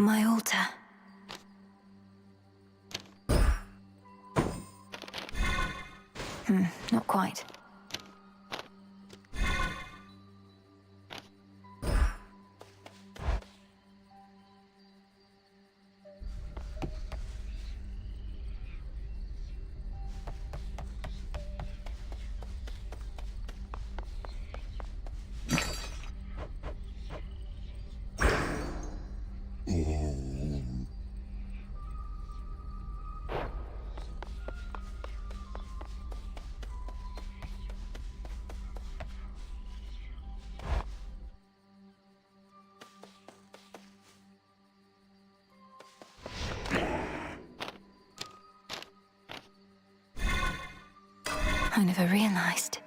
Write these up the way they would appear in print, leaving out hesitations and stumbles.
my altar. Not quite. I never realized.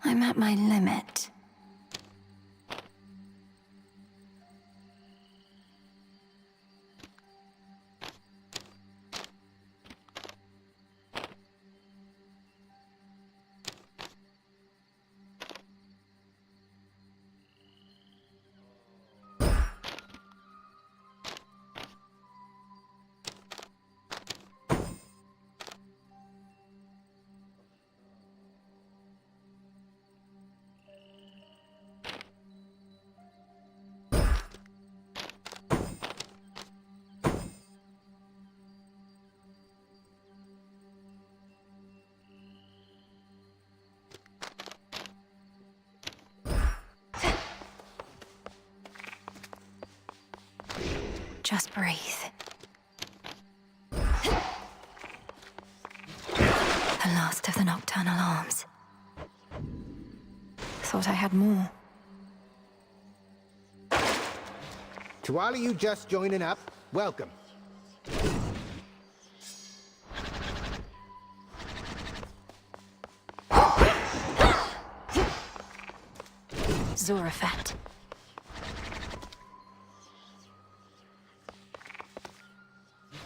I'm at my limit. Just breathe. The last of the nocturnal arms. Thought I had more. To all of you just joining up, welcome. Zorafat.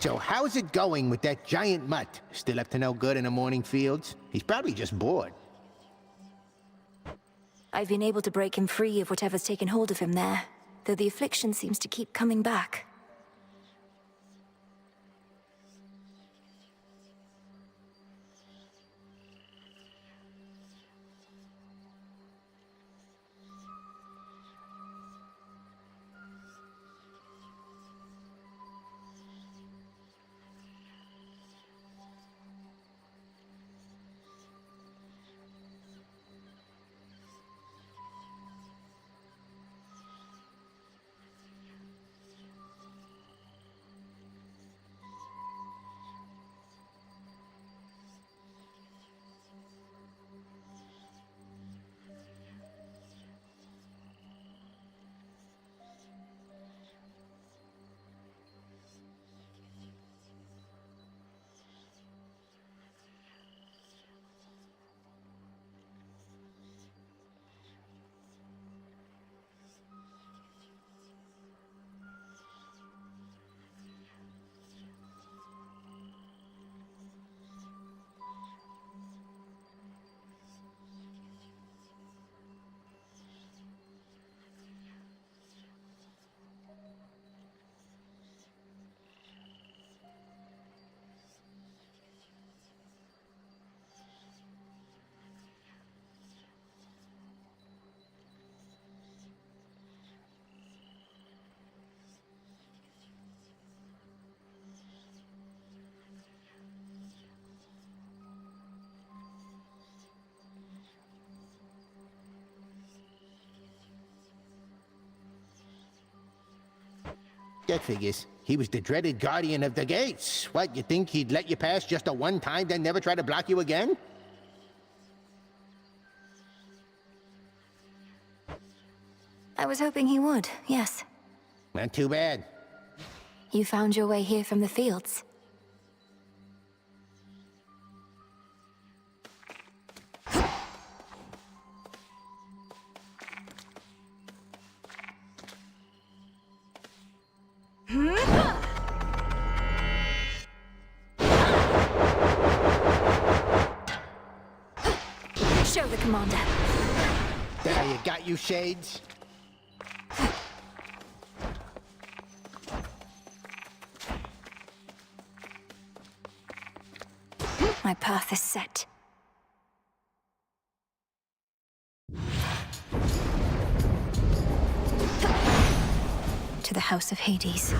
So how's it going with that giant mutt? Still up to no good in the morning fields? He's probably just bored. I've been able to break him free of whatever's taken hold of him there, though the affliction seems to keep coming back. That figures. He was the dreaded guardian of the gates. What, you think he'd let you pass just a one time, then never try to block you again? I was hoping he would, yes. Not too bad. You found your way here from the fields. Show the commander. There you got, you shades. My path is set. To the House of Hades.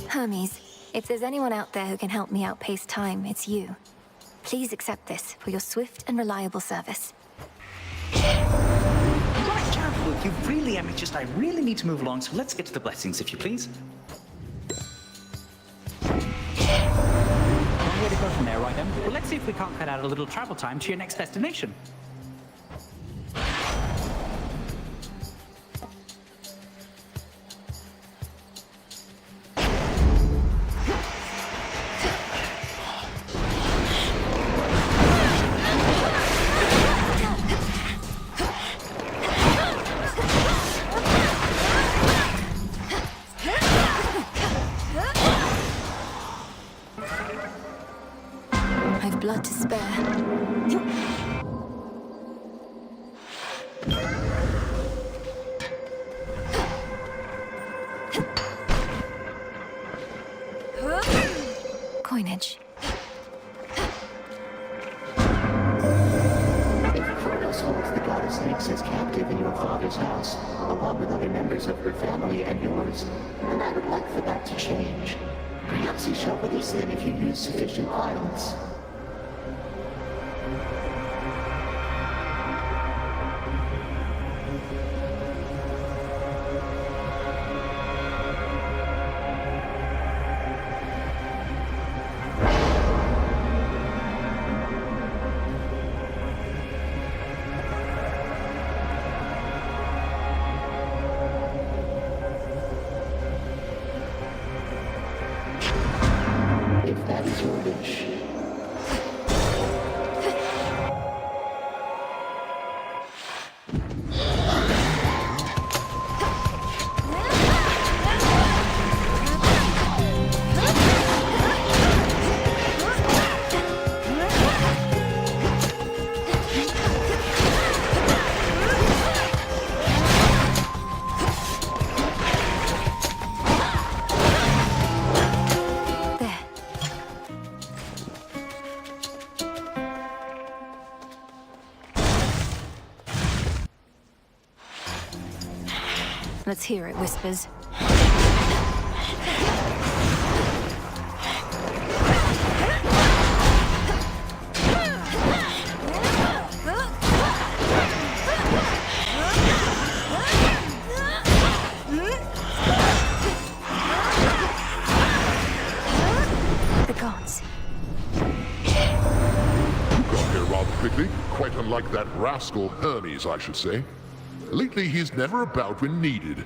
Hermes, if there's anyone out there who can help me outpace time, it's you. Please accept this for your swift and reliable service. Right, careful, Luke. You really just, I really need to move along, so let's get to the blessings, if you please. Long way to go from there, right then? Well, let's see if we can't cut out a little travel time to your next destination. I've blood to spare. Coinage. If Kronos holds the goddess Nyx as captive in your father's house, along with other members of her family and yours, then I would like for that to change. Perhaps he shall release them if you use sufficient violence. If that is your wish. Let's hear it, Whispers. The gods. You got here rather quickly, quite unlike that rascal Hermes, I should say. Lately, he's never about when needed.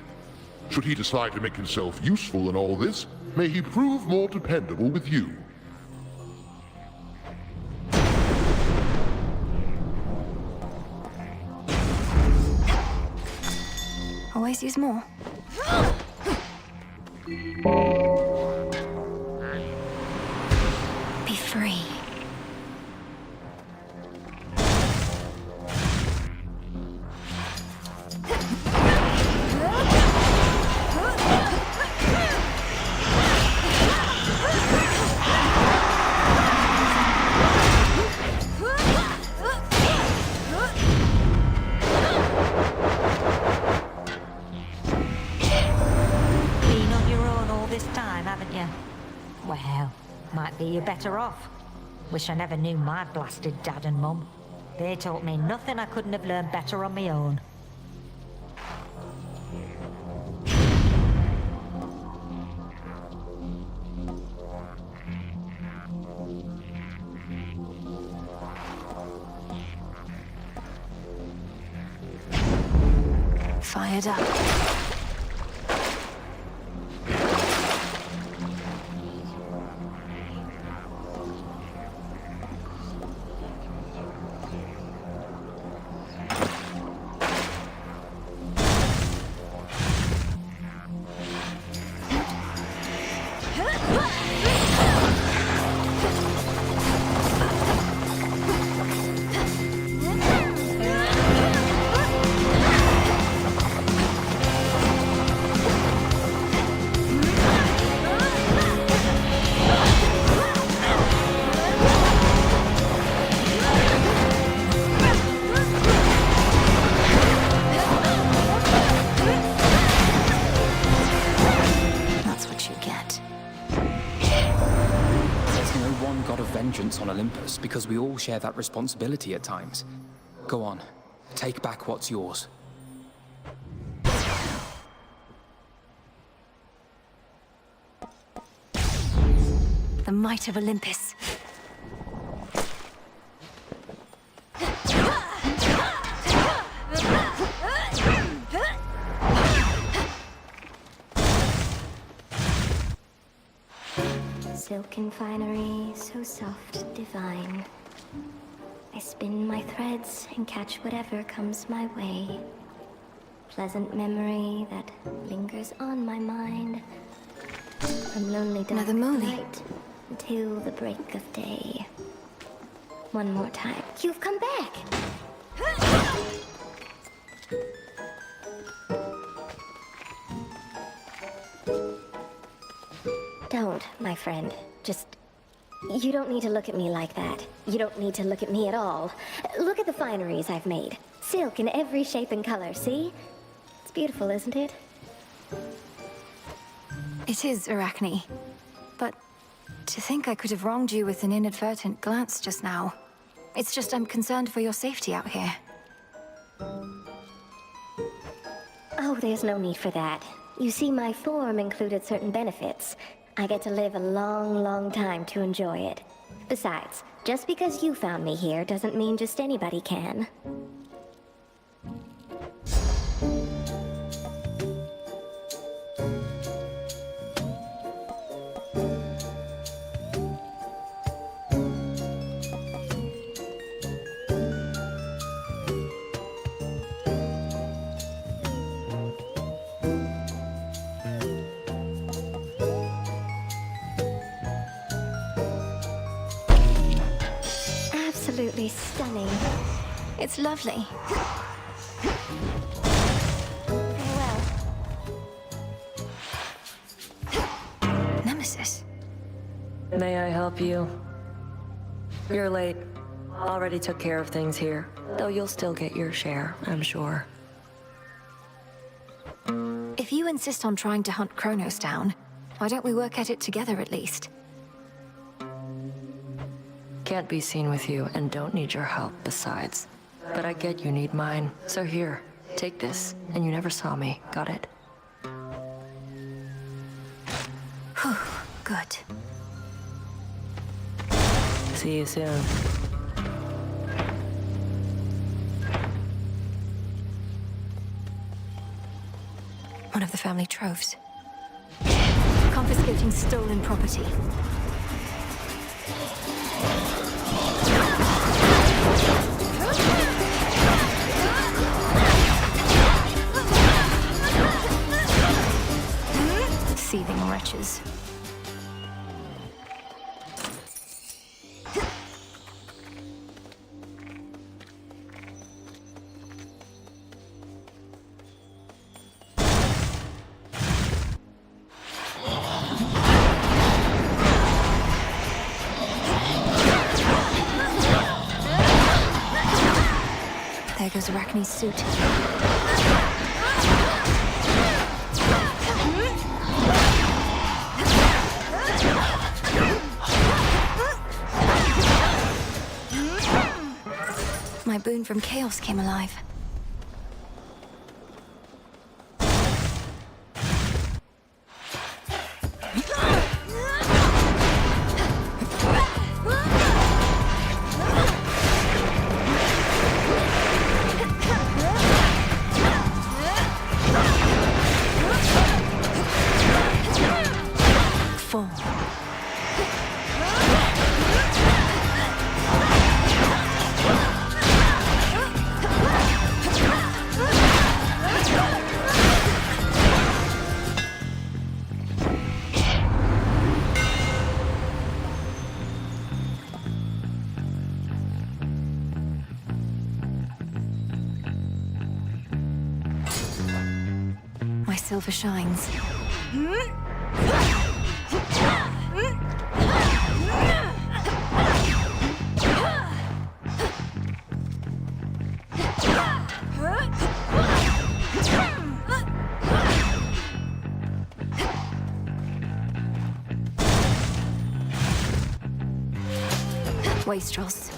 Should he decide to make himself useful in all this, may he prove more dependable with you. Always use more. Be free. Well, might be you're better off. Wish I never knew my blasted dad and mum. They taught me nothing I couldn't have learned better on my own. Fired up. On Olympus because we all share that responsibility at times. Go on, take back what's yours. The might of Olympus. Silken finery, so soft, divine. I spin my threads and catch whatever comes my way. Pleasant memory that lingers on my mind. From lonely dark Another Molly. night until the break of day. One more time. You've come back! Don't, my friend. Just... You don't need to look at me like that. You don't need to look at me at all. Look at the fineries I've made. Silk in every shape and color, see? It's beautiful, isn't it? It is, Arachne. But to think I could have wronged you with an inadvertent glance just now. It's just I'm concerned for your safety out here. Oh, there's no need for that. You see, my form included certain benefits. I get to live a long, long time to enjoy it. Besides, just because you found me here doesn't mean just anybody can. Absolutely stunning. It's lovely. Well, Nemesis. May I help you? You're late. Already took care of things here, though you'll still get your share, I'm sure. If you insist on trying to hunt Kronos down, why don't we work at it together at least? Can't be seen with you and don't need your help besides. But I get you need mine, so here, take this, and you never saw me, got it? Whew, good. See you soon. One of the family troves. Confiscating stolen property. Seething wretches. There goes Arachne's suit. rune from Chaos came alive. Fall. My silver shines. Wastrels.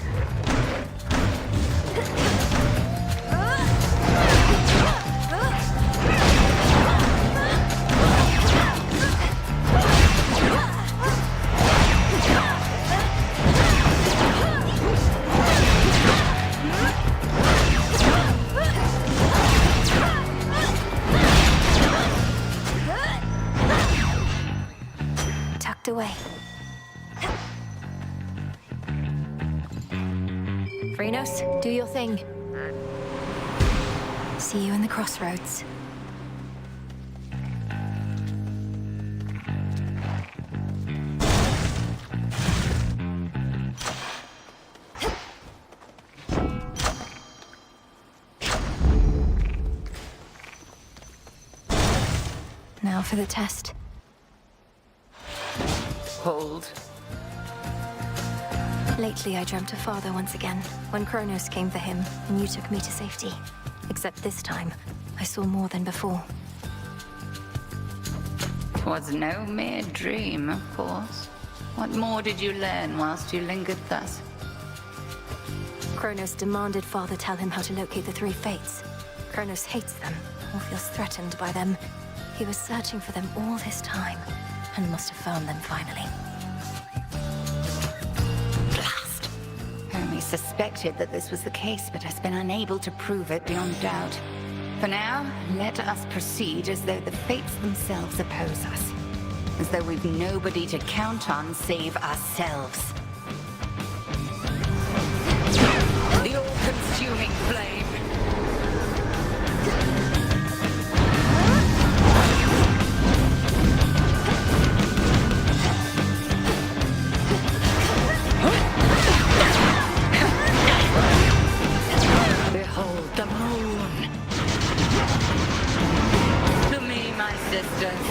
Tucked away. Phrenos, do your thing. See you in the crossroads. Now for the test. Hold. Lately, I dreamt of Father once again, when Kronos came for him, and you took me to safety. Except this time, I saw more than before. 'Twas no mere dream, of course. What more did you learn whilst you lingered thus? Kronos demanded Father tell him how to locate the three fates. Kronos hates them, or feels threatened by them. He was searching for them all this time, and must have found them finally. Blast! Hermes suspected that this was the case, but has been unable to prove it beyond doubt. For now, let us proceed as though the fates themselves oppose us. As though we've nobody to count on save ourselves. The all-consuming flame! Behold the moon! To me, my sisters.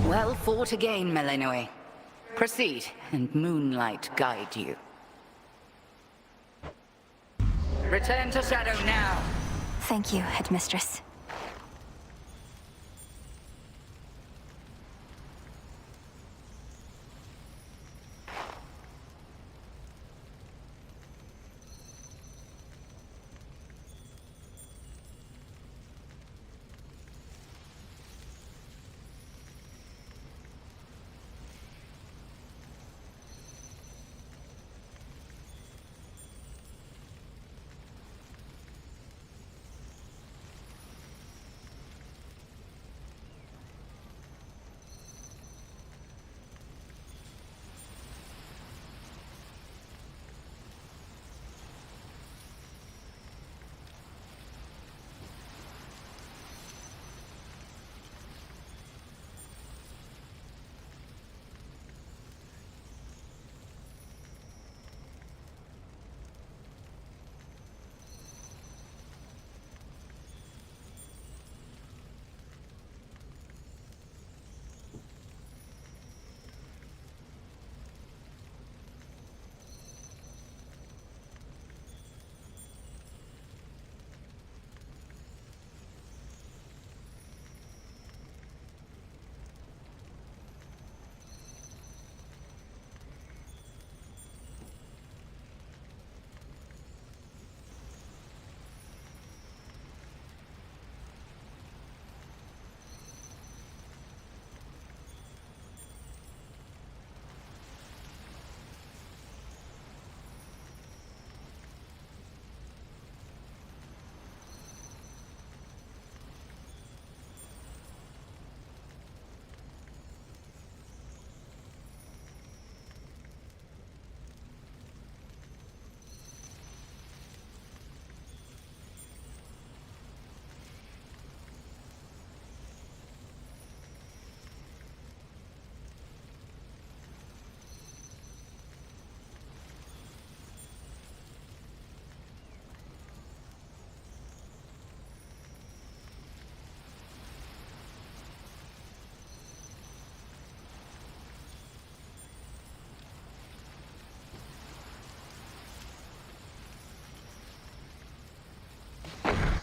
Well fought again, Melinoe. Proceed, and moonlight guide you. Return to Shadow now. Thank you, Headmistress.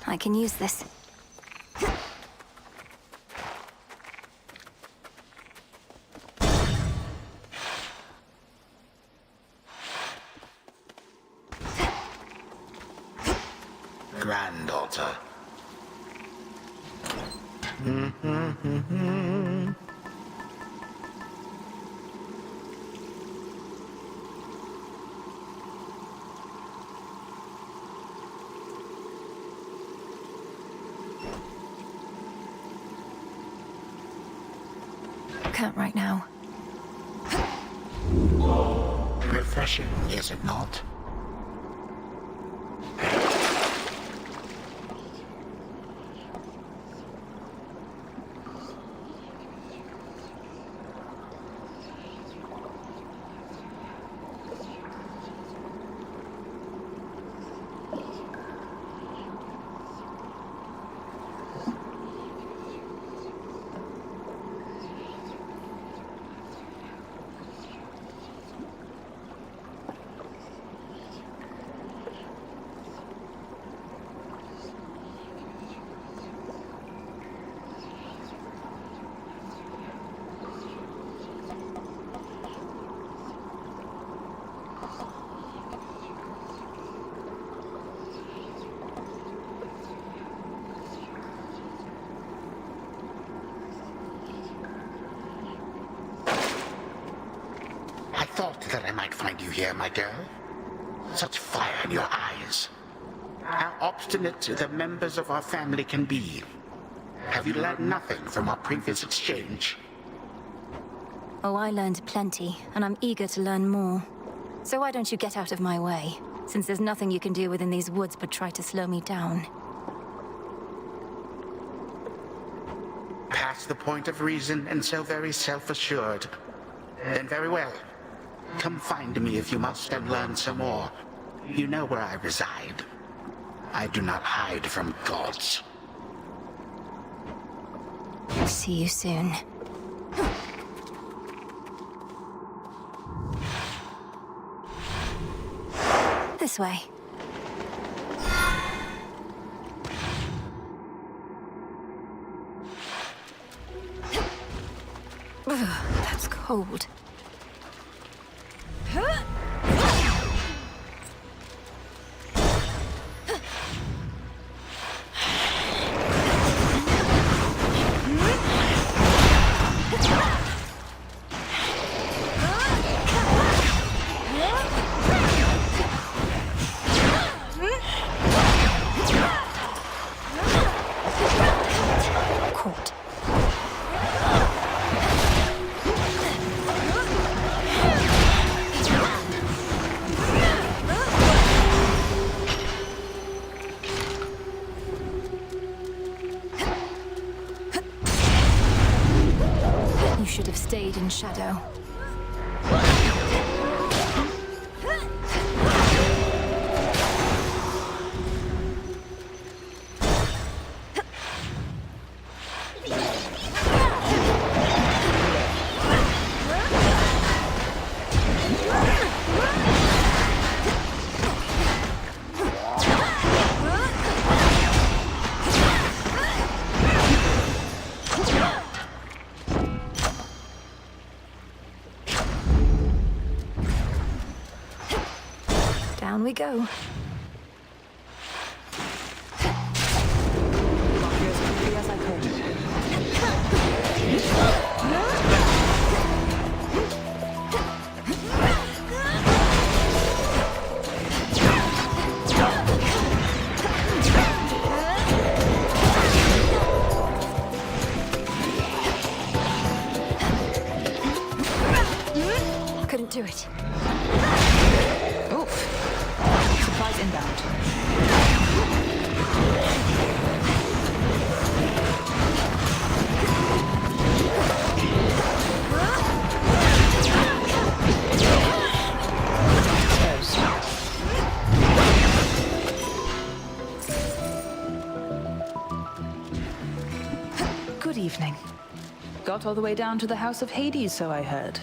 I can use this. Granddaughter. Can't right now. Refreshing, is it not? I thought that I might find you here, my girl. Such fire in your eyes. How obstinate the members of our family can be. Have you learned nothing from our previous exchange? Oh, I learned plenty, and I'm eager to learn more. So why don't you get out of my way? Since there's nothing you can do within these woods but try to slow me down. Past the point of reason and so very self-assured. Then very well. Come find me if you must and learn some more. You know where I reside. I do not hide from gods. See you soon. This way. Ugh, that's cold. Caught. You should have stayed in shadow. Down we go. As I could. Couldn't do it. Oof. Supplies inbound. Good evening. Got all the way down to the House of Hades, so I heard.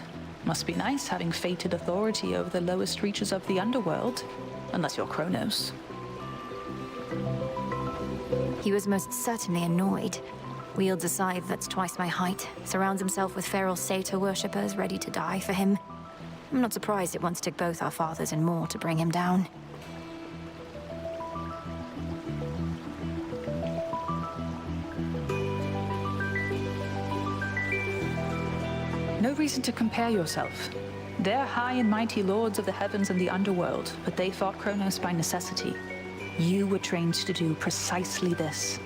Must be nice having fated authority over the lowest reaches of the underworld. Unless you're Kronos. He was most certainly annoyed. Wields a scythe that's twice my height, surrounds himself with feral satyr worshippers ready to die for him. I'm not surprised it once took both our fathers and more to bring him down. No reason to compare yourself. They're high and mighty lords of the heavens and the underworld, but they fought Kronos by necessity. You were trained to do precisely this.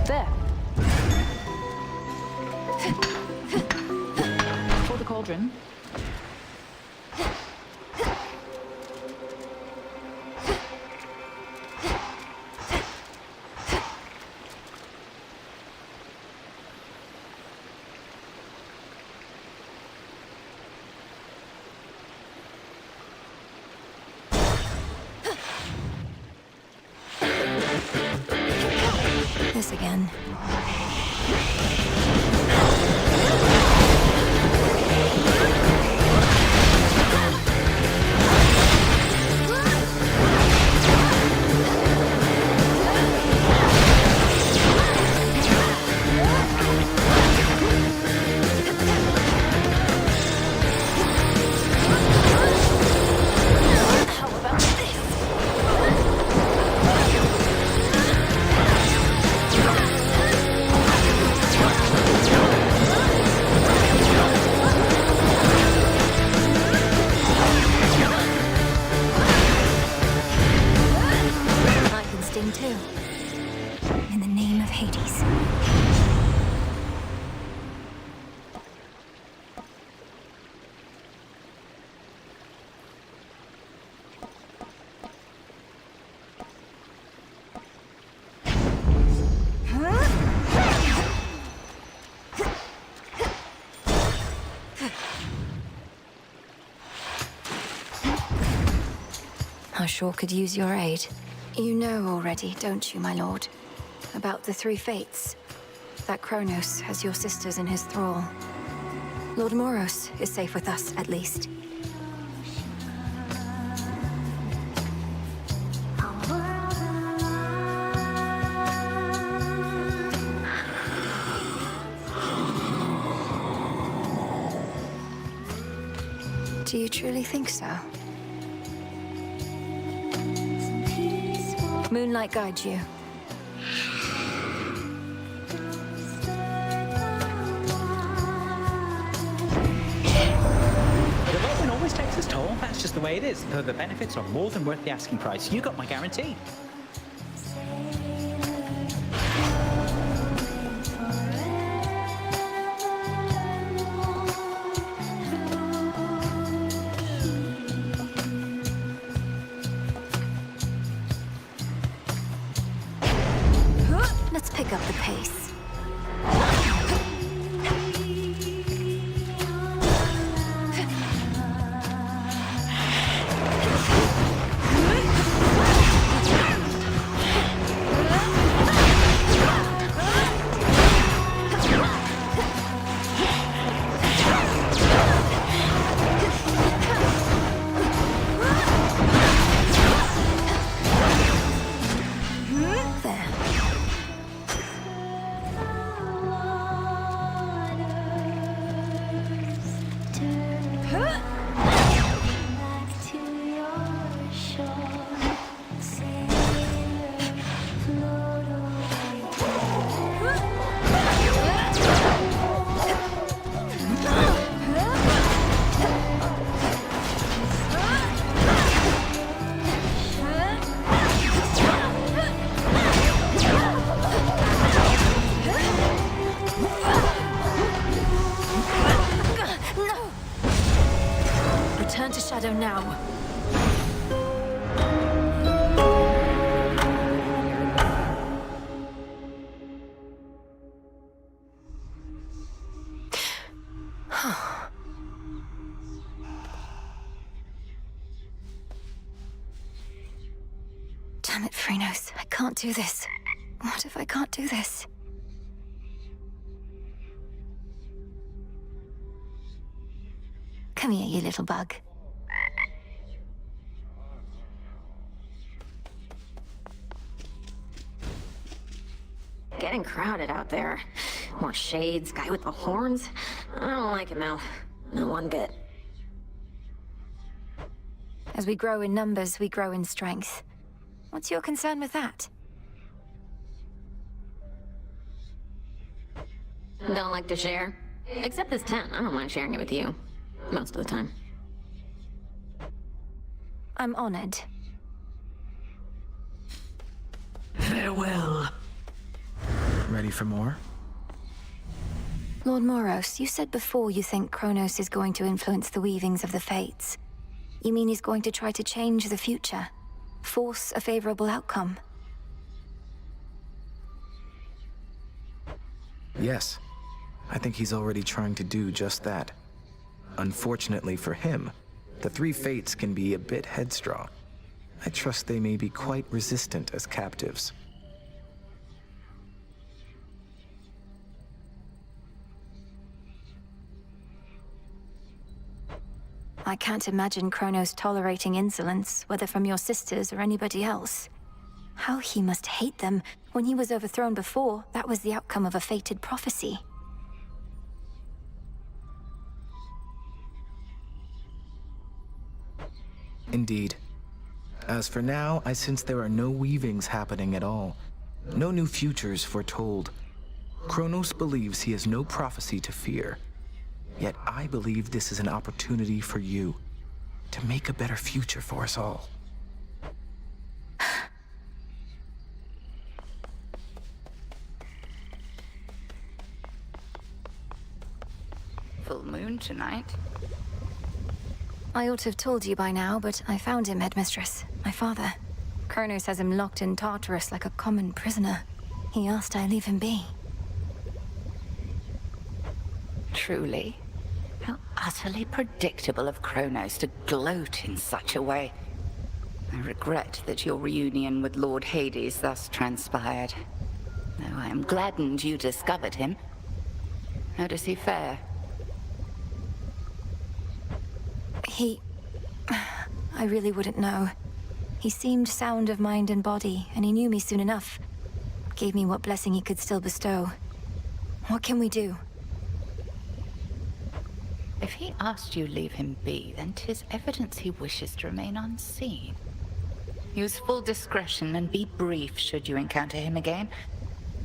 There. For the cauldron. This again. Too. In the name of Hades. I sure could use your aid. You know already, don't you, my lord? About the three fates. That Kronos has your sisters in his thrall. Lord Moros is safe with us, at least. Do you truly think so? Moonlight guides you. Development always takes its toll. That's just the way it is. Though the benefits are more than worth the asking price. You got my guarantee. Let's pick up the pace. Return to Shadow now. Damn it, Phrynos. I can't do this. What if I can't do this? Come here, you little bug. Getting crowded out there. More shades, guy with the horns. I don't like it, Mel. No one bit. As we grow in numbers, we grow in strength. What's your concern with that? Don't like to share? Except this tent. I don't mind sharing it with you. Most of the time. I'm honored. Farewell. Ready for more? Lord Moros, you said before you think Kronos is going to influence the weavings of the fates. You mean he's going to try to change the future? Force a favorable outcome? Yes. I think he's already trying to do just that. Unfortunately for him, the three fates can be a bit headstrong. I trust they may be quite resistant as captives. I can't imagine Kronos tolerating insolence, whether from your sisters or anybody else. How he must hate them. When he was overthrown before, that was the outcome of a fated prophecy. Indeed. As for now, I sense there are no weavings happening at all. No new futures foretold. Kronos believes he has no prophecy to fear. Yet I believe this is an opportunity for you to make a better future for us all. Full moon tonight. I ought to have told you by now, but I found him, Headmistress. My father. Kronos has him locked in Tartarus like a common prisoner. He asked I leave him be. Truly. How utterly predictable of Kronos to gloat in such a way. I regret that your reunion with Lord Hades thus transpired. Though I am gladdened you discovered him. How does he fare? I really wouldn't know. He seemed sound of mind and body, and he knew me soon enough. Gave me what blessing he could still bestow. What can we do? If he asked you leave him be, then 'tis evidence he wishes to remain unseen. Use full discretion and be brief should you encounter him again.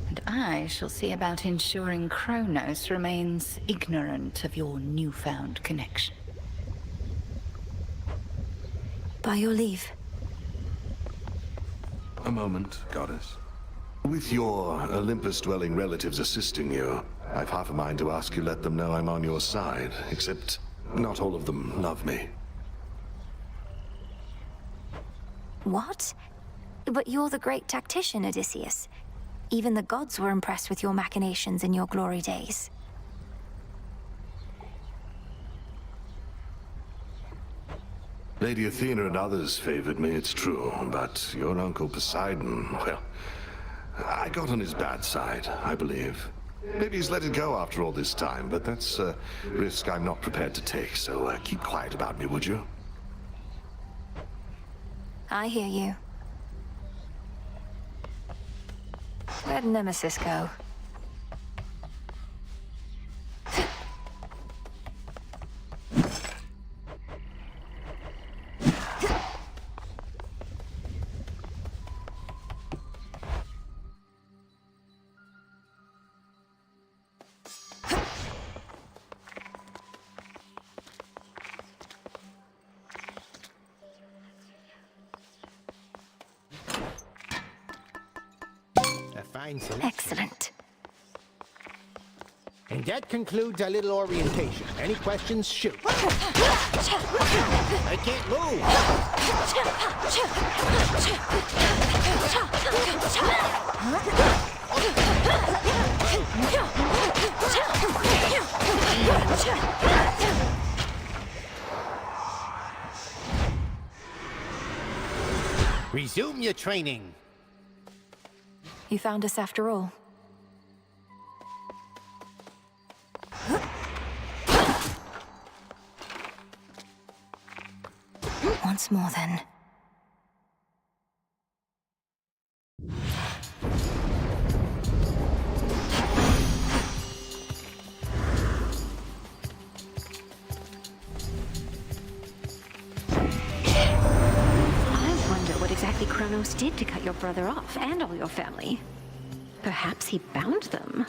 And I shall see about ensuring Kronos remains ignorant of your newfound connection. By your leave. A moment, Goddess. With your Olympus-dwelling relatives assisting you, I've half a mind to ask you let them know I'm on your side, except not all of them love me. What? But you're the great tactician, Odysseus. Even the gods were impressed with your machinations in your glory days. Lady Athena and others favored me, it's true, but your Uncle Poseidon, well, I got on his bad side, I believe. Maybe he's let it go after all this time, but that's a risk I'm not prepared to take, so keep quiet about me, would you? I hear you. Where'd Nemesis go? Fine selection. Excellent. And that concludes our little orientation. Any questions? Shoot. I can't move. Resume your training. You found us after all. Once more, then. What exactly Kronos did to cut your brother off, and all your family. Perhaps he bound them.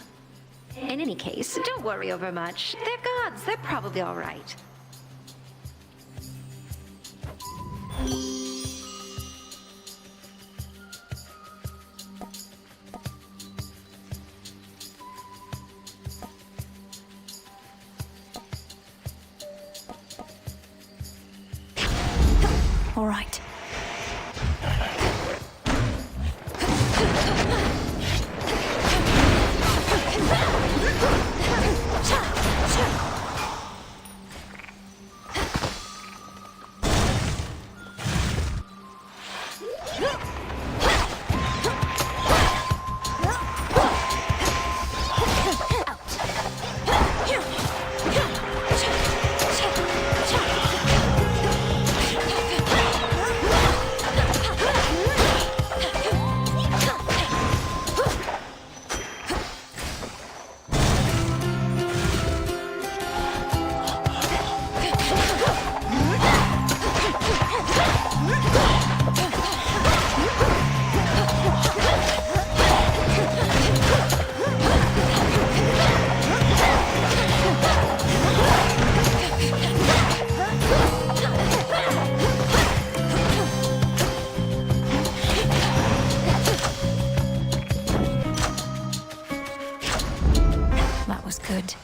In any case, don't worry over much. They're gods. They're probably all right. All right. Good.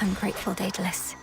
I'm grateful, Daedalus.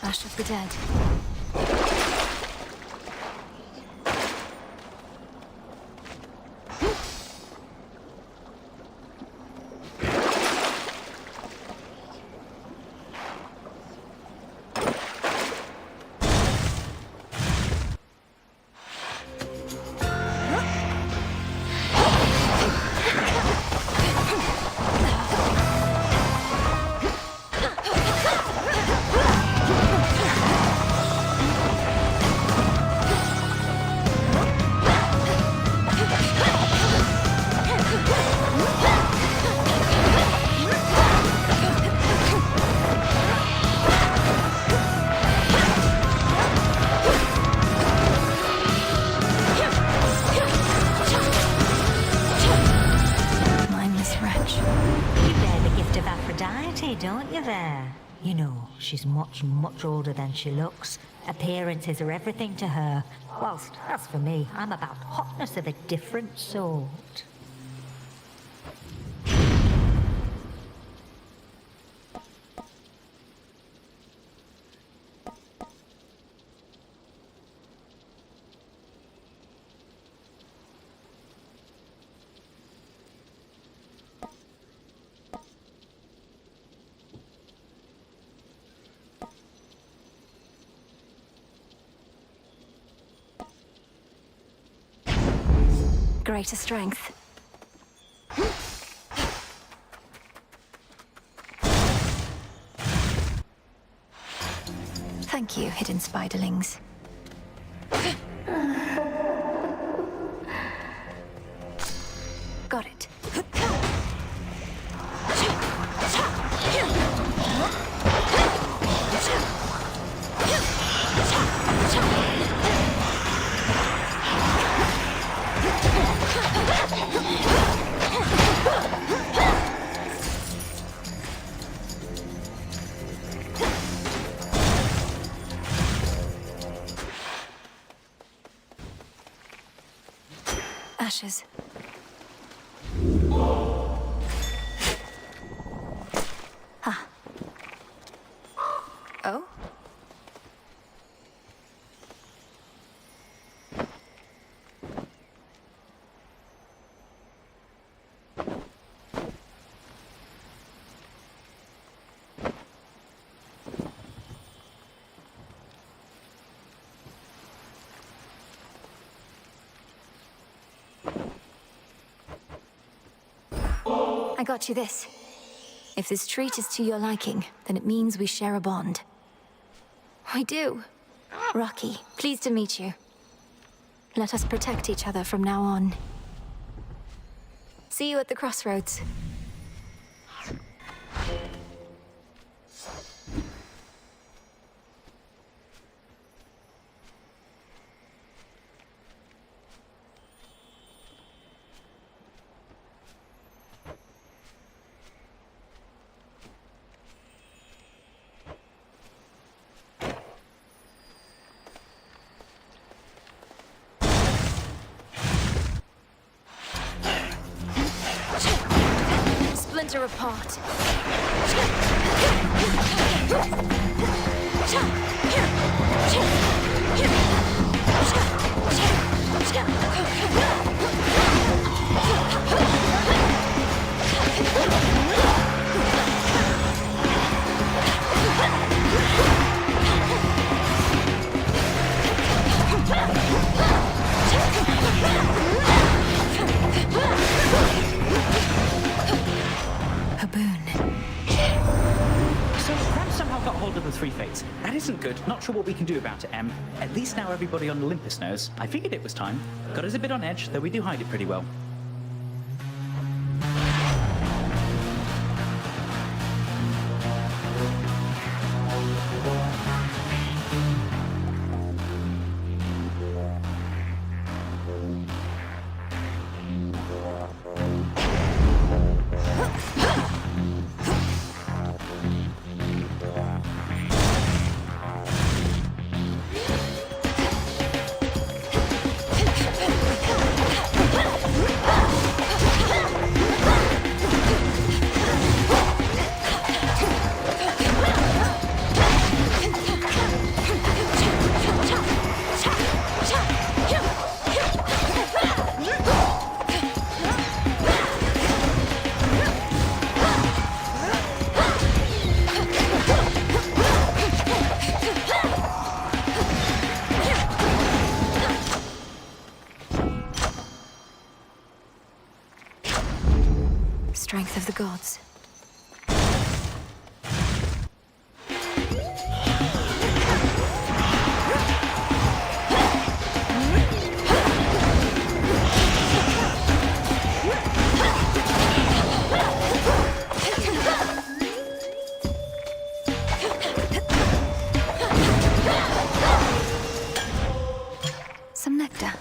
Ash of the Dead. Don't you there? You know, she's much, much older than she looks. Appearances are everything to her. Whilst, as for me, I'm about hotness of a different sort. greater strength. Thank you, hidden spiderlings. Got it. Ashes. Ah. Oh? I got you this. If this treat is to your liking, then it means we share a bond. I do. Rocky, pleased to meet you. Let us protect each other from now on. See you at the crossroads. Splinter apart. A boon. So, Ram somehow got hold of the Three Fates. That isn't good. Not sure what we can do about it, Em. At least now everybody on Olympus knows. I figured it was time. Got us a bit on edge, though we do hide it pretty well. Strength of the gods. Some nectar.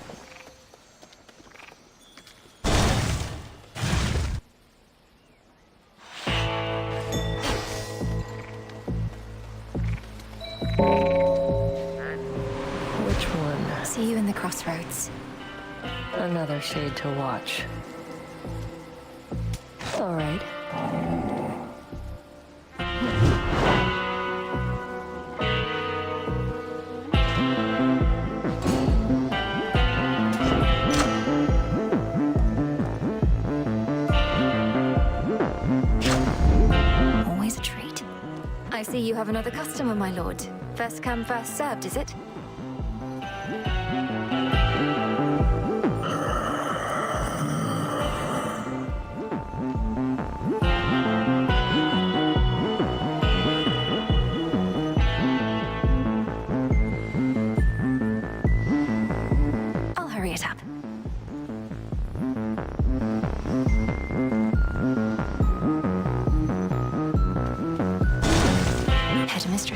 Which one? See you in the crossroads. Another shade to watch. All right. Always a treat. I see you have another customer, my lord. First come, first served, is it?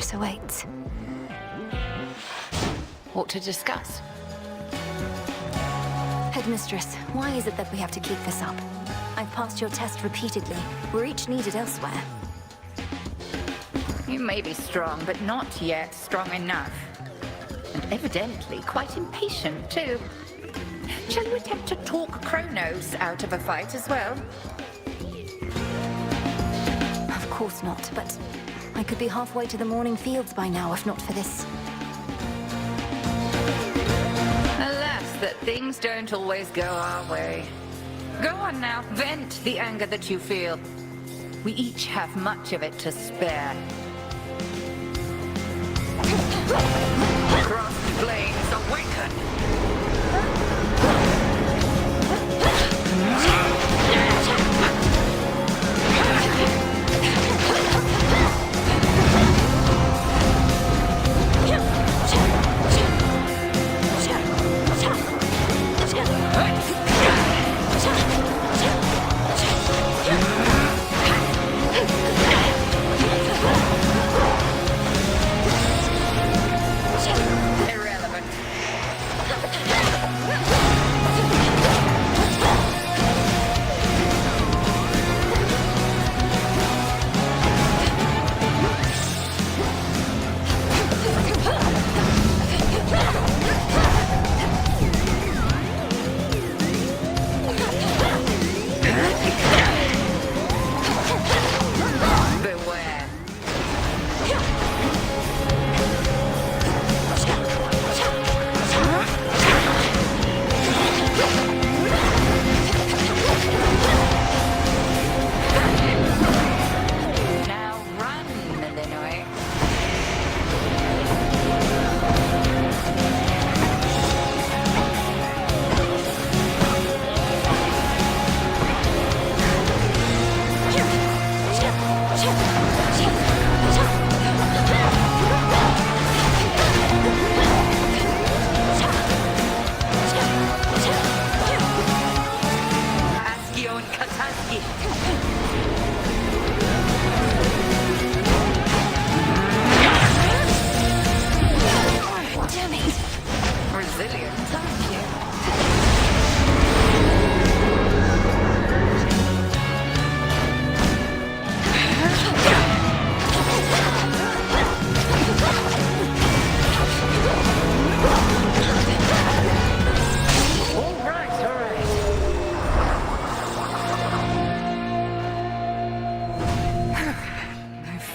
dangerous awaits. What to discuss? Headmistress, why is it that we have to keep this up? I've passed your test repeatedly. We're each needed elsewhere. You may be strong, but not yet strong enough. And evidently quite impatient, too. Shall you attempt to talk Kronos out of a fight as well? Of course not, but I could be halfway to the Morning Fields by now, if not for this. Alas, that things don't always go our way. Go on now, vent the anger that you feel. We each have much of it to spare. Crossed flames awaken!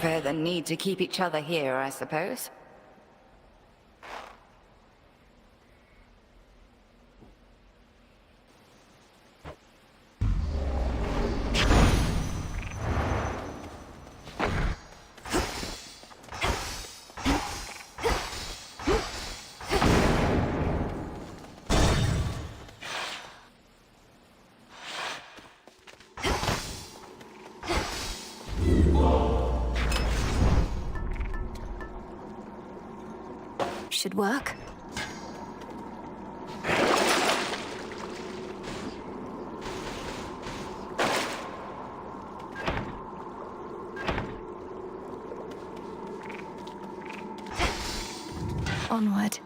Further need to keep each other here, I suppose. Should work. Onward.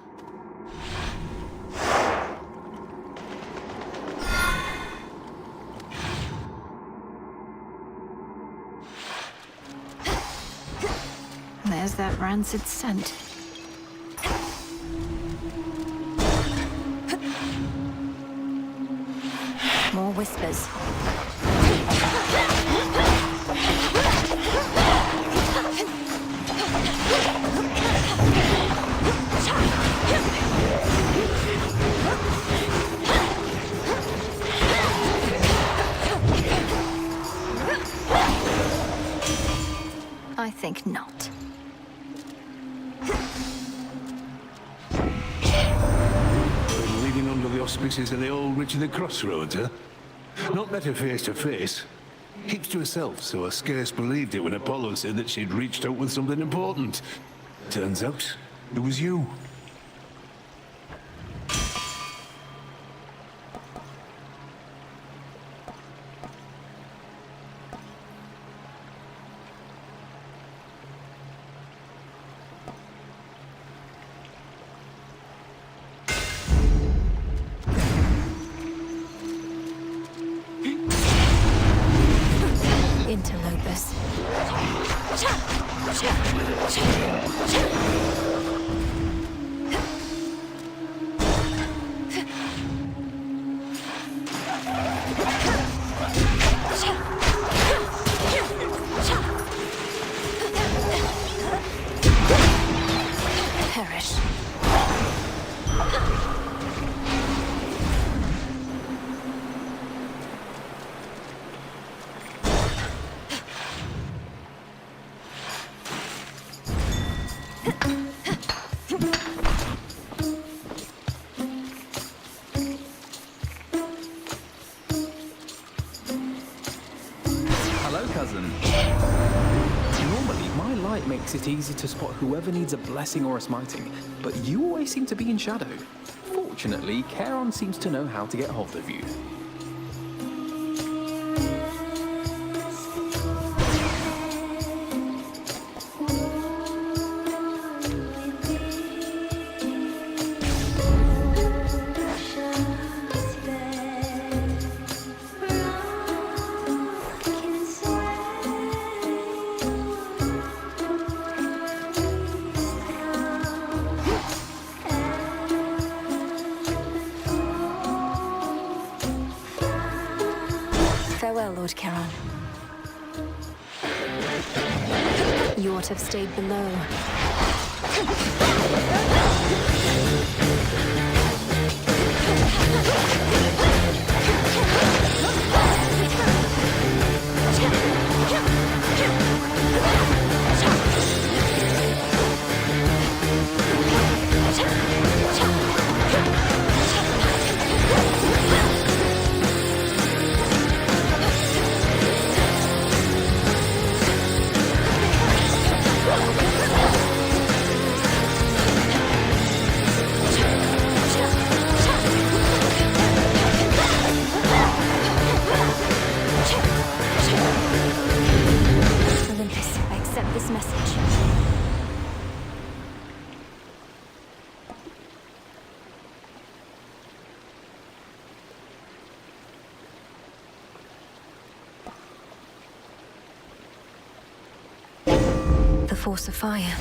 There's that rancid scent. More whispers. I think not. Leading under the auspices of the old Witch of the Crossroads, huh? Not met her face to face. Keeps to herself, so I scarce believed it when Apollo said that she'd reached out with something important. Turns out, it was you. it easy to spot whoever needs a blessing or a smiting, but you always seem to be in shadow. Fortunately, Charon seems to know how to get hold of you. Farewell, Lord Charon. You ought to have stayed below. Olympus, I accept this message. The force of fire.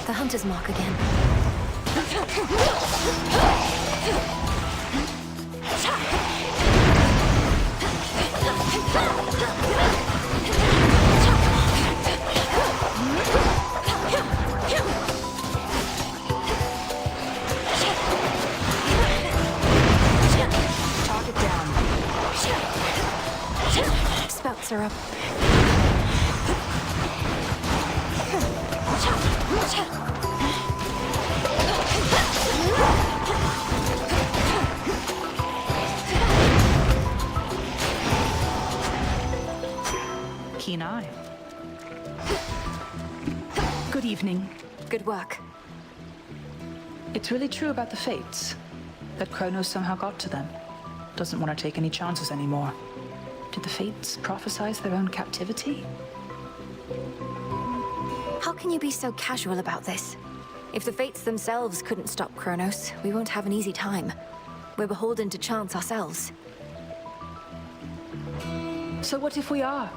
The hunter's mark again. Target down. Spouts are up. Keen eye. Good evening. Good work. It's really true about the Fates, that Kronos somehow got to them. Doesn't want to take any chances anymore. Did the Fates prophesize their own captivity? How can you be so casual about this? If the Fates themselves couldn't stop Kronos, we won't have an easy time. We're beholden to chance ourselves. So what if we are?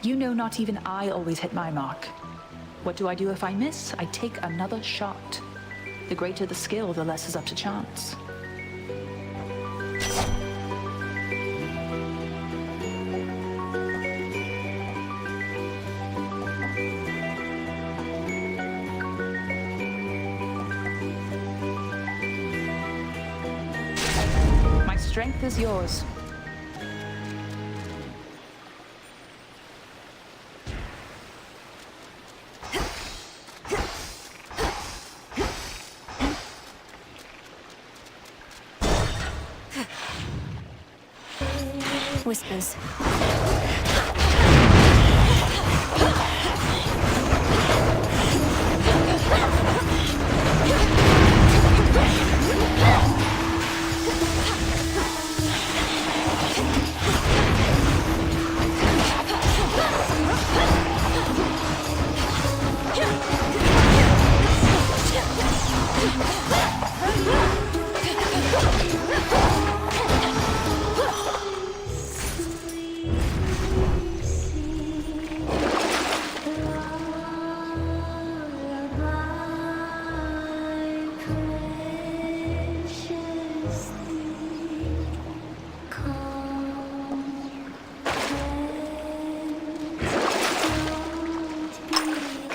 You know not even I always hit my mark. What do I do if I miss? I take another shot. The greater the skill, the less is up to chance. My strength is yours. Whispers.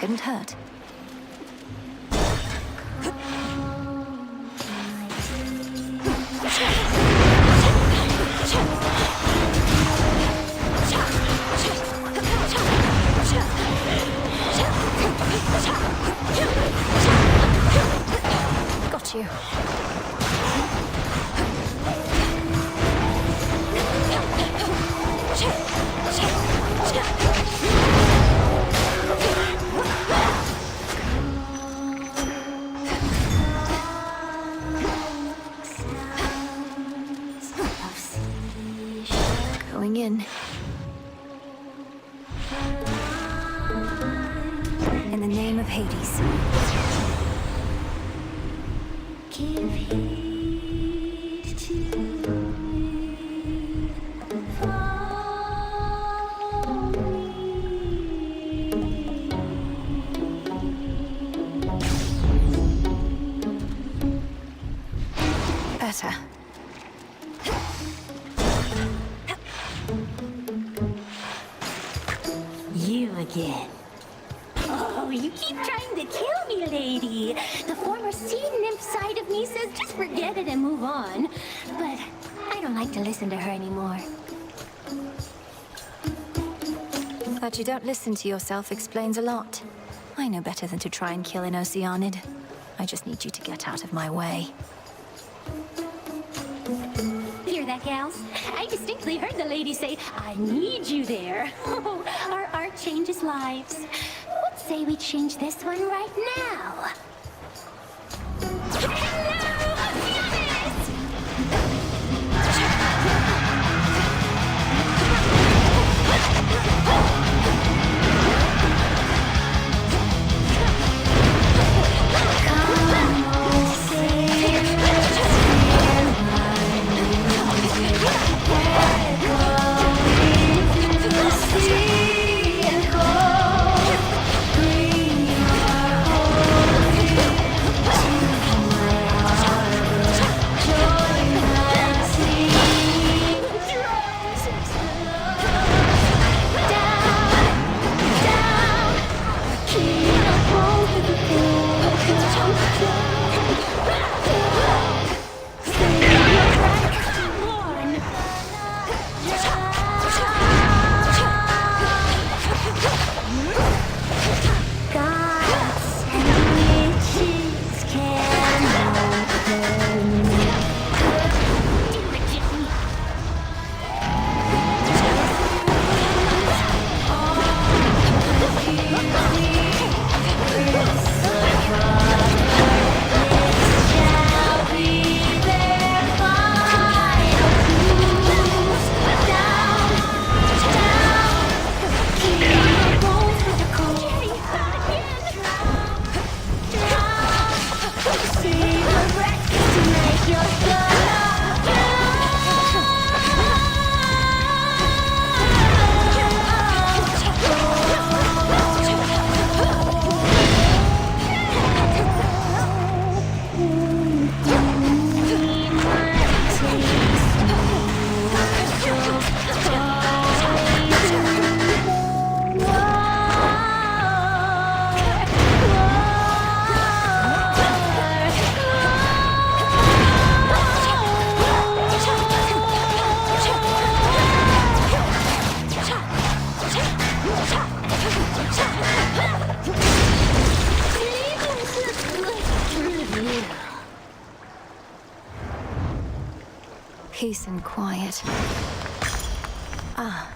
Couldn't hurt. Got you. Going in. In the name of Hades. Give heed to Better. You again. Oh, you keep trying to kill me, lady. The former sea nymph side of me says just forget it and move on. But I don't like to listen to her anymore. That you don't listen to yourself explains a lot. I know better than to try and kill an Oceanid. I just need you to get out of my way. Hear that, gals? I distinctly heard the lady say, I need you there. Oh, our art changes lives. What say we change this one right now? Peace and quiet. Ah.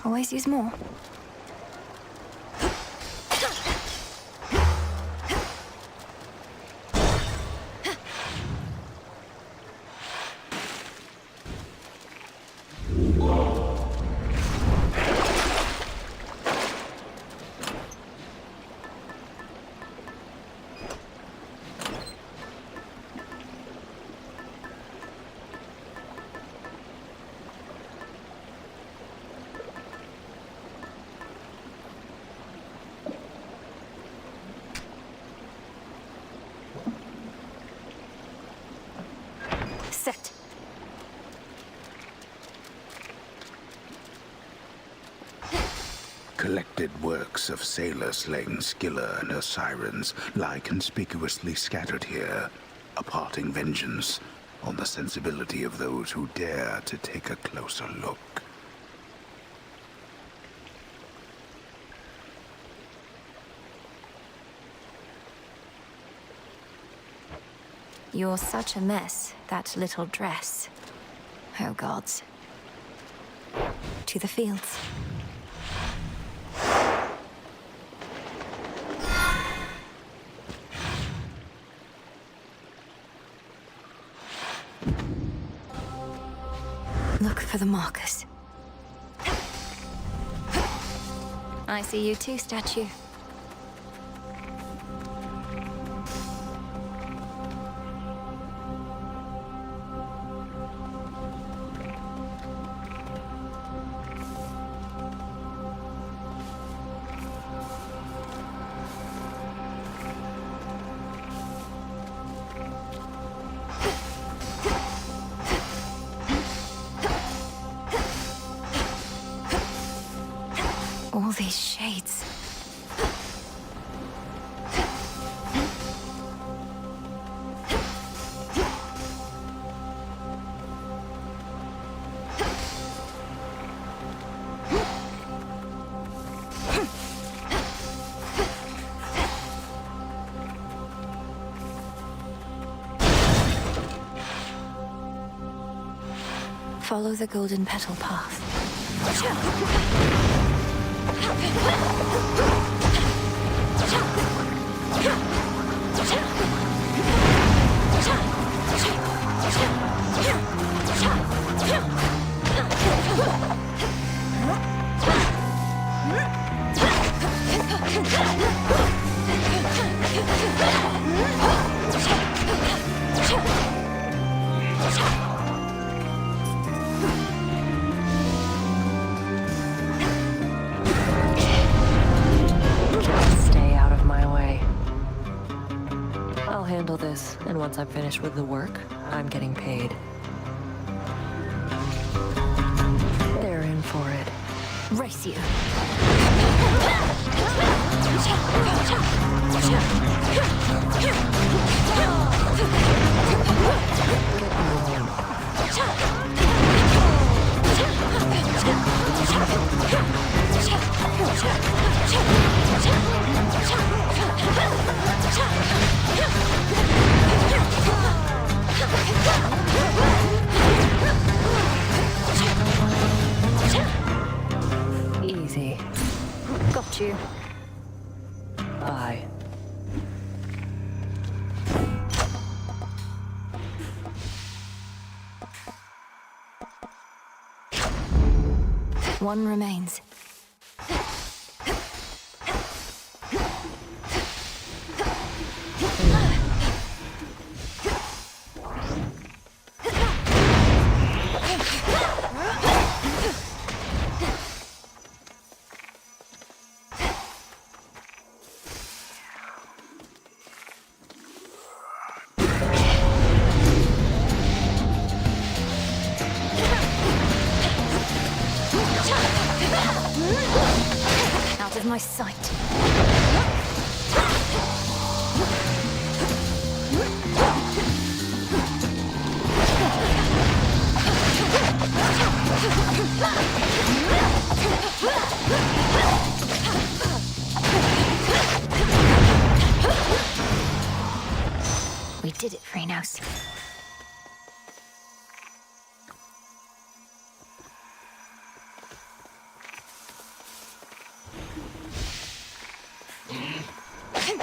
Always use more. Set. Collected works of sailor slaying Scylla and her sirens lie conspicuously scattered here, imparting vengeance on the sensibility of those who dare to take a closer look. You're such a mess, that little dress. Oh gods. To the fields. Look for the markers. I see you too, statue. All these shades. Follow the golden petal path. Stay out of my way. I'll handle this, and once I'm finished with the work, I'm getting paid. They're in for it. Race you. Easy. Got you. Bye. One remains. Out of my sight. We did it, Phrynos. In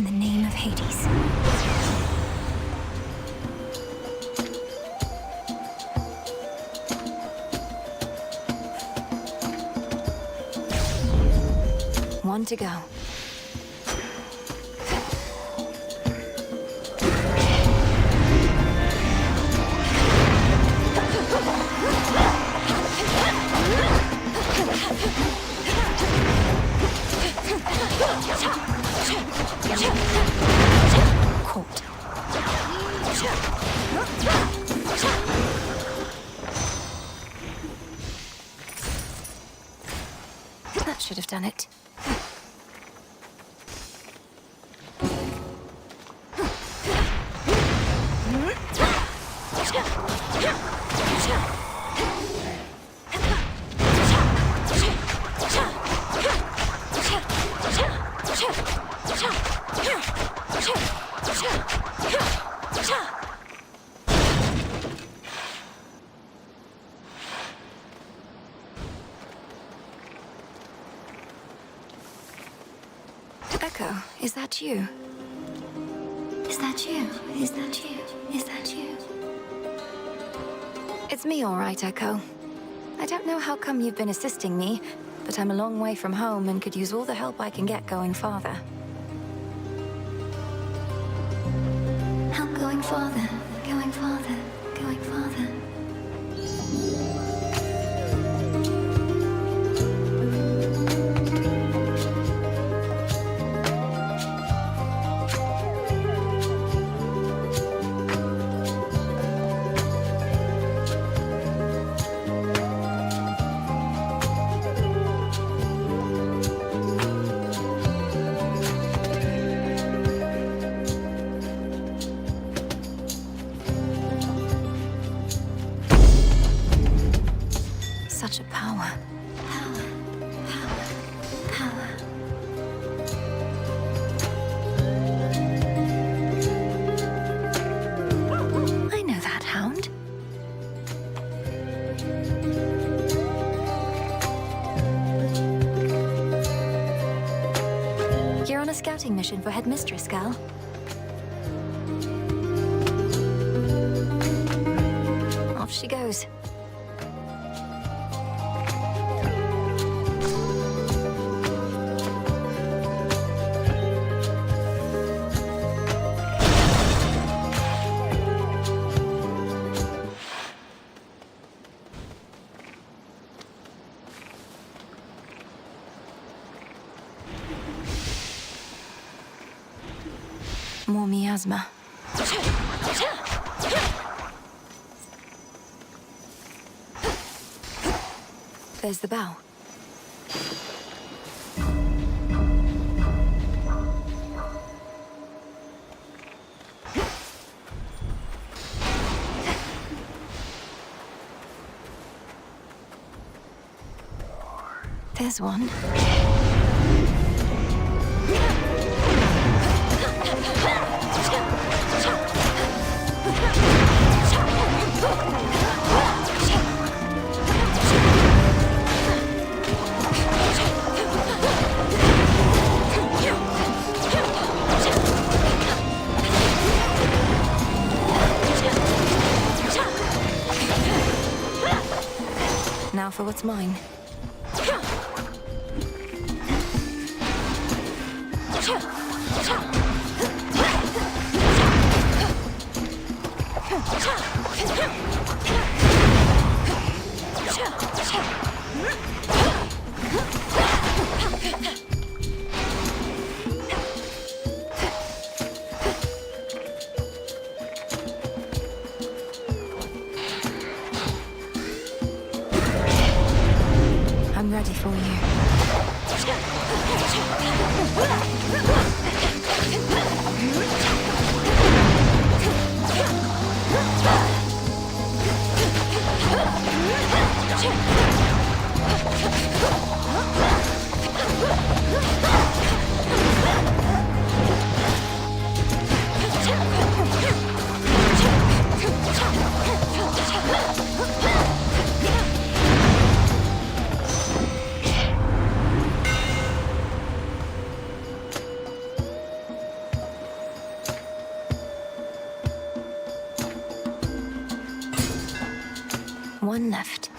the name of Hades. One to go. Caught. That should have done it. Echo, is that you? Is that you? Is that you? Is that you? It's me, all right, Echo. I don't know how come you've been assisting me, but I'm a long way from home and could use all the help I can get going farther. Help going farther, going farther, going farther. Such a power. I know that hound. You're on a scouting mission for Headmistress, gal. Off she goes. More miasma. There's the bow. There's one. Now for what's mine. ready for you. One left.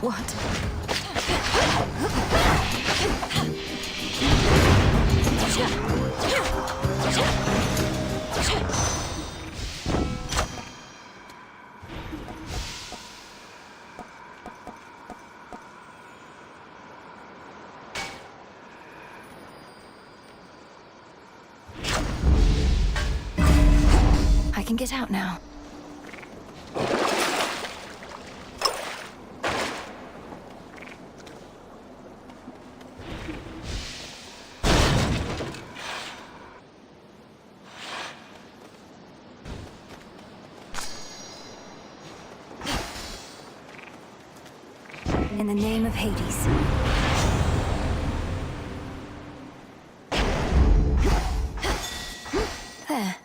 What? I can get out now. In the name of Hades. There.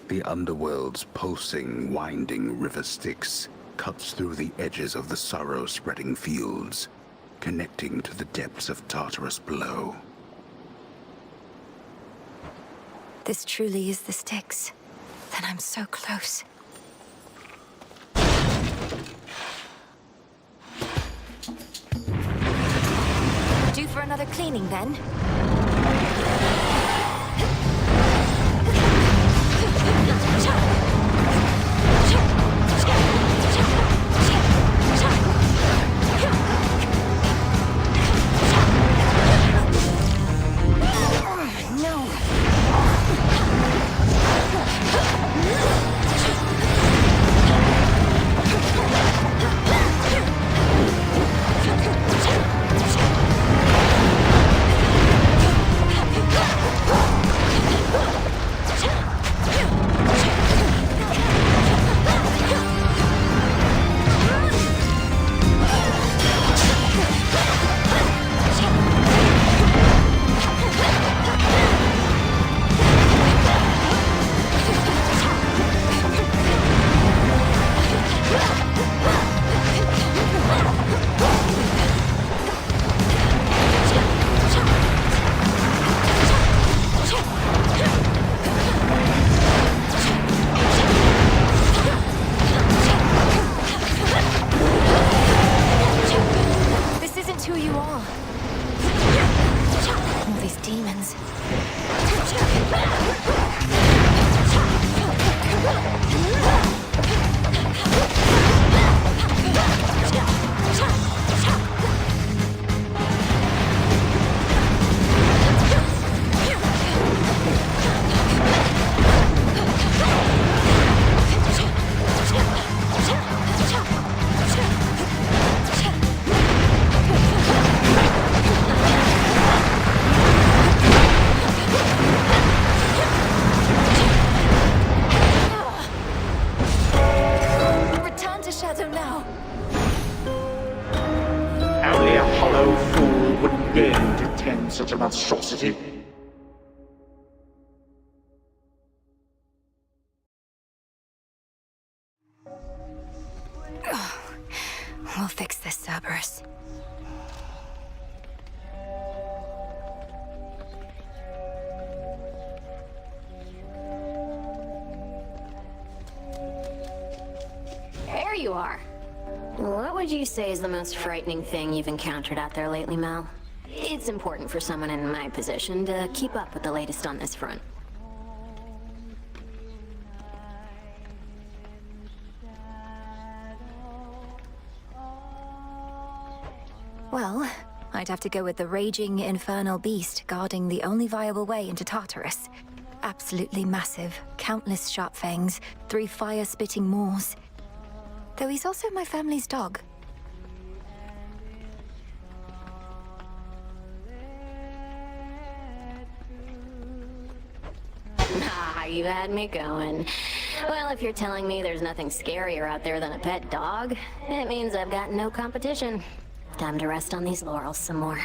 The underworld's pulsing, winding river Styx cuts through the edges of the sorrow-spreading fields, connecting to the depths of Tartarus below. This truly is the Styx. Then I'm so close. Due for another cleaning, then? done such a monstrosity? We'll fix this, Cerberus. There you are. What would you say is the most frightening thing you've encountered out there lately, Mel? It's important for someone in my position to keep up with the latest on this front. Well, I'd have to go with the raging infernal beast guarding the only viable way into Tartarus. Absolutely massive, countless sharp fangs, 3 fire-spitting maws. Though he's also my family's dog. Ah, you had me going. Well, if you're telling me there's nothing scarier out there than a pet dog, it means I've got no competition. Time to rest on these laurels some more.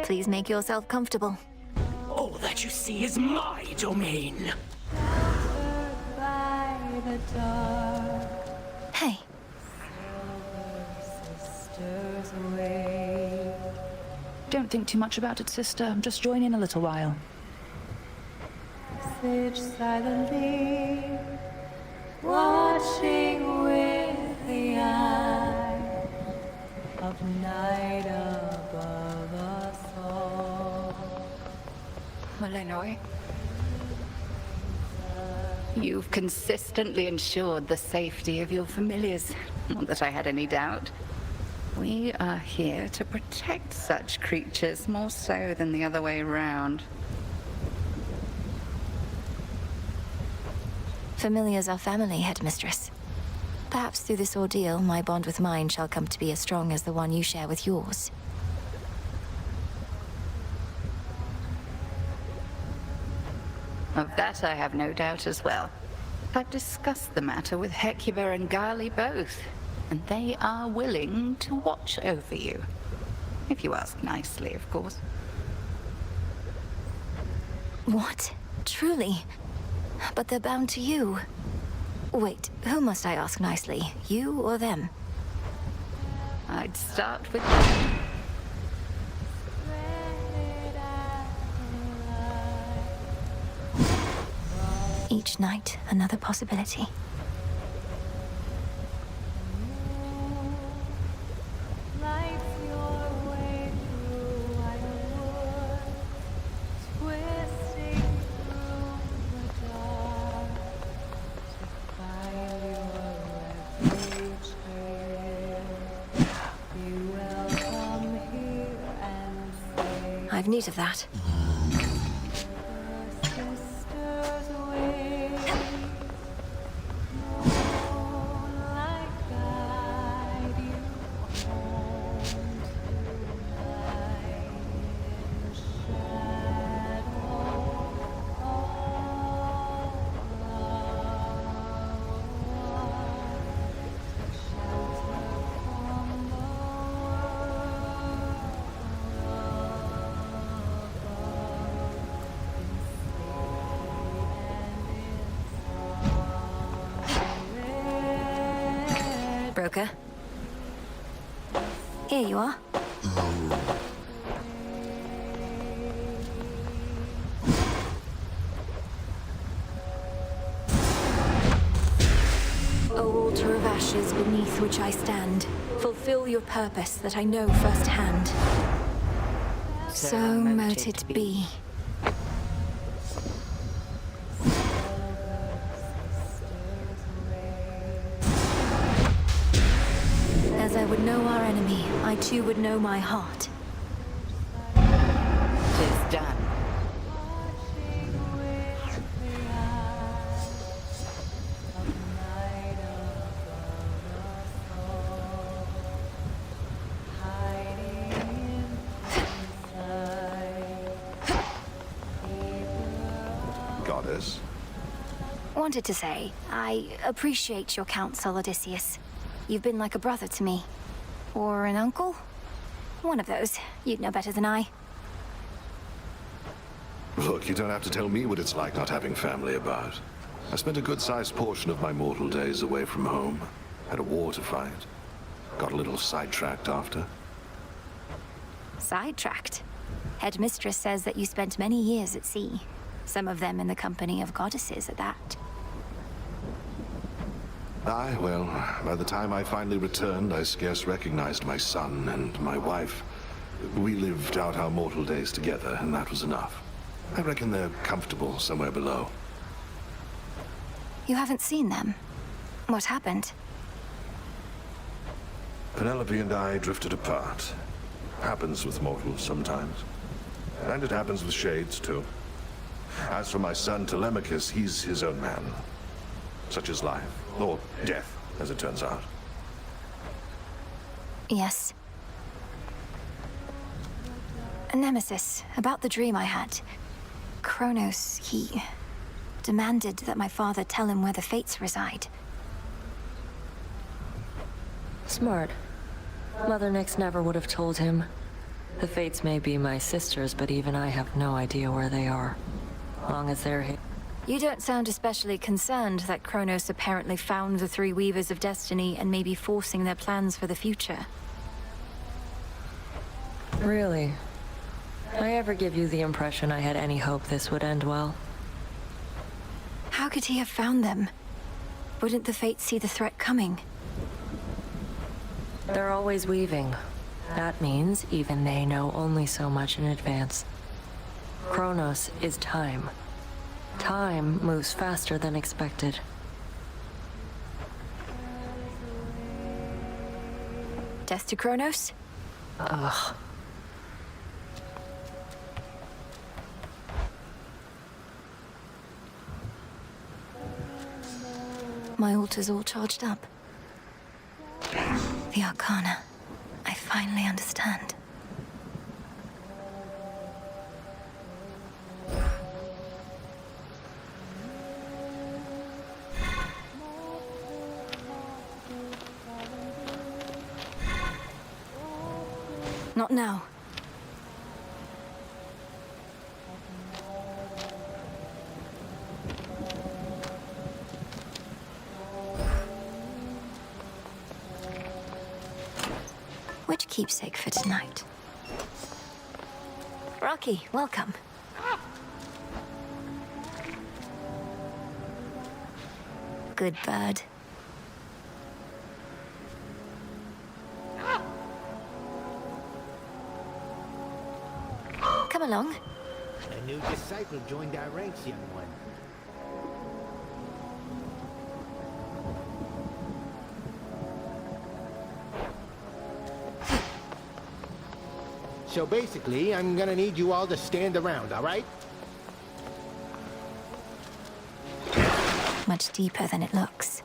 Please make yourself comfortable. All that you see is my domain. Hey. Don't think too much about it, sister. Just join in a little while. Silently, watching with the eye of night above us all. Malinois, you've consistently ensured the safety of your familiars. Not that I had any doubt. We are here to protect such creatures more so than the other way around. Familiars are family, Headmistress. Perhaps through this ordeal, my bond with mine shall come to be as strong as the one you share with yours. Of that I have no doubt as well. I've discussed the matter with Hecuba and Gali both, and they are willing to watch over you. If you ask nicely, of course. What? Truly? But they're bound to you. Wait, who must I ask nicely? You or them? I'd start with... Each night, another possibility. I've need of that. Broker. Here you are. O altar of ashes beneath which I stand, fulfill your purpose that I know firsthand. So mote it be. As I would know our enemy, I too would know my heart. 'Tis done. Goddess? Wanted to say, I appreciate your counsel, Odysseus. You've been like a brother to me. Or an uncle? One of those. You'd know better than I. Look, you don't have to tell me what it's like not having family about. I spent a good-sized portion of my mortal days away from home. Had a war to fight. Got a little sidetracked after. Sidetracked? Headmistress says that you spent many years at sea. Some of them in the company of goddesses at that. Aye, well, by the time I finally returned, I scarce recognized my son and my wife. We lived out our mortal days together, and that was enough. I reckon they're comfortable somewhere below. You haven't seen them? What happened? Penelope and I drifted apart. Happens with mortals sometimes. And it happens with shades, too. As for my son Telemachus, he's his own man. Such is life. Or death, as it turns out. Yes. Nemesis, about the dream I had. Kronos, he demanded that my father tell him where the Fates reside. Smart. Mother Nyx never would have told him. The Fates may be my sisters, but even I have no idea where they are. Long as they're here. You don't sound especially concerned that Kronos apparently found the three Weavers of Destiny and may be forcing their plans for the future. Really? I ever give you the impression I had any hope this would end well? How could he have found them? Wouldn't the Fates see the threat coming? They're always weaving. That means even they know only so much in advance. Kronos is time. Time moves faster than expected. Death to Kronos? Ugh. My altar's all charged up. The Arcana. I finally understand. Not now. Which keepsake for tonight? Rocky, welcome. Good bird. Come along. A new disciple joined our ranks, young one. So basically, I'm gonna need you all to stand around, all right? Much deeper than it looks.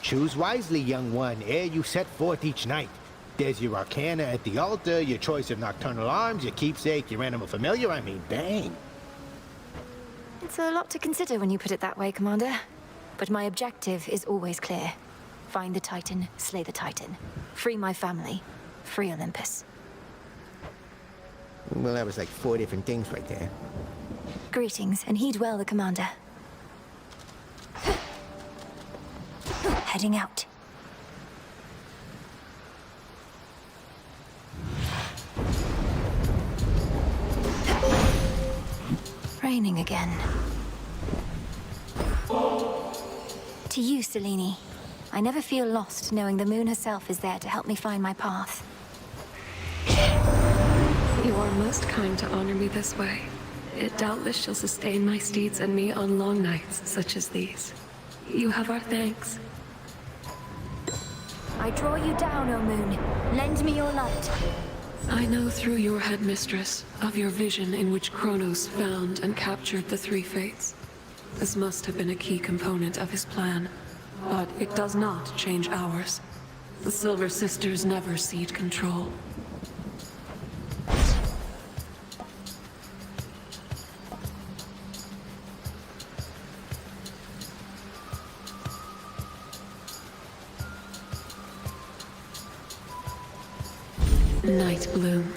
Choose wisely, young one, ere you set forth each night. There's your arcana at the altar, your choice of nocturnal arms, your keepsake, your animal familiar, I mean, bang. It's a lot to consider when you put it that way, Commander. But my objective is always clear. Find the Titan, slay the Titan. Free my family. Free Olympus. Well, that was like 4 different things right there. Greetings, and heed well the Commander. Heading out. Raining again. To you, Selene. I never feel lost knowing the moon herself is there to help me find my path. You are most kind to honor me this way. It doubtless shall sustain my steeds and me on long nights such as these. You have our thanks. I draw you down, O moon. Lend me your light. I know through your headmistress of your vision in which Kronos found and captured the three fates. This must have been a key component of his plan, but it does not change ours. The Silver Sisters never cede control. Night Bloom.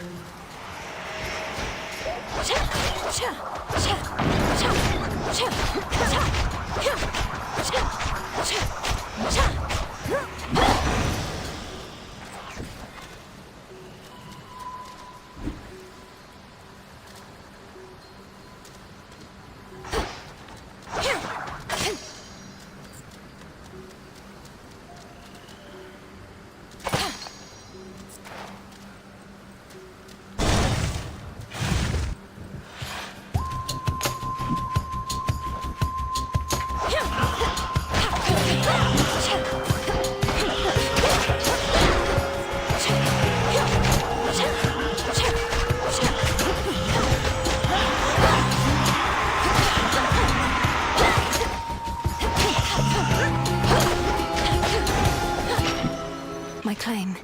My claim.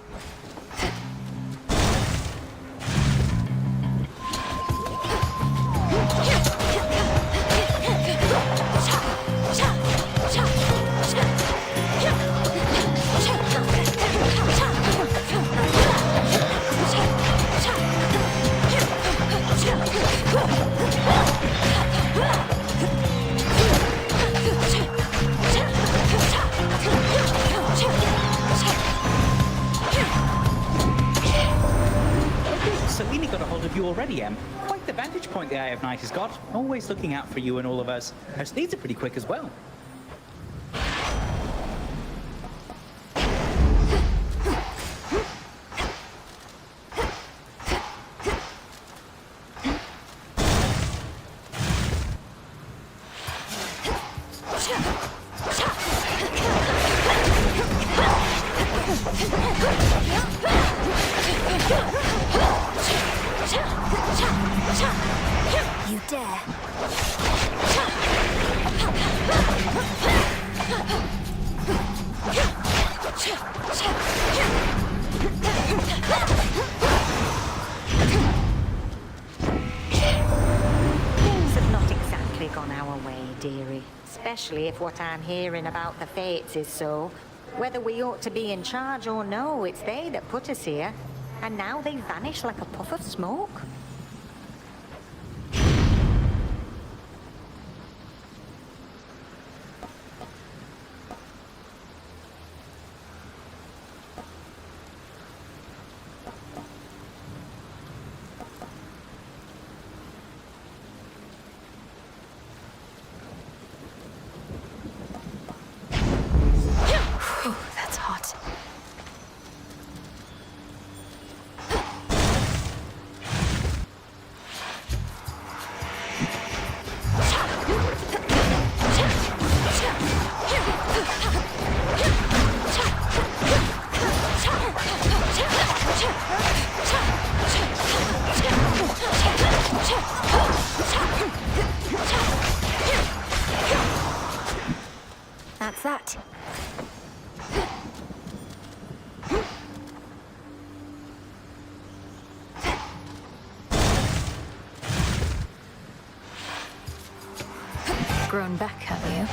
Selene got a hold of you already, Em. Quite the vantage point the Eye of Night has got. Always looking out for you and all of us. Her speeds are pretty quick as well. You dare. Things have not exactly gone our way, dearie. Especially if what I'm hearing about the Fates is so. Whether we ought to be in charge or no, it's they that put us here. And now they vanish like a puff of smoke. Whew, that's hot. That's that. Grown back, have you?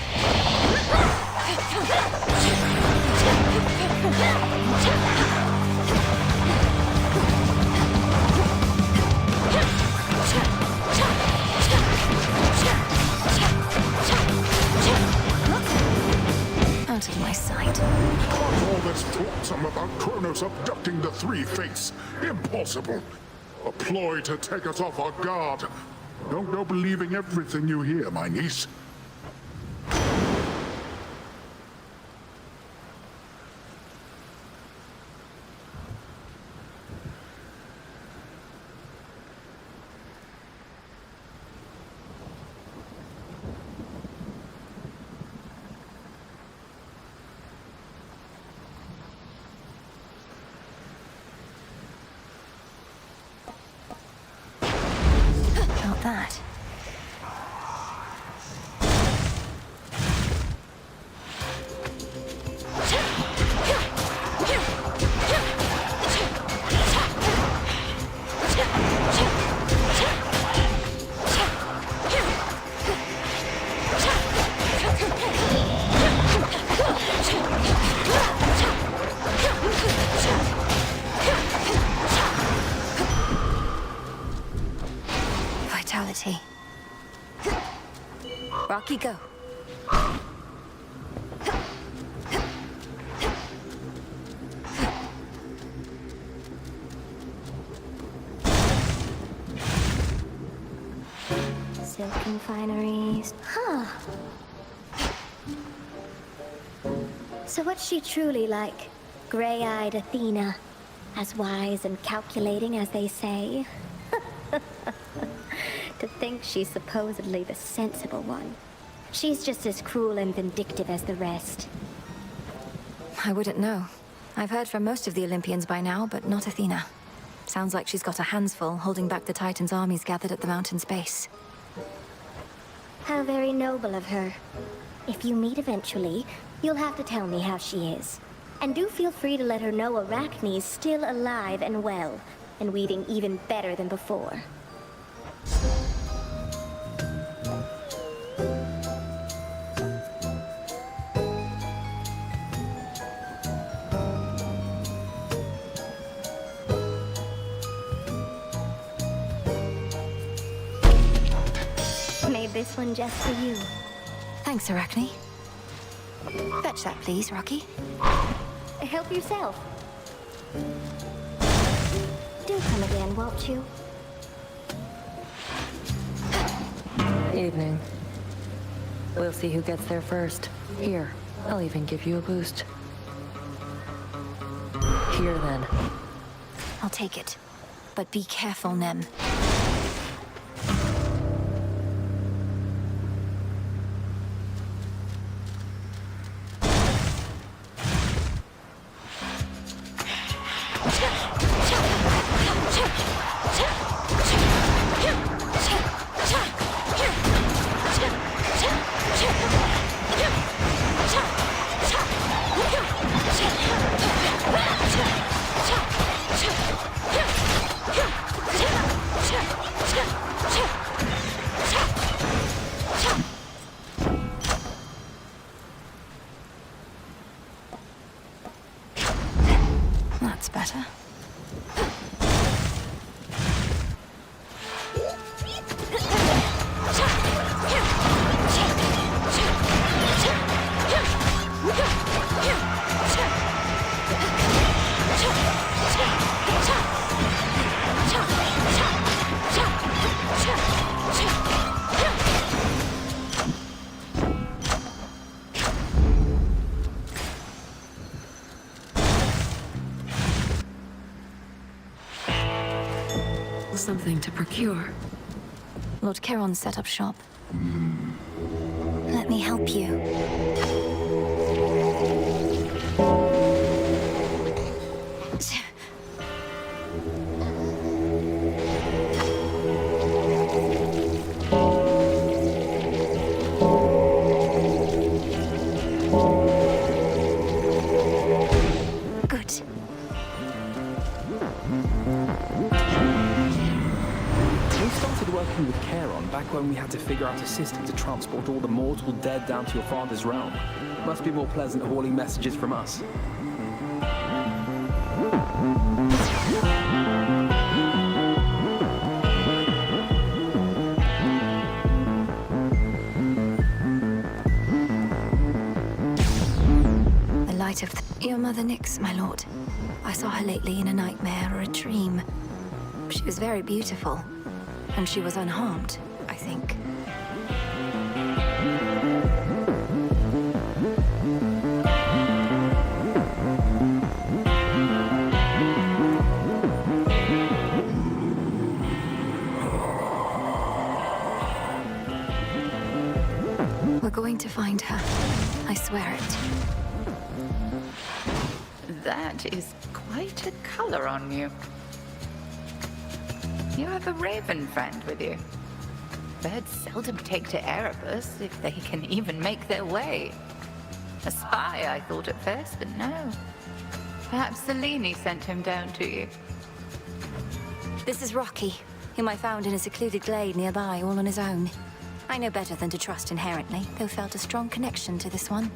Out of my sight. All this flotsam about Kronos abducting the Three Fates. Impossible. A ploy to take us off our guard. Don't go believing everything you hear, my niece. Not that. authority. Rocky, go. Silken fineries. Huh. So what's she truly like? Gray-eyed Athena. As wise and calculating as they say. To think she's supposedly the sensible one. She's just as cruel and vindictive as the rest. I wouldn't know. I've heard from most of the Olympians by now, but not Athena. Sounds like she's got her hands full, holding back the Titans' armies gathered at the mountain's base. How very noble of her. If you meet eventually, you'll have to tell me how she is. And do feel free to let her know Arachne's still alive and well, and weaving even better than before. Made this one just for you. Thanks, Arachne. Fetch that, please, Rocky. Help yourself. Do come again, won't you? Evening. We'll see who gets there first. Here, I'll even give you a boost. Here, then. I'll take it. But be careful, Nem. That's better. Something to procure. Lord Charon set up shop. Let me help you. Good. We started working with Charon back when we had to figure out a system to transport all the mortal dead down to your father's realm. Must be more pleasant hauling messages from us. The light of your mother Nyx, my lord. I saw her lately in a nightmare or a dream. She was very beautiful. And she was unharmed, I think. We're going to find her. I swear it. That is quite a color on you. You have a raven friend with you. Birds seldom take to Erebus, if they can even make their way. A spy, I thought at first, but no. Perhaps Selene sent him down to you. This is Rocky, whom I found in a secluded glade nearby, all on his own. I know better than to trust inherently, though felt a strong connection to this one.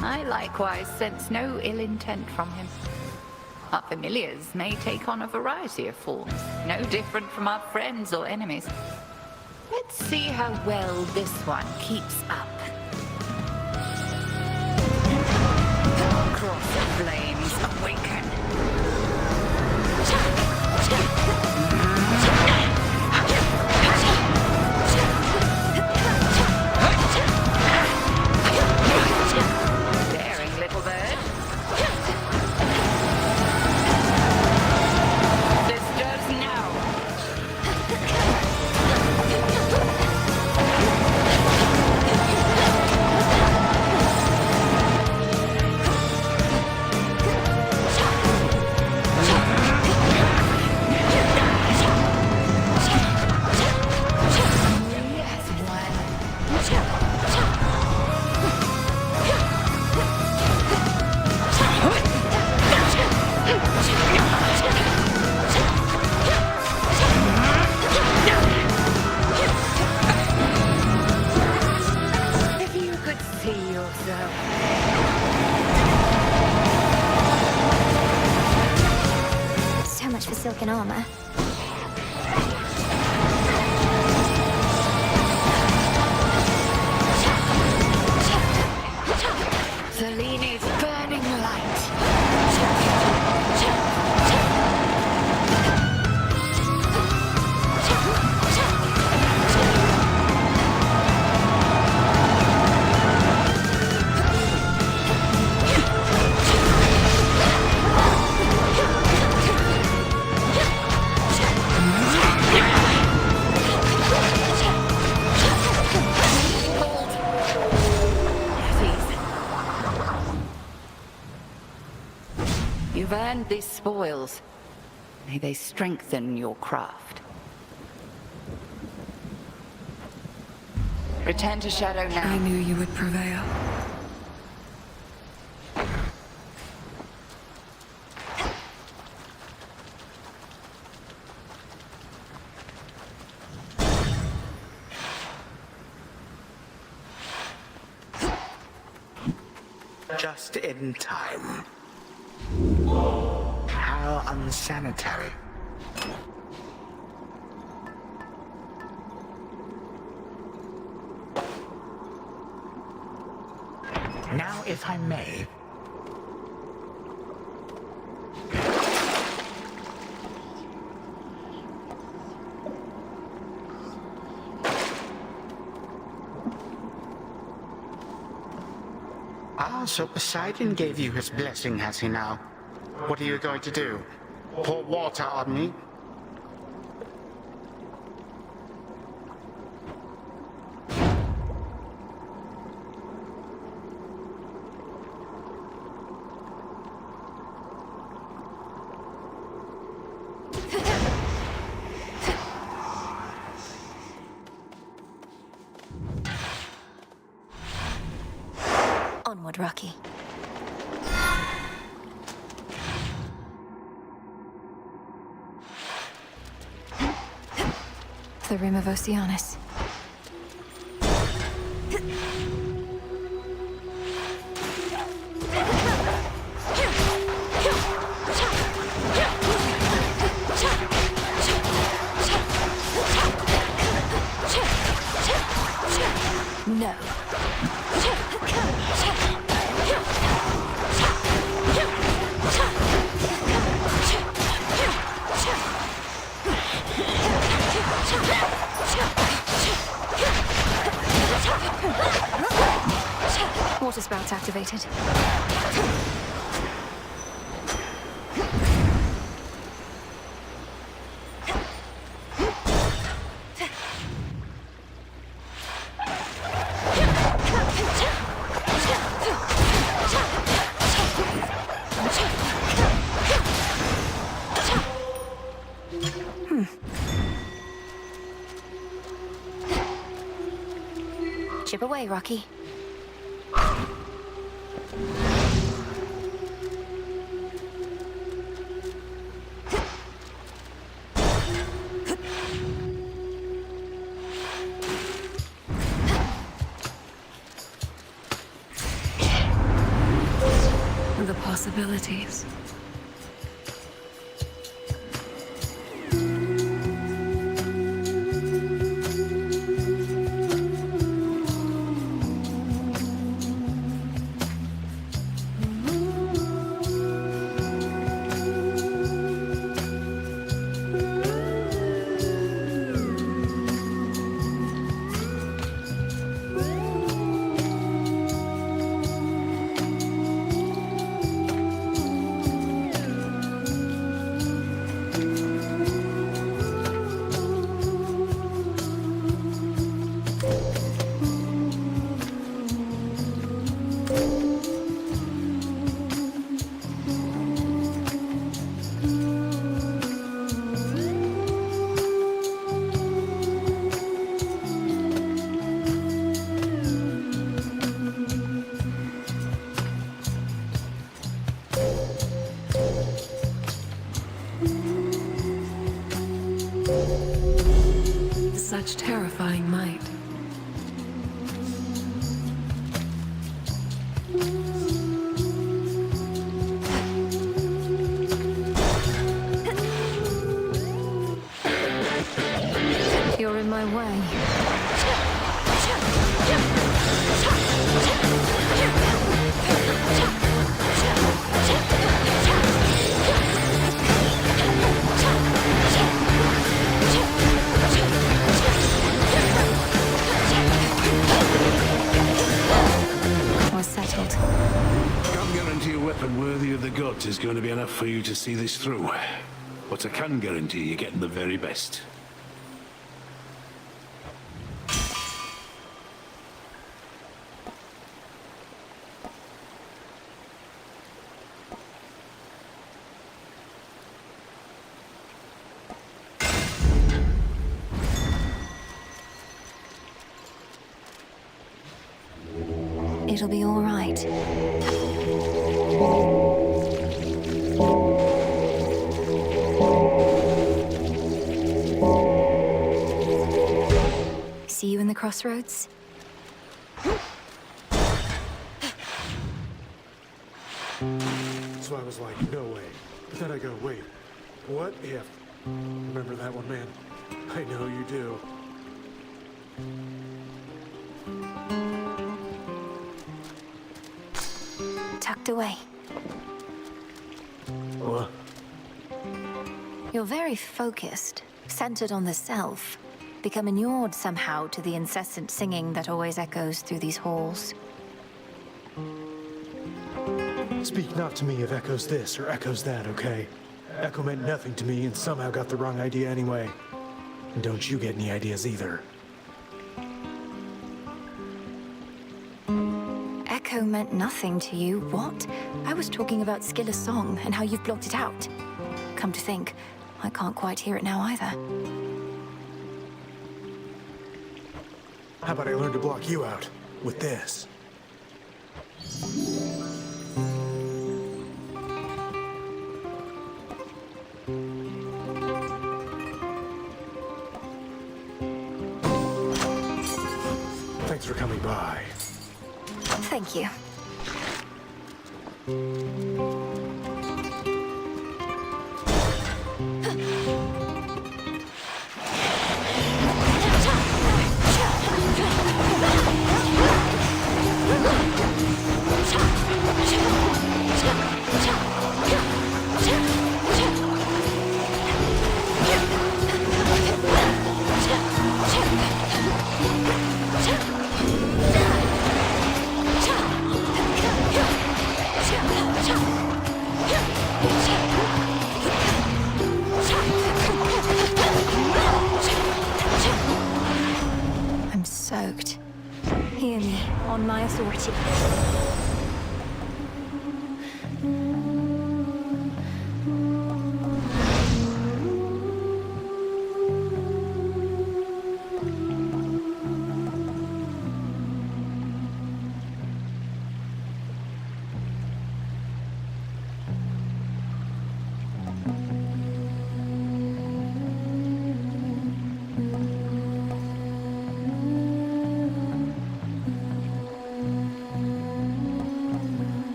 I likewise sense no ill intent from him. Our familiars may take on a variety of forms, no different from our friends or enemies. Let's see how well this one keeps up. Cross of flames awaken. Daring little bird. Sisters now. If you could see yourself. So much for silken armor. Seleni's burning light. You've earned these spoils. May they strengthen your craft. Return to Shadow now. I knew you would prevail. Just in time. How unsanitary. Now, if I may. Ah, so Poseidon gave you his blessing, has he now? What are you going to do? Pour water on me? Onward, Rocky. The Rim of Oceanus. No. Water spouts activated. Chip away, Rocky. The possibilities. such terrifying might. You're in my way. We're settled. Can't guarantee a weapon worthy of the gods is going to be enough for you to see this through. But I can guarantee you're getting the very best. It'll be all right. See you in the crossroads? So I was like, no way. But then I go, wait, what if? Remember that one, man? I know you do. Tucked away. What? You're very focused, centered on the self, become inured somehow to the incessant singing that always echoes through these halls. Speak not to me of echoes this or echoes that, okay? Echo meant nothing to me and somehow got the wrong idea anyway. And don't you get any ideas either. Echo meant nothing to you, what? I was talking about Skiller's song and how you've blocked it out. Come to think, I can't quite hear it now either. How about I learn to block you out with this? Thanks for coming by. Thank you. I'm soaked. Hear me, on my authority.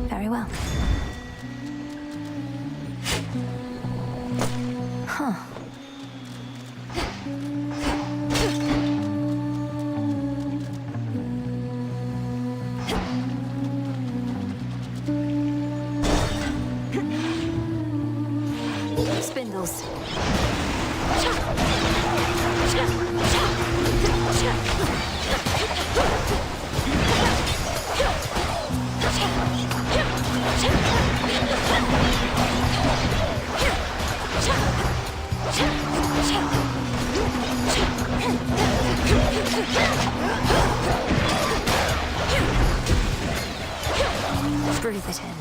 Very well. Huh. Spindles. Breathe it in.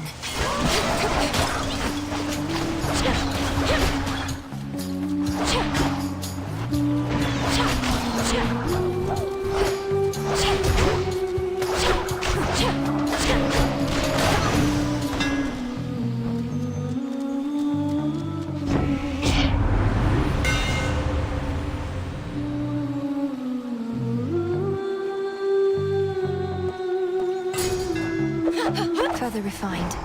refined.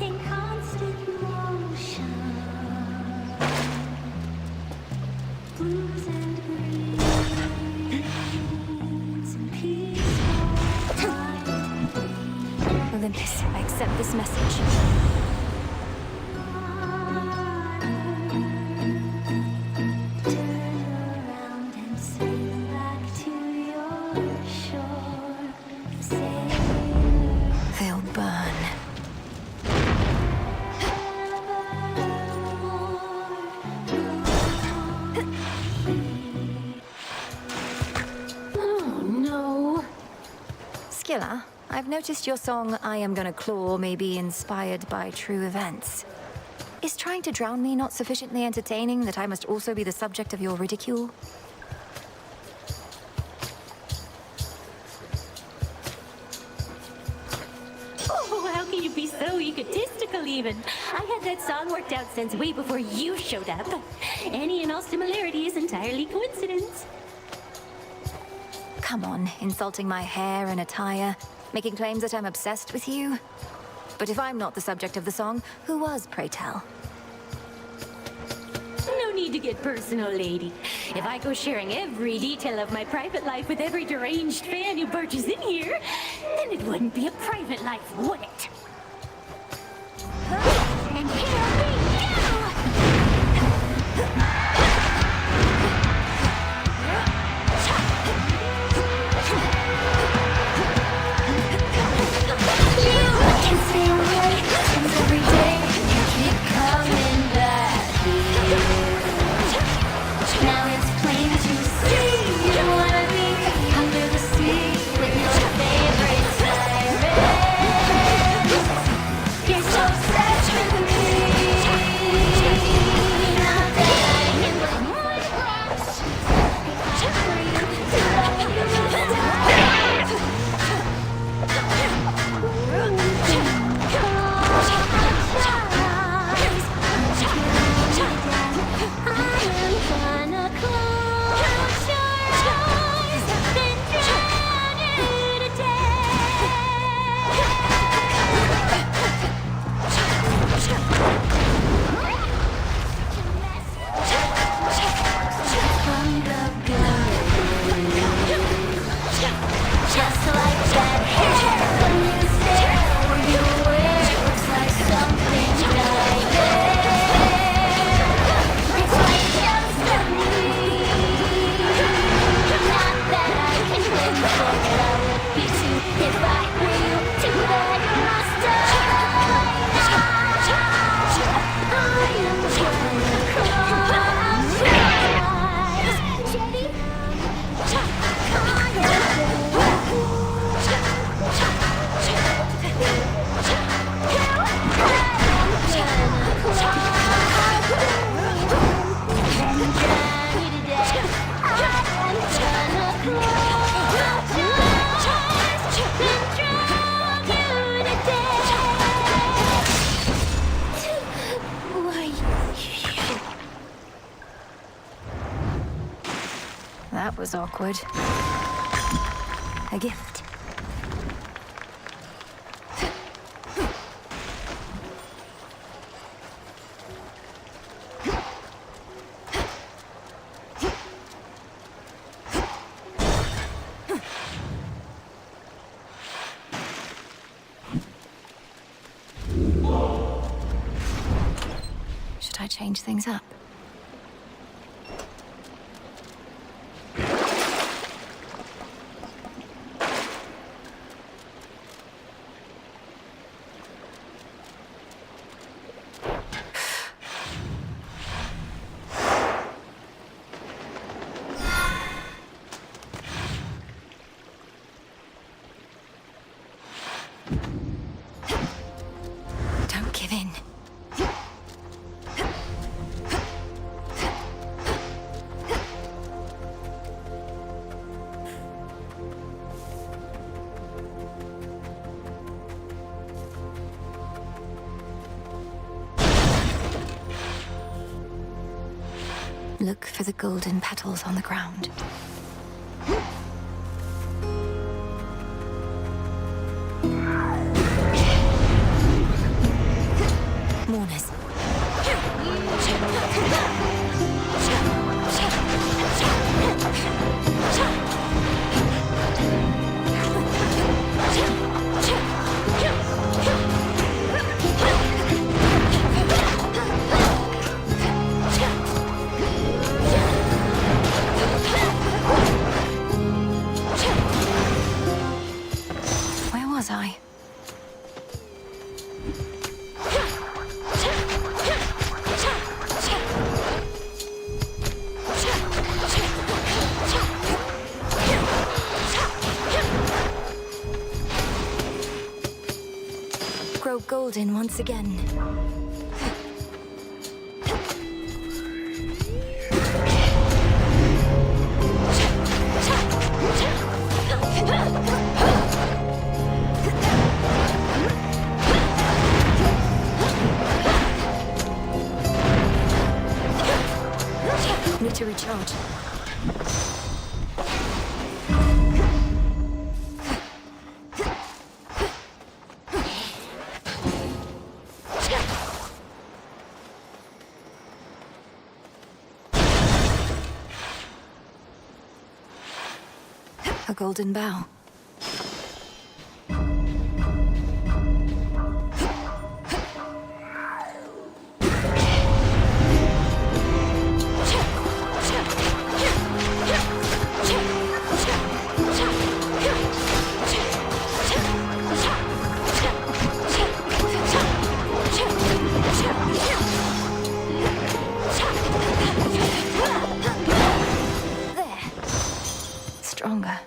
In constant motion, blues and greens and peaceful time. Olympus, I accept this message. Turn around and swing back to your shore, sailor. They'll burn. Oh no. Skilla, I've noticed your song I Am Gonna Claw may be inspired by true events. Is trying to drown me not sufficiently entertaining that I must also be the subject of your ridicule? Oh, how can you be so egotistical even? I had that song worked out since way before you showed up. Any and all similarity is entirely coincidence. Come on, insulting my hair and attire, making claims that I'm obsessed with you. But if I'm not the subject of the song, who was, pray tell? No need to get personal, lady. If I go sharing every detail of my private life with every deranged fan who barges in here, then it wouldn't be a private life, would it? And here we Now it's plain to see you wanna be under the sea with your favorite siren. You're so obsessed with me. Now that I can put my cross for you to love just like that hair when you stare where you wear looks like something diamond. It's like just a me. Not that I can win, but I would be too if I were you. Too bad you must die now. I am gonna cross your eyes. Jenny? That was awkward. A gift. Should I change things up? Don't give in. Look for the golden petals on the ground. Mourners. Where was I? Grow golden once again. Need to recharge. A golden bough. Stronger.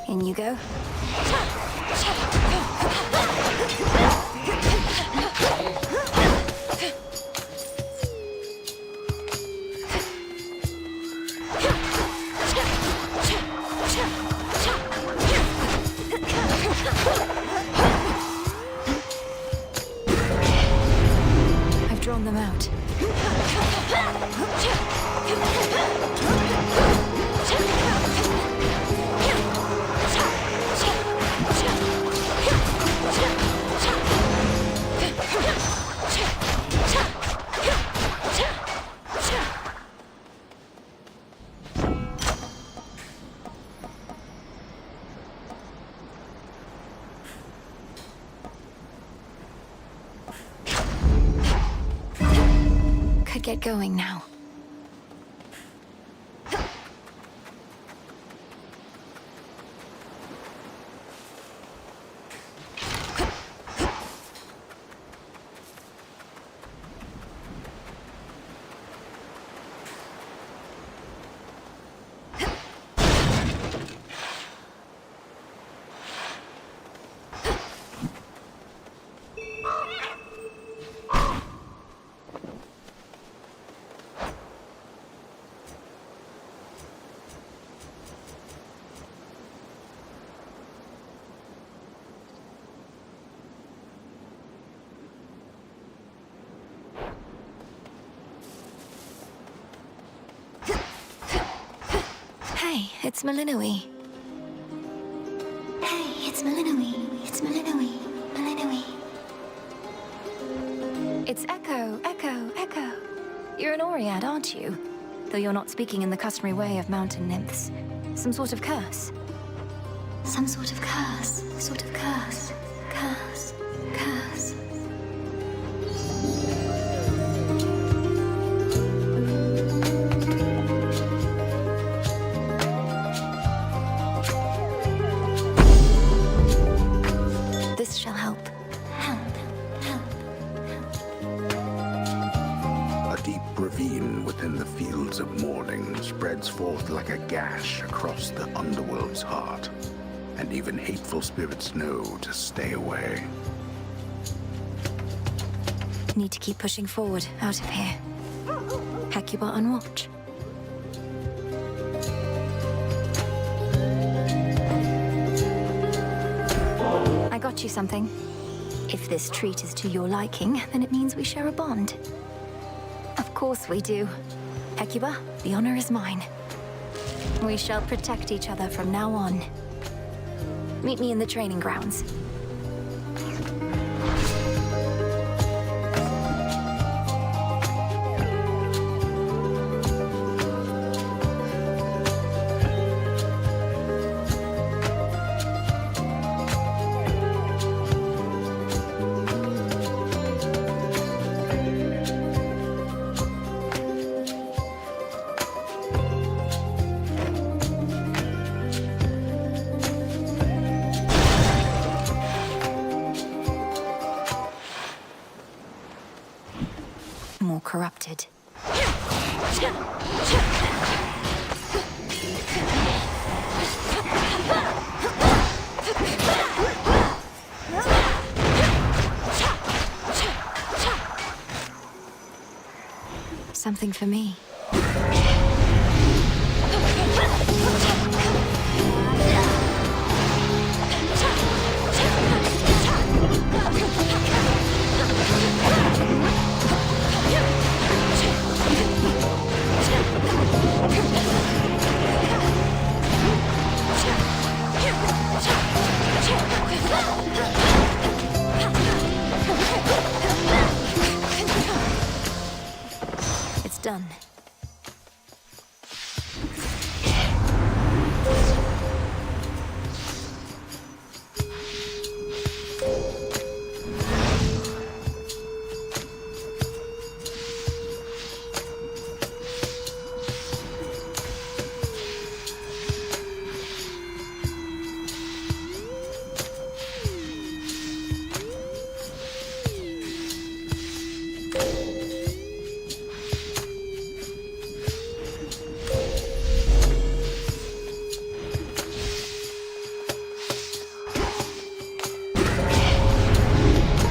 In you go. I've drawn them out. Could get going now. Hey, it's Malinoe. Hey, it's Malinoe. It's Malinoe. Malinoe. It's Echo, Echo, Echo. You're an Oread, aren't you? Though you're not speaking in the customary way of mountain nymphs. Some sort of curse? Some sort of curse. Sort of curse. Curse. Curse. fields of mourning spreads forth like a gash across the underworld's heart, and even hateful spirits know to stay away. Need to keep pushing forward, out of here. Hecuba on watch. I got you something. If this treat is to your liking, then it means we share a bond. Of course we do. Hecuba, the honor is mine. We shall protect each other from now on. Meet me in the training grounds. More corrupted. Something for me. It's done.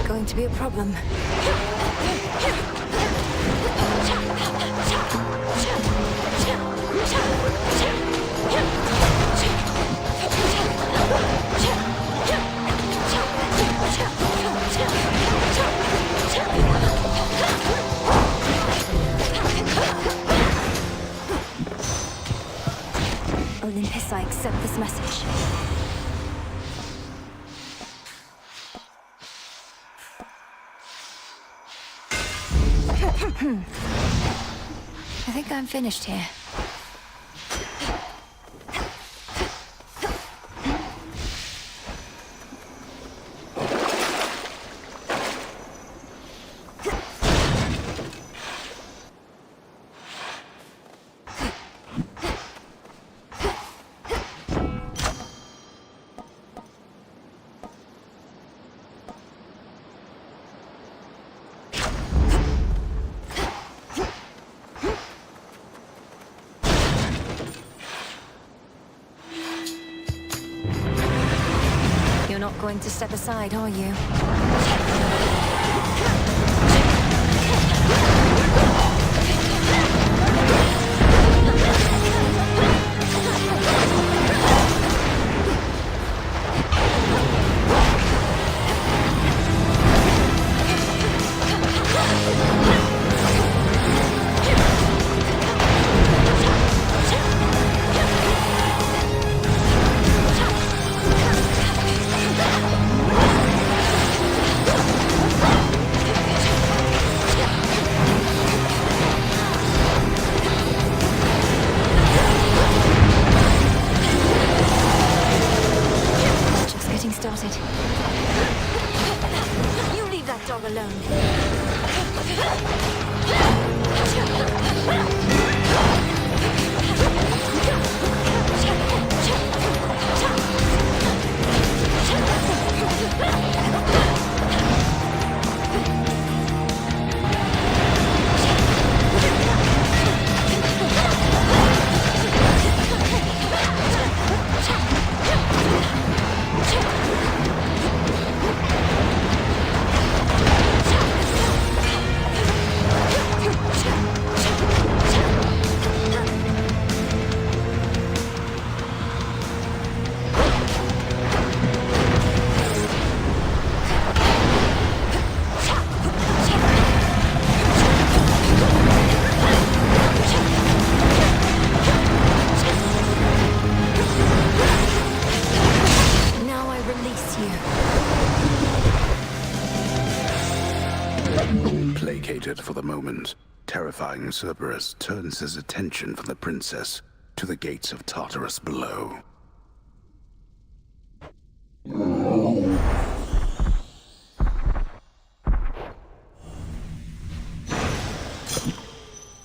Going to be a problem. Olympus, I accept this message. I think I'm finished here. You're not going to step aside, are you? moment, terrifying Cerberus turns his attention from the princess to the gates of Tartarus below.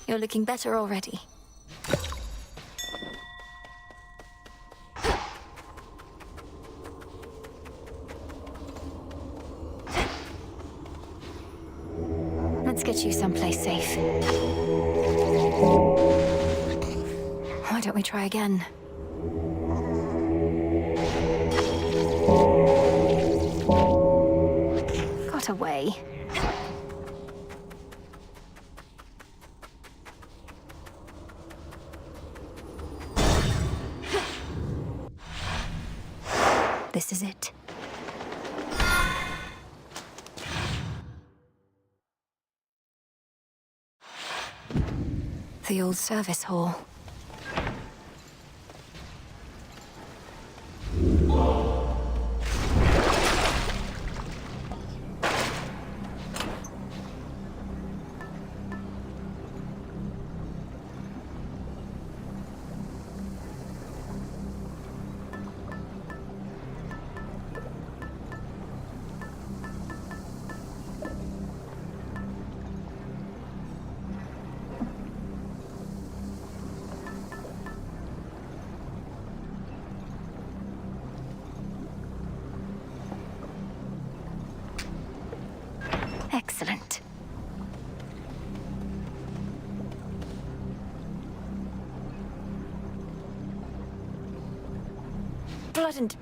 You're looking better already. Let's get you someplace safe. Why don't we try again? Got away. This is it. The old service hall. Excellent. Blood and...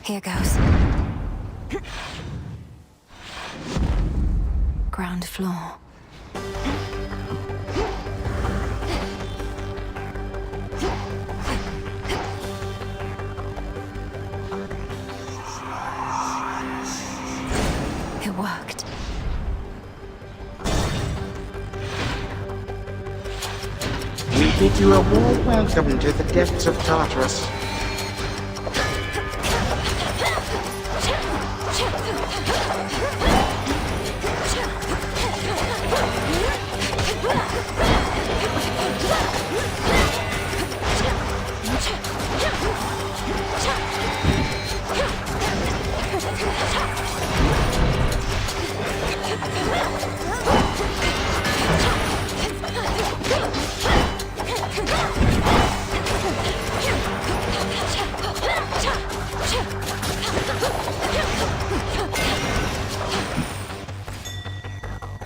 Here goes. Ground floor. It worked. We bid you a warm welcome to the depths of Tartarus.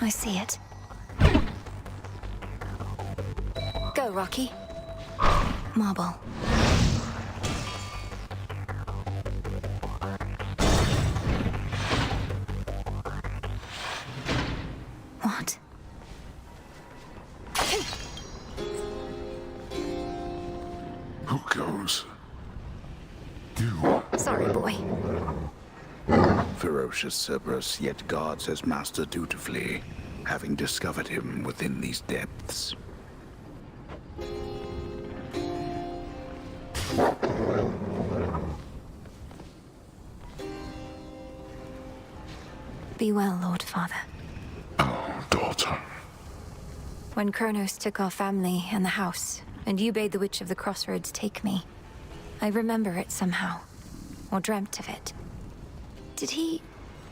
I see it. Go, Rocky. Marble. What? Who goes? You. Sorry, boy. Ferocious Cerberus yet guards his master dutifully, having discovered him within these depths. Be well, Lord Father. Oh, daughter. When Kronos took our family and the house, and you bade the Witch of the Crossroads take me, I remember it somehow, or dreamt of it. Did he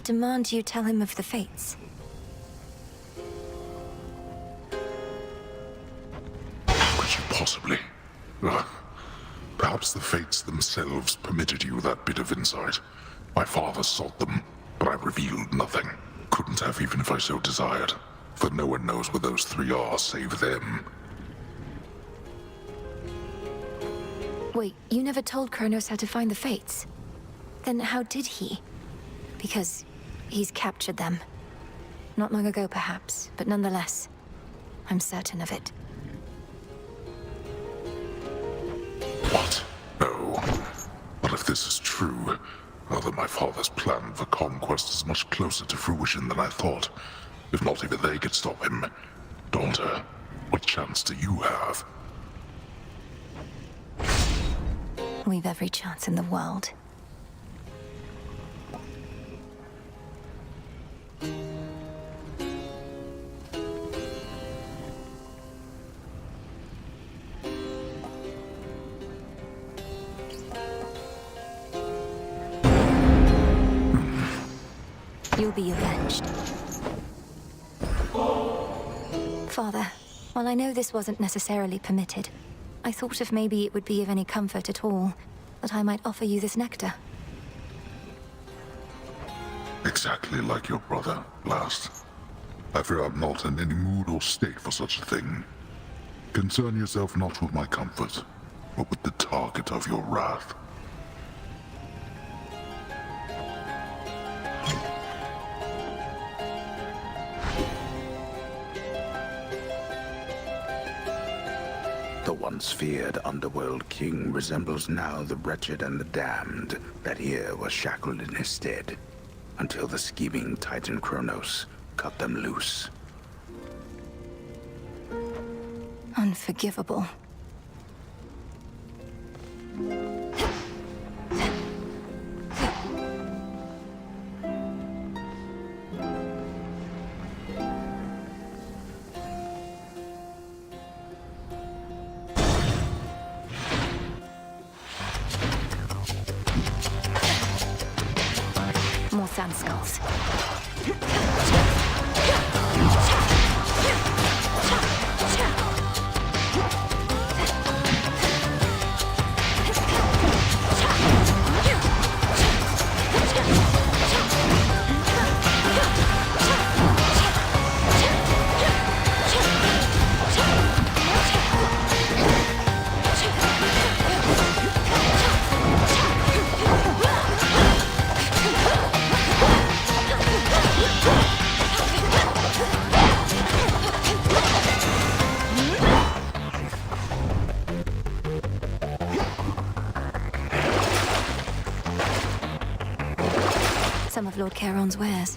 demand you tell him of the fates? How could you possibly? Perhaps the fates themselves permitted you that bit of insight. My father sought them, but I revealed nothing. Couldn't have even if I so desired, for no one knows where those three are save them. Wait, you never told Kronos how to find the fates? Then how did he? Because he's captured them. Not long ago, perhaps, but nonetheless, I'm certain of it. What? No. But if this is true, then my father's plan for conquest is much closer to fruition than I thought. If not even they could stop him. Daughter, what chance do you have? We've every chance in the world. You'll be avenged. Father, while I know this wasn't necessarily permitted, I thought if maybe it would be of any comfort at all, that I might offer you this nectar. Exactly like your brother, last. I fear I'm not in any mood or state for such a thing. Concern yourself not with my comfort, but with the target of your wrath. The once feared underworld king resembles now the wretched and the damned that here was shackled in his stead, until the scheming Titan Kronos cut them loose. Unforgivable. More sand skulls. Some of Lord Charon's wares.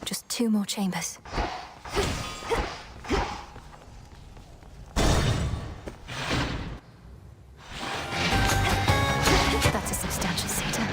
Just 2 more chambers. That's a substantial cedar.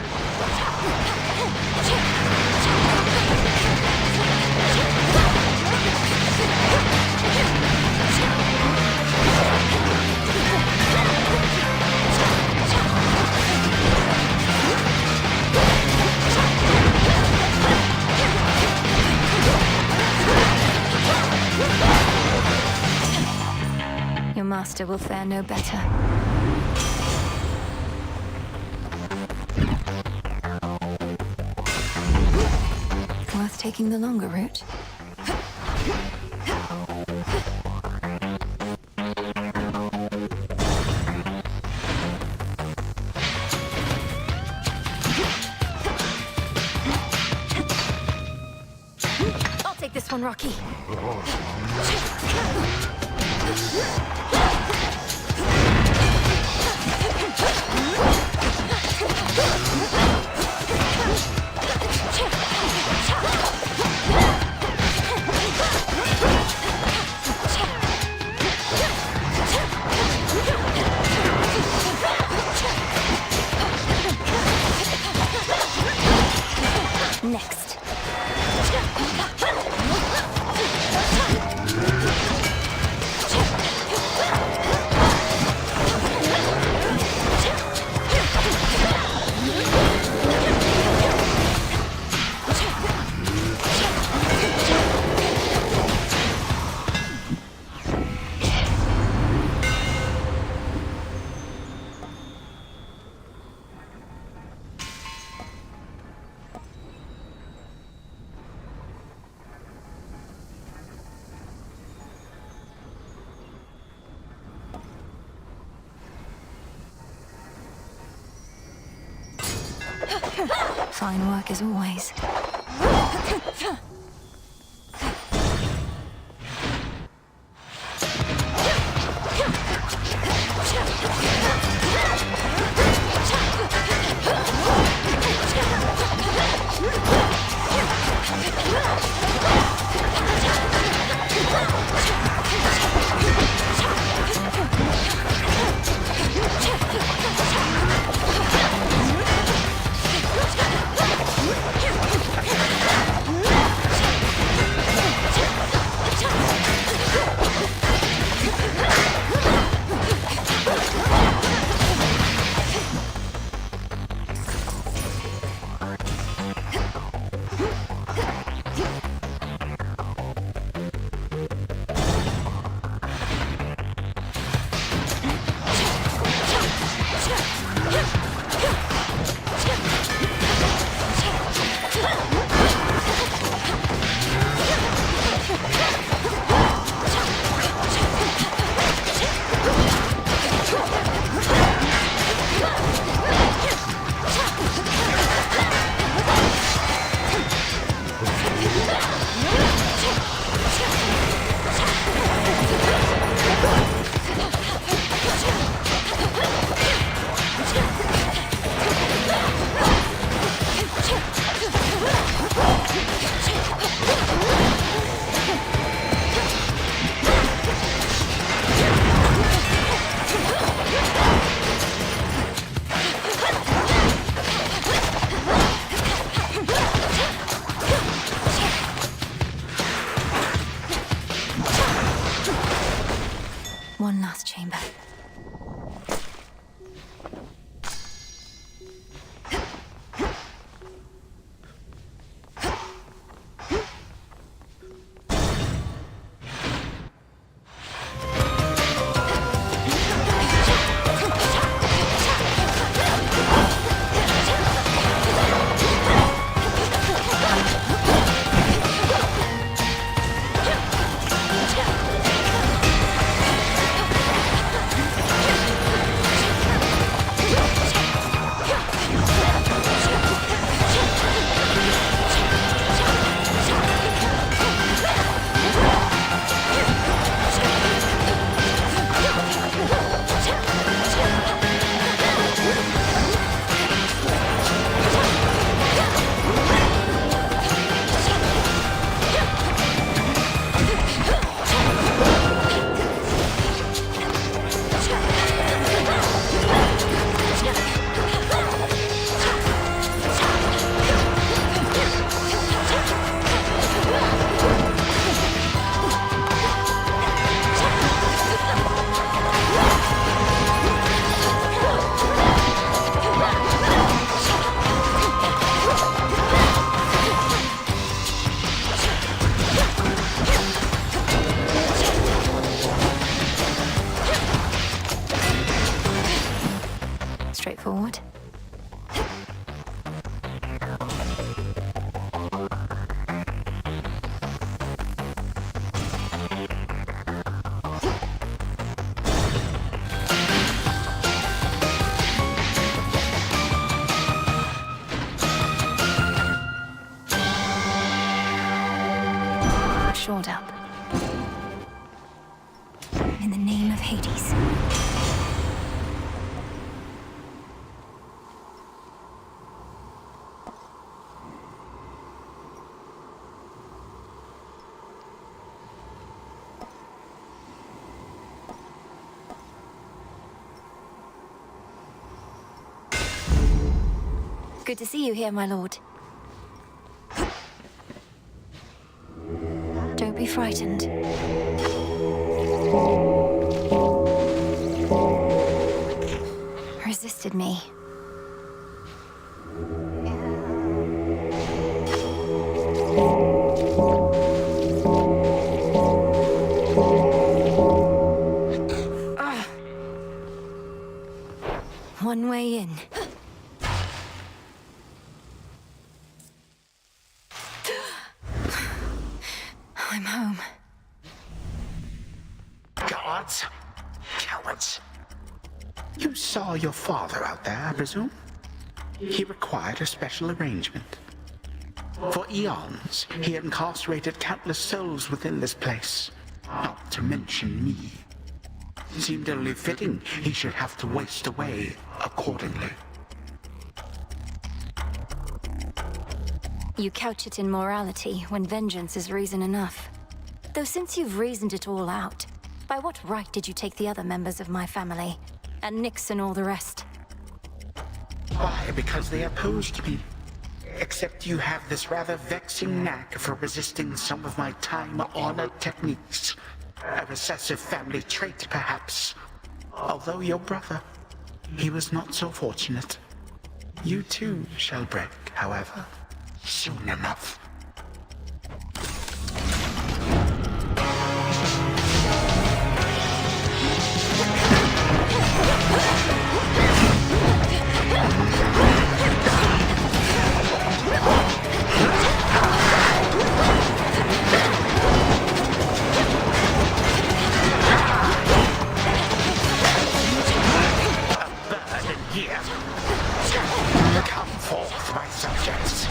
Your master will fare no better. Worth taking the longer route. I'll take this one, Rocky. Next. Fine work as always. One last chamber. Straightforward. Shored up. In the name of Hades. Good to see you here, my lord. Don't be frightened. Resisted me. One way in. I'm home. Guards? Cowards. You saw your father out there, I presume? he required a special arrangement. For eons, he incarcerated countless souls within this place, not to mention me. It seemed only fitting he should have to waste away accordingly. You couch it in morality when vengeance is reason enough. Though since you've reasoned it all out, by what right did you take the other members of my family? And Nyx and all the rest? Why? Because they opposed me. Except you have this rather vexing knack for resisting some of my time-honored techniques. A recessive family trait, perhaps. Although your brother, he was not so fortunate. You too shall break, however, soon enough. Come forth, my subjects.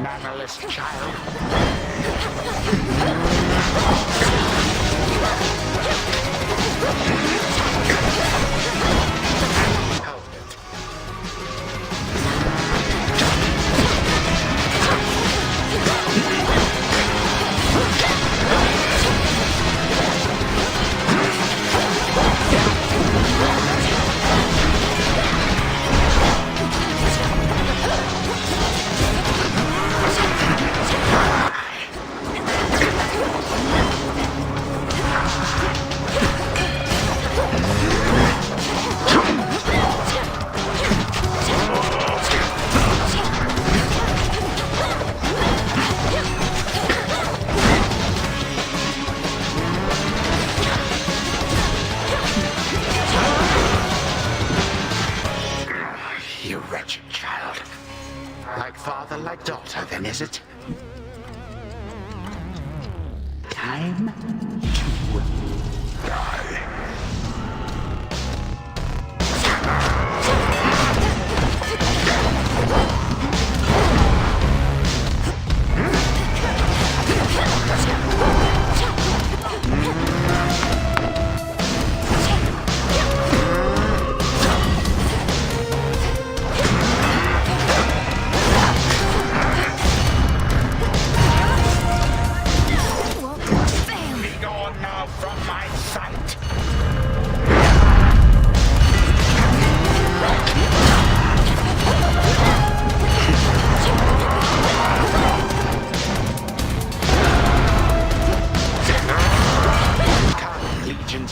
Mannerless child. You wretched child. Like father, like daughter, then, is it? Time to die.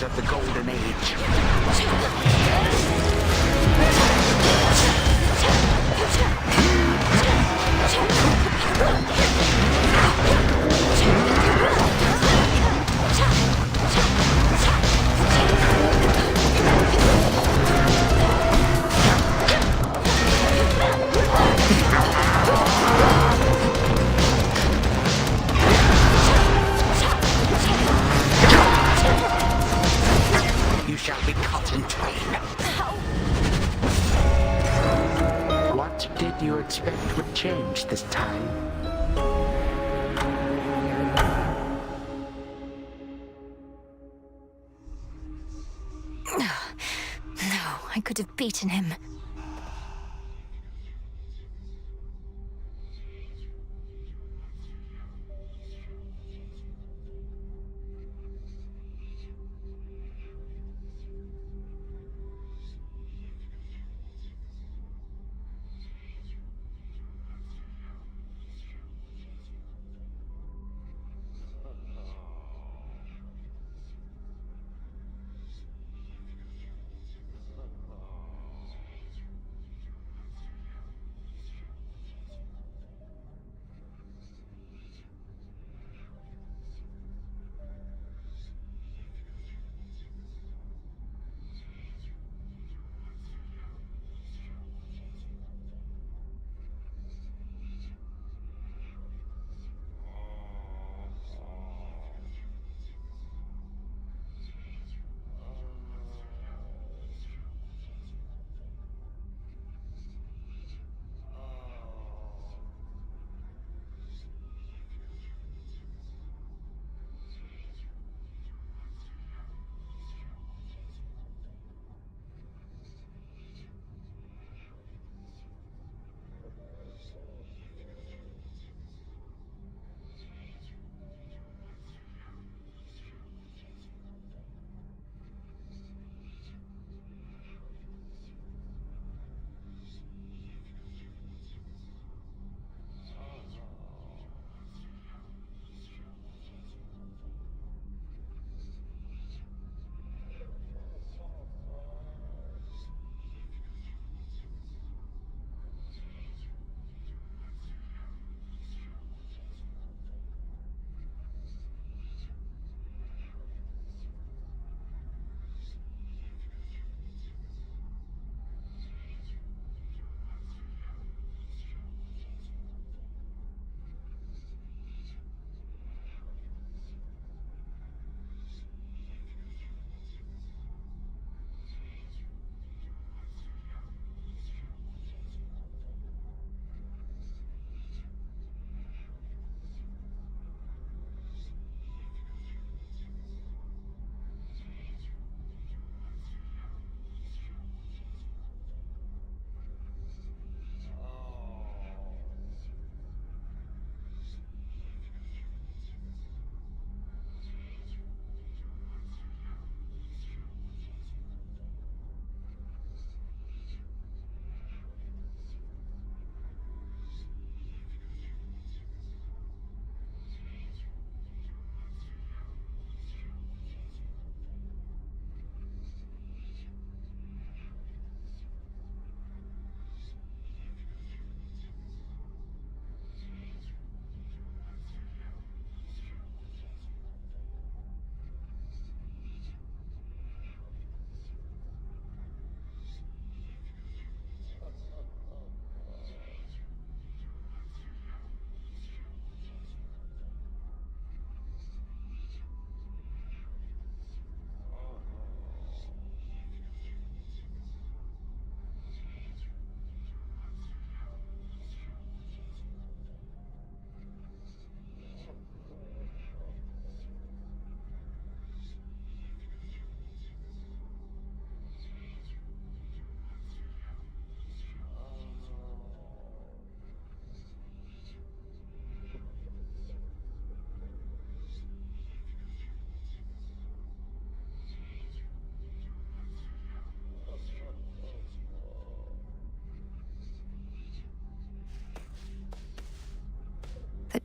Of the Golden Age. You shall be cut in twain. What did you expect would change this time? No, I could have beaten him.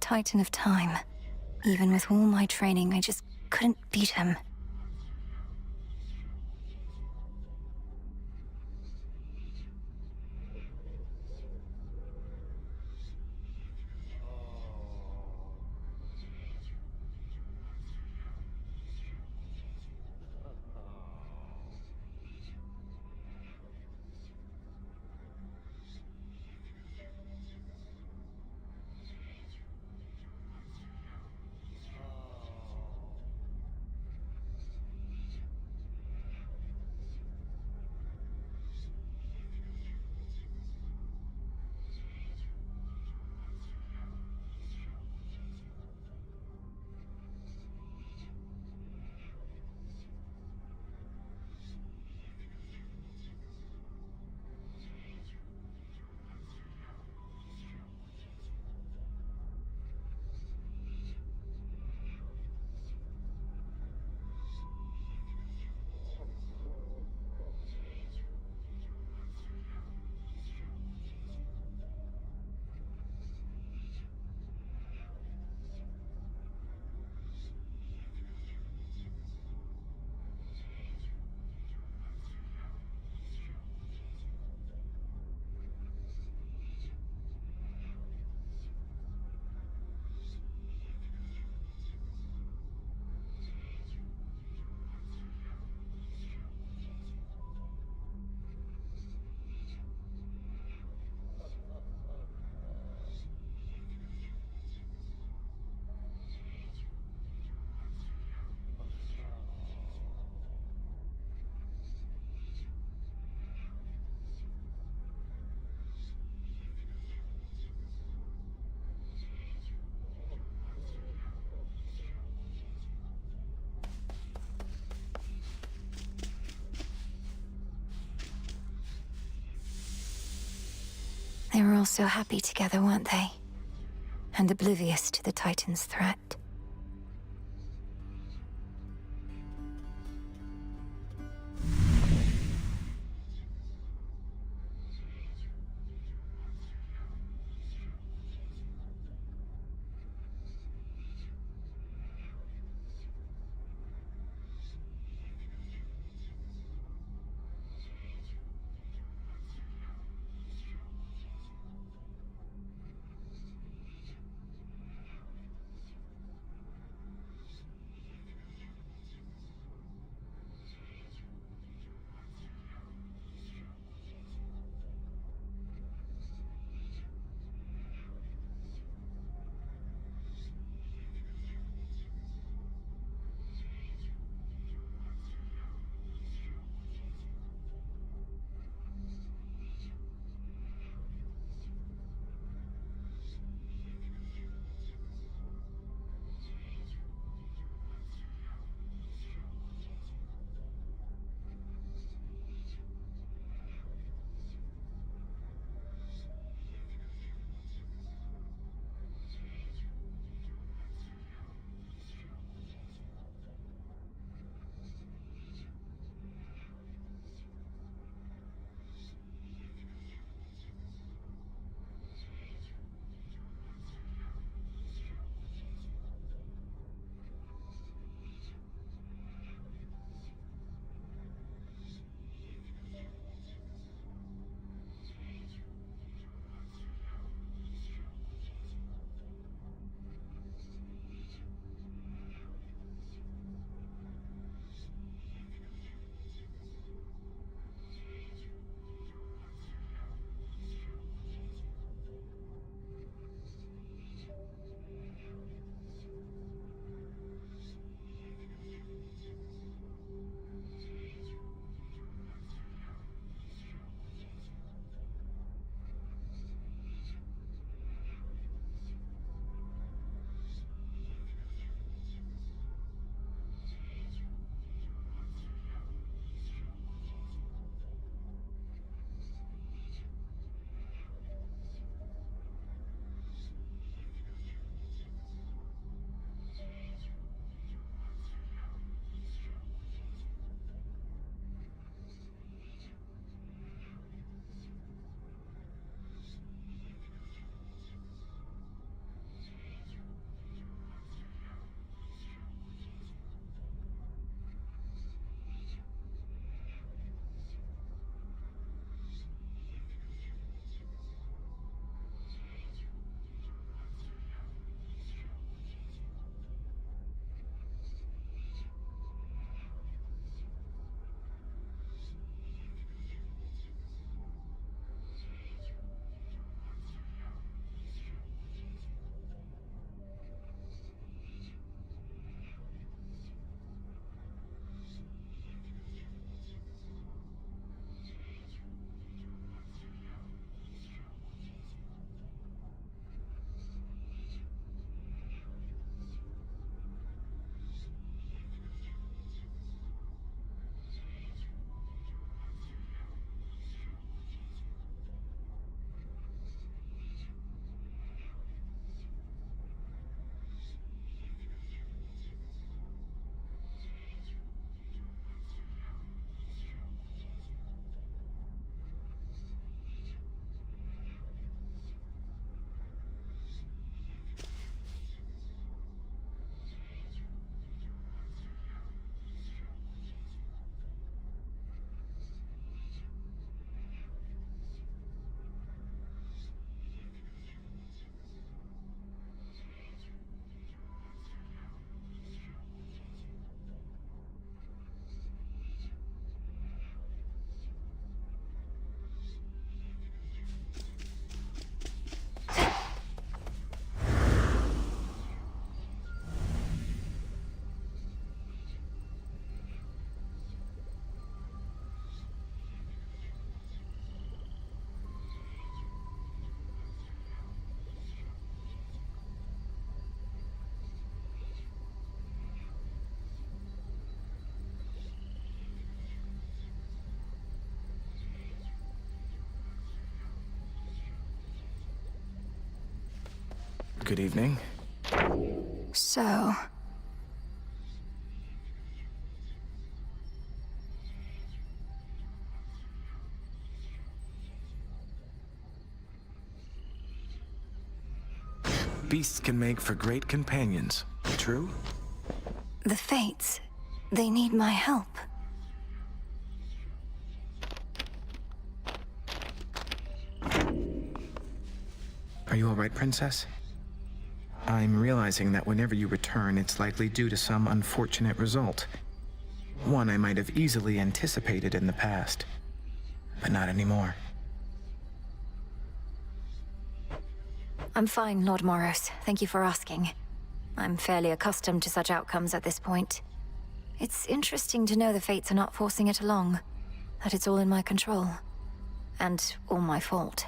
Titan of Time. Even with all my training, I just couldn't beat him. They were all so happy together, weren't they? And oblivious to the Titan's threat. Good evening. So... Beasts can make for great companions. True? the Fates, they need my help. Are you all right, Princess? I'm realizing that whenever you return, it's likely due to some unfortunate result. One I might have easily anticipated in the past, but not anymore. I'm fine, Lord Moros. Thank you for asking. I'm fairly accustomed to such outcomes at this point. It's interesting to know the Fates are not forcing it along, that it's all in my control, and all my fault.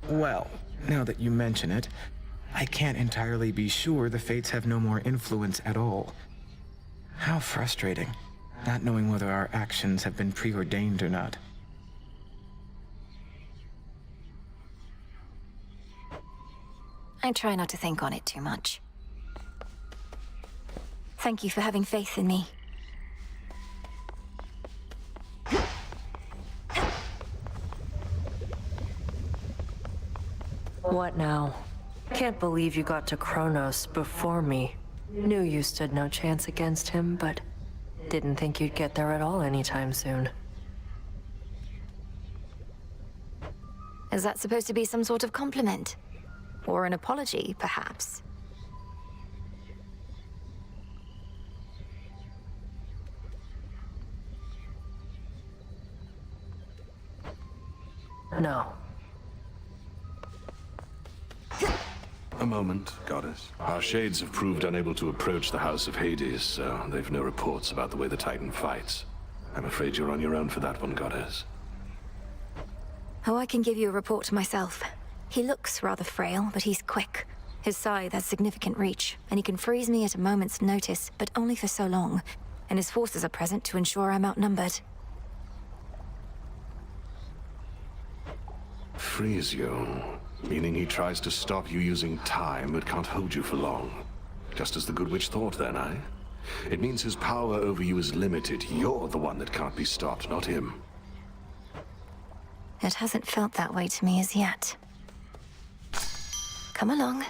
Well, now that you mention it, I can't entirely be sure the Fates have no more influence at all. How frustrating, not knowing whether our actions have been preordained or not. I try not to think on it too much. Thank you for having faith in me. What now? Can't believe you got to Kronos before me. Knew you stood no chance against him, but didn't think you'd get there at all anytime soon. Is that supposed to be some sort of compliment? Or an apology, perhaps? No. A moment, Goddess. Our shades have proved unable to approach the House of Hades, so they've no reports about the way the Titan fights. I'm afraid you're on your own for that one, Goddess. Oh, I can give you a report myself. He looks rather frail, but he's quick. His scythe has significant reach, and he can freeze me at a moment's notice, but only for so long. And his forces are present to ensure I'm outnumbered. Freeze you? Meaning he tries to stop you using time, but can't hold you for long. Just as the Good Witch thought then, eh? It means his power over you is limited. You're the one that can't be stopped, not him. It hasn't felt that way to me as yet. Come along.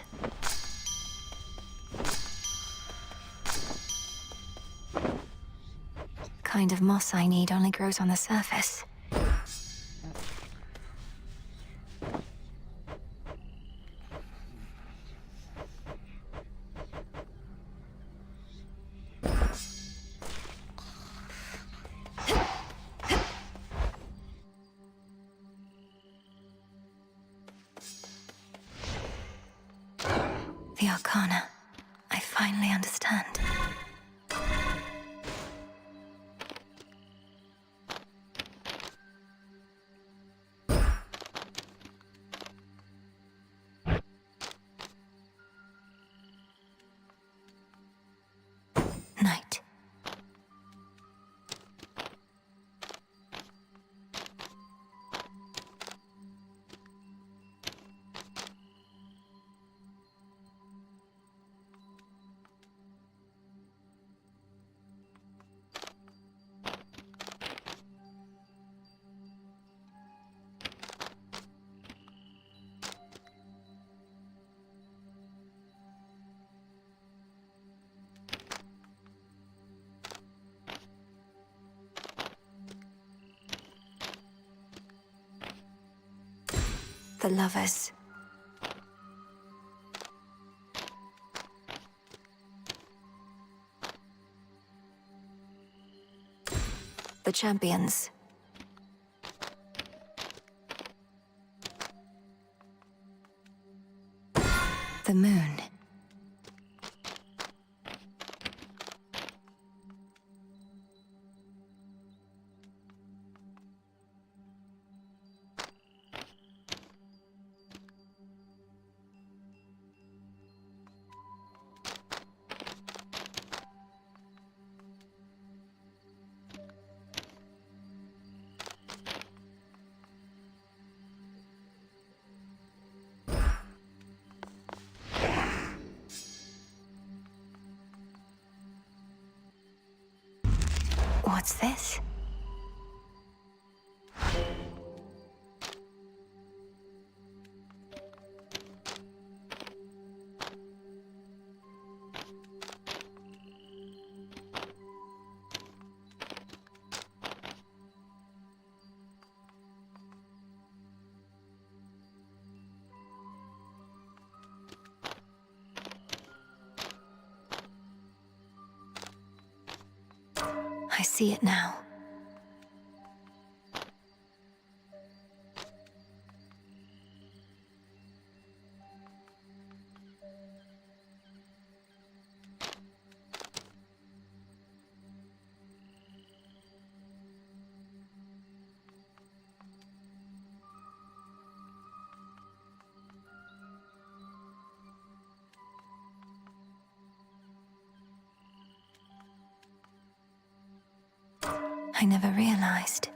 Kind of moss I need only grows on the surface. The Arcana. I finally understand. Night. The lovers. The champions. The moon. What's this? I see it now. I never realized.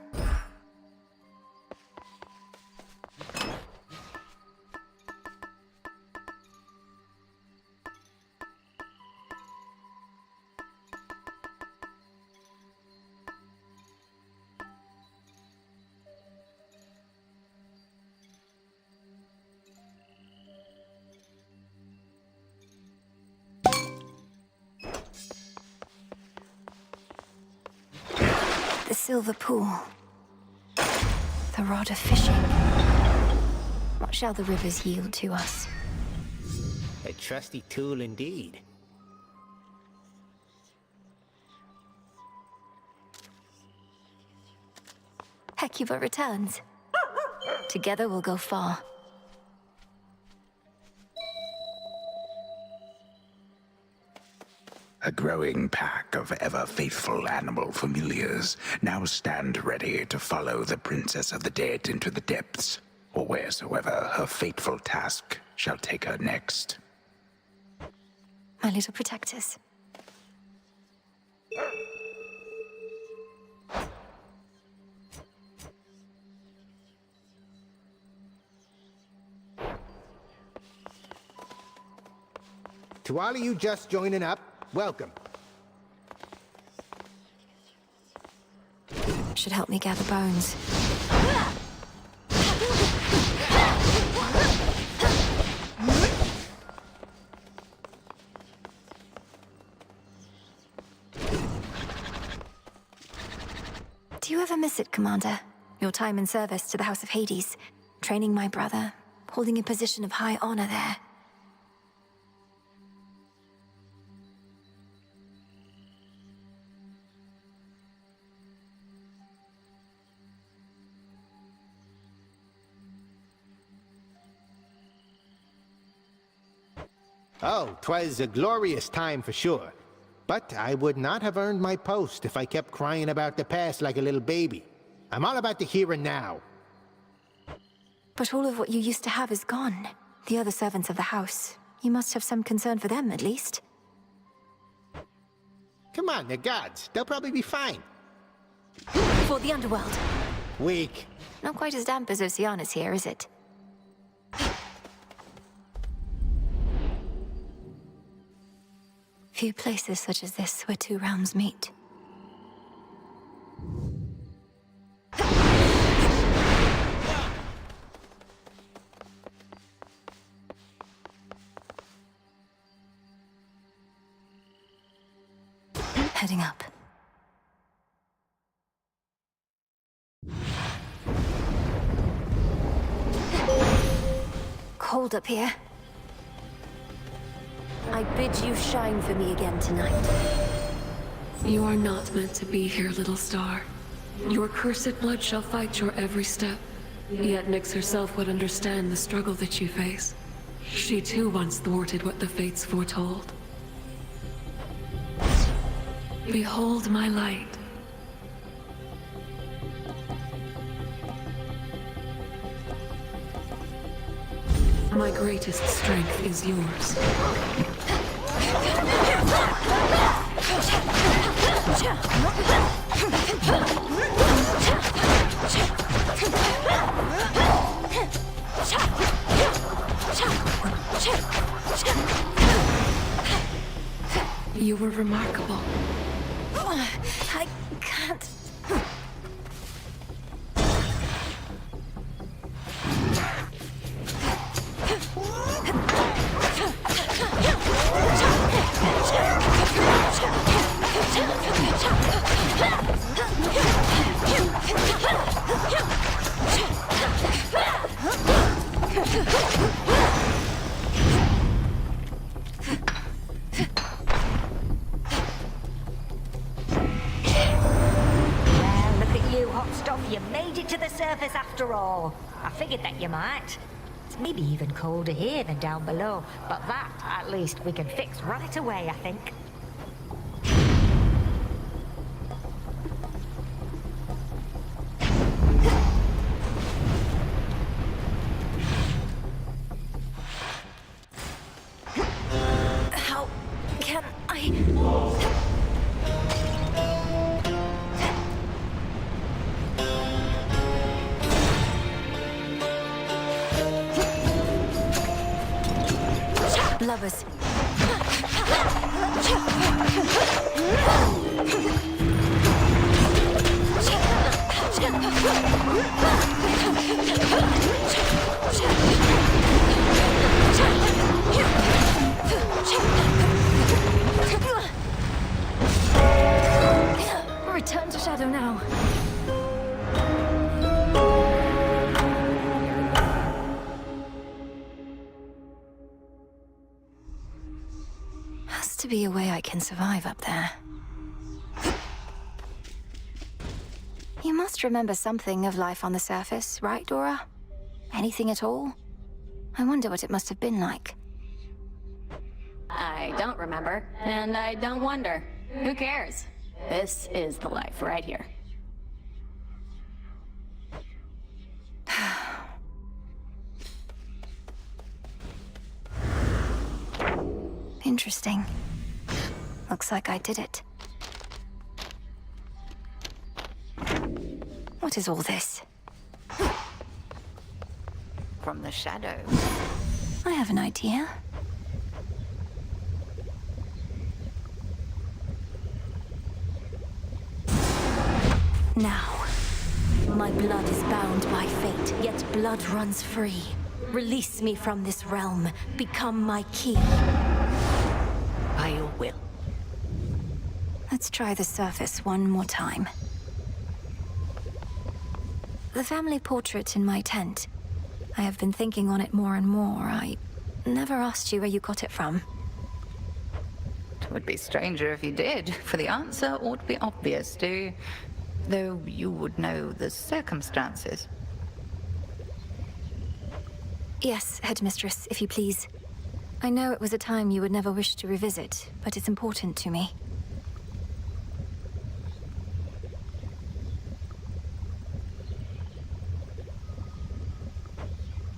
The silver pool. The rod of fishing. What shall the rivers yield to us? A trusty tool indeed. Hecuba returns. Together we'll go far. A growing pack of ever-faithful animal familiars now stand ready to follow the Princess of the Dead into the depths, or wheresoever her fateful task shall take her next. My little protectors. To all of you just joining up, welcome. Should help me gather bones. Do you ever miss it, Commander? Your time in service to the House of Hades, training my brother, holding a position of high honor there. Oh, 'twas a glorious time for sure. But I would not have earned my post if I kept crying about the past like a little baby. I'm all about the here and now. But all of what you used to have is gone. The other servants of the house. You must have some concern for them, at least. Come on, they're gods. They'll probably be fine. For the underworld. Weak. Not quite as damp as Oceanus here, is it? Few places such as this where two realms meet. Heading up. Cold up here. I bid you shine for me again tonight. You are not meant to be here, little star. Your cursed blood shall fight your every step. Yet Nyx herself would understand the struggle that you face. She too once thwarted what the fates foretold. Behold my light. My greatest strength is yours. You were remarkable. I can't can't. Look at you, hot stuff. You made it to the surface after all. I figured that you might. It's maybe even colder here than down below, but that, at least, we can fix right away, I think. How can I... Lovers. Return to Shadow now. Has to be a way I can survive up there. You must remember something of life on the surface, right, Dora? Anything at all? I wonder what it must have been like. I don't remember, and I don't wonder. Who cares? This is the life right here. Interesting. Looks like I did it. What is all this? From the shadows. I have an idea. Now, my blood is bound by fate, yet blood runs free. Release me from this realm. Become my key. By your will. Let's try the surface one more time. The family portrait in my tent. I have been thinking on it more and more. I never asked you where you got it from. It would be stranger if you did, for the answer ought to be obvious, though you would know the circumstances. Yes, Headmistress, if you please. I know it was a time you would never wish to revisit, but it's important to me.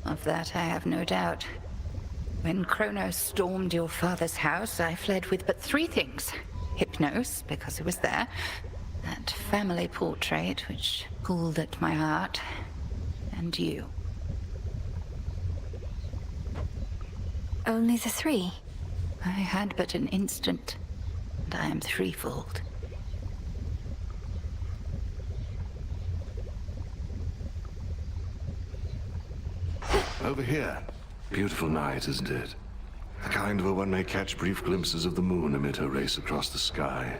Of that I have no doubt. When Kronos stormed your father's house, I fled with but 3 things. Hypnos, because it was there. That family portrait, which pulled at my heart. And you. Only the 3? I had but an instant, and I am threefold. Over here. Beautiful night, isn't it? The kind where one may catch brief glimpses of the moon amid her race across the sky.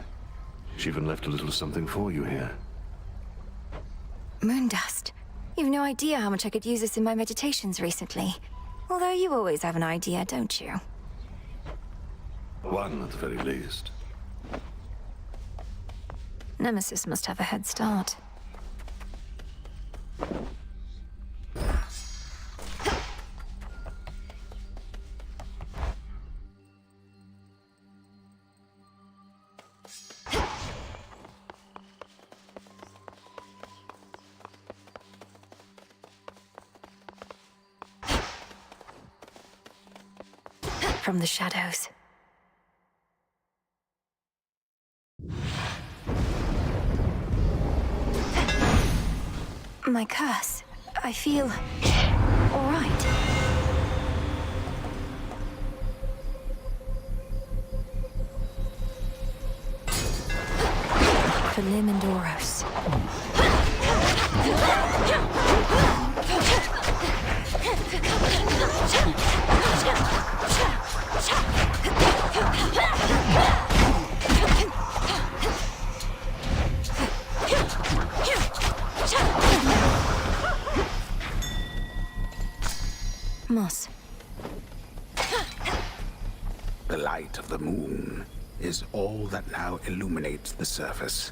She even left a little something for you here. Moondust. You've no idea how much I could use this in my meditations recently. Although you always have an idea, don't you? One at the very least. Nemesis must have a head start. From the shadows. My curse. I feel all right. for Lim and Oros. Moss. The light of the moon is all that now illuminates the surface,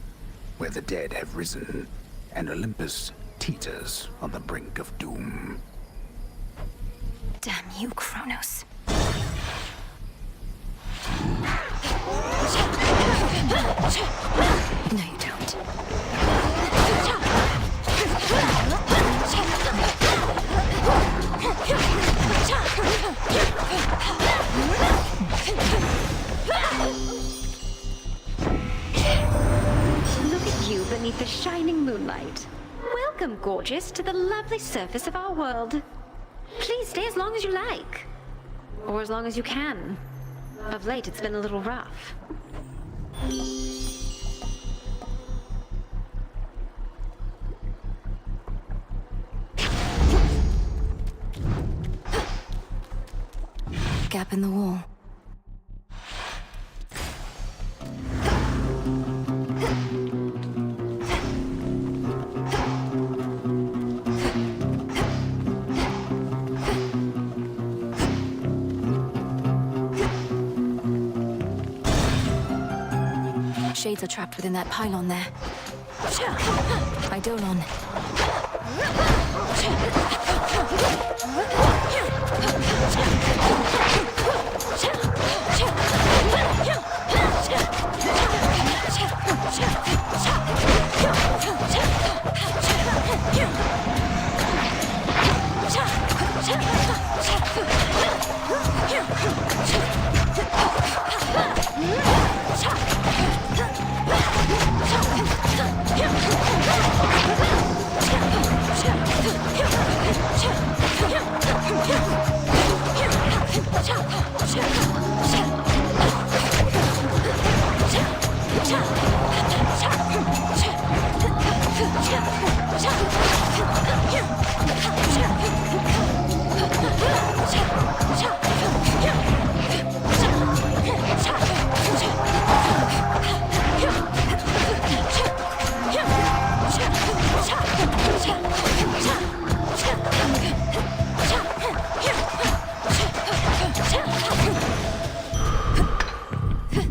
where the dead have risen, and Olympus teeters on the brink of doom. Damn you, Kronos. No, you don't. Look at you beneath the shining moonlight. Welcome, gorgeous, to the lovely surface of our world. Please stay as long as you like. Or as long as you can. Of late, it's been a little rough. Gap in the wall. Shades are trapped within that pylon there. Eidolon.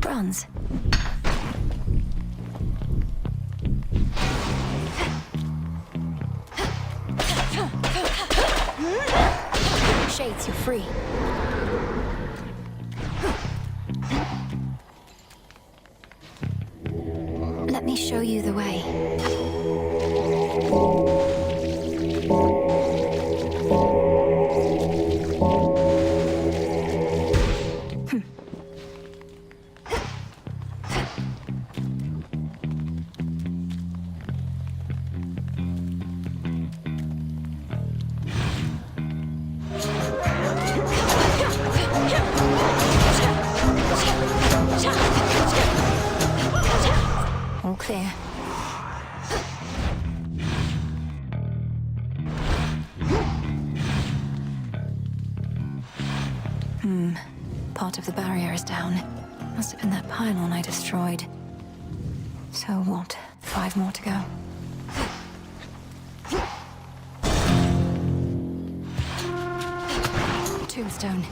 Bronze. Shades, you're free. Let me show you the way. All clear. Part of the barrier is down. Must have been that pylon I destroyed. So what? 5 more to go. Tombstone.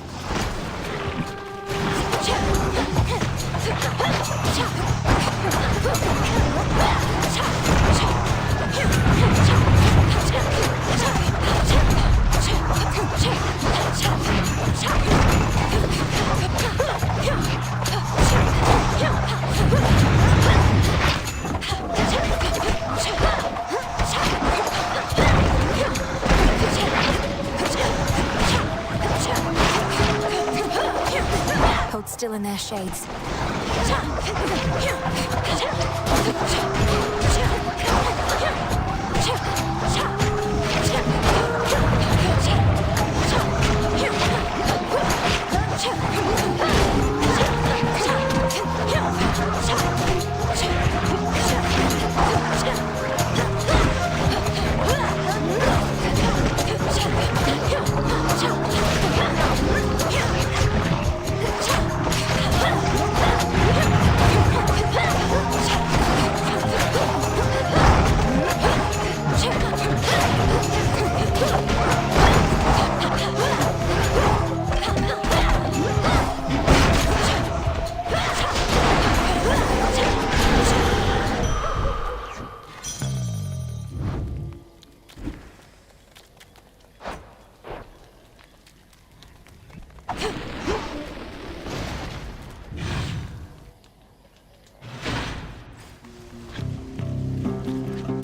Hold still in their shades.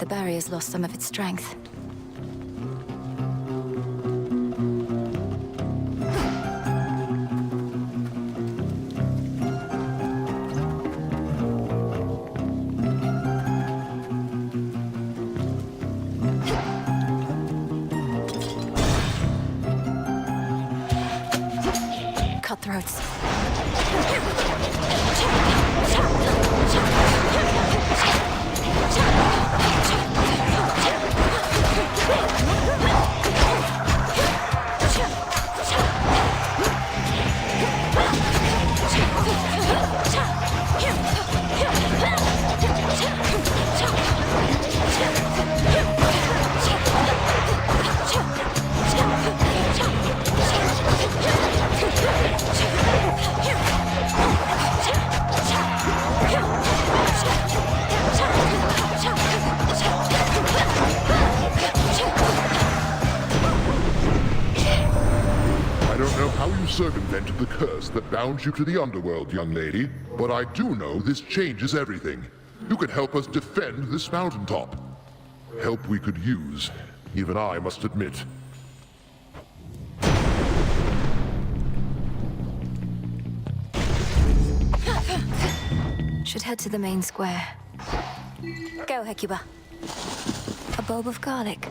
the barrier's lost some of its strength. Cutthroats. I don't know how you circumvented the curse that bound you to the underworld, young lady, but I do know this changes everything. You can help us defend this mountaintop. Help we could use, even I must admit. Should head to the main square. Go, Hecuba. A bulb of garlic.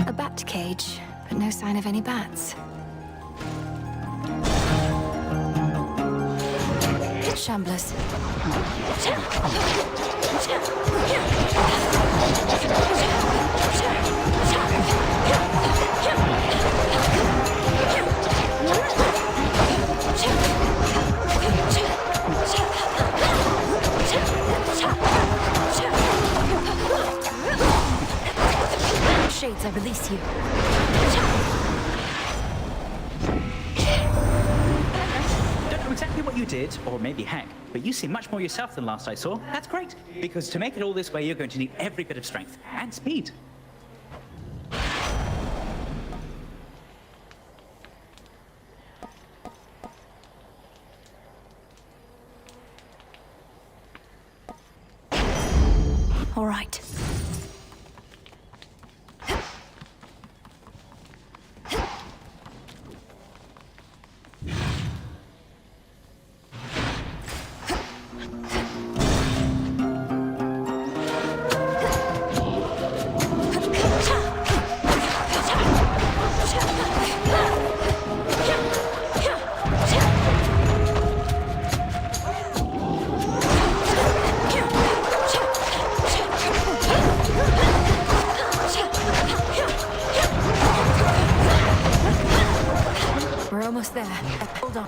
A bat cage, but no sign of any bats. Shamblers. Shades, I release you. Don't know exactly what you did, or maybe heck, but you seem much more yourself than last I saw. That's great, because to make it all this way, you're going to need every bit of strength and speed. All right. We're almost there. Hold on.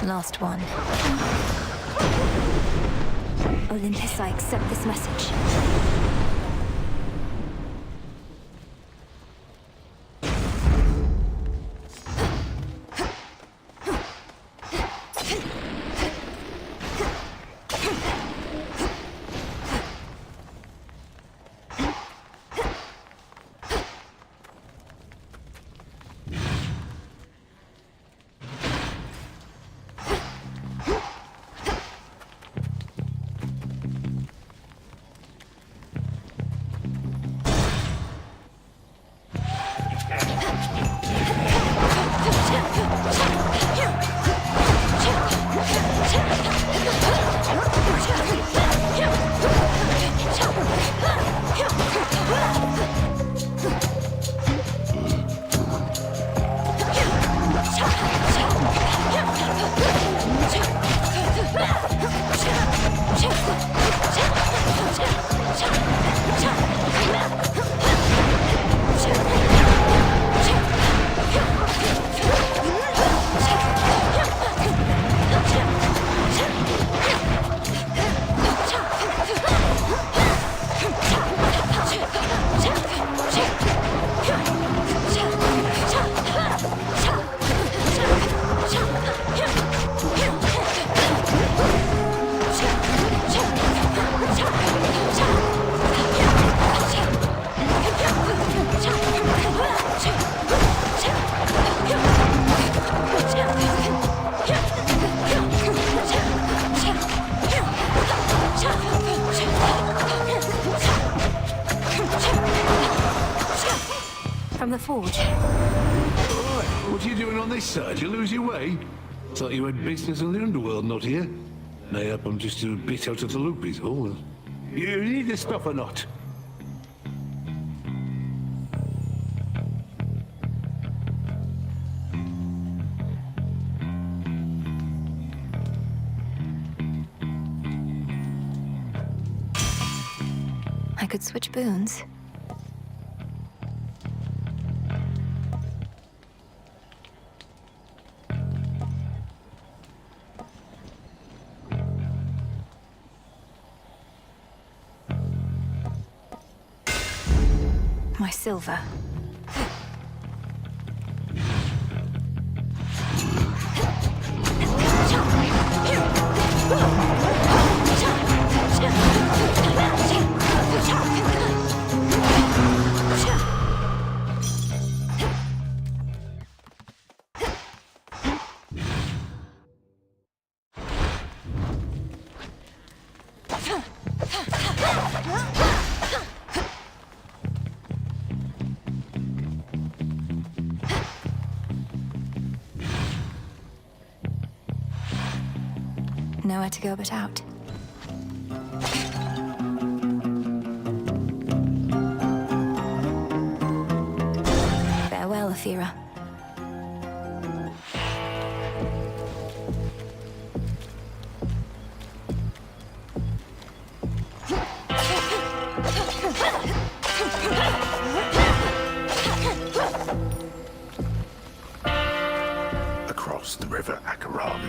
Last one. Olympus, I accept this message. from the forge. What are you doing on this side? You lose your way? Thought you had business in the underworld, not here. Mayhap I'm just a bit out of the loop is all. You need the stuff or not? I could switch boons. My silver. Nowhere to go but out. Farewell, Athera. Across the river Acheron,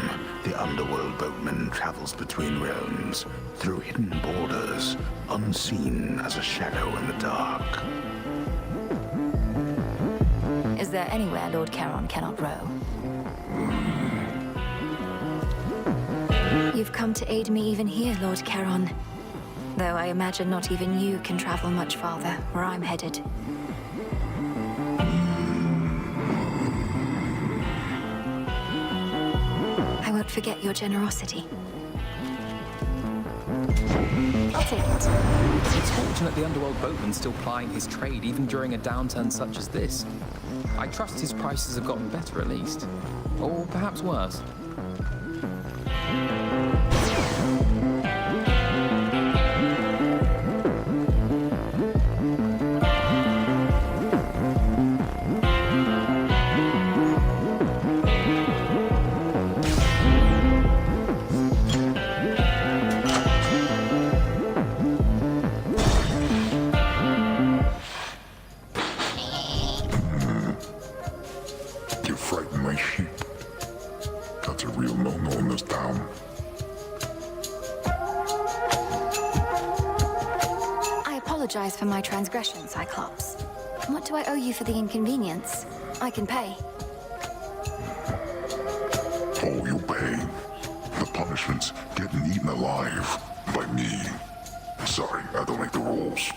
the underworld boatman travels between realms, through hidden borders, unseen as a shadow in the dark. Is there anywhere Lord Charon cannot row? You've come to aid me even here, Lord Charon. Though I imagine not even you can travel much farther where I'm headed. I won't forget your generosity. I'll take it. It's fortunate the underworld boatman's still plying his trade even during a downturn such as this. I trust his prices have gotten better at least. Or perhaps worse. You frighten my sheep. That's a real no-no in this town. I apologize for my transgression, Cyclops. What do I owe you for the inconvenience? I can pay. Oh, you pay. The punishment's getting eaten alive by me. Sorry, I don't make the rules.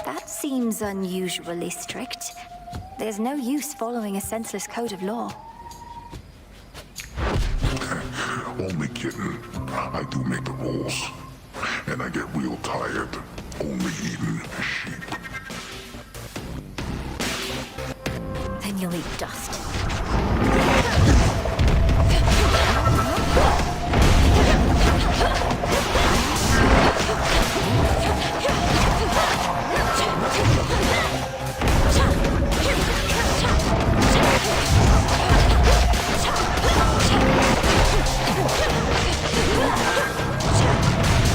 That seems unusually strict. There's no use following a senseless code of law. Only kidding. I do make the rules. And I get real tired only eating sheep. Then you'll eat dust.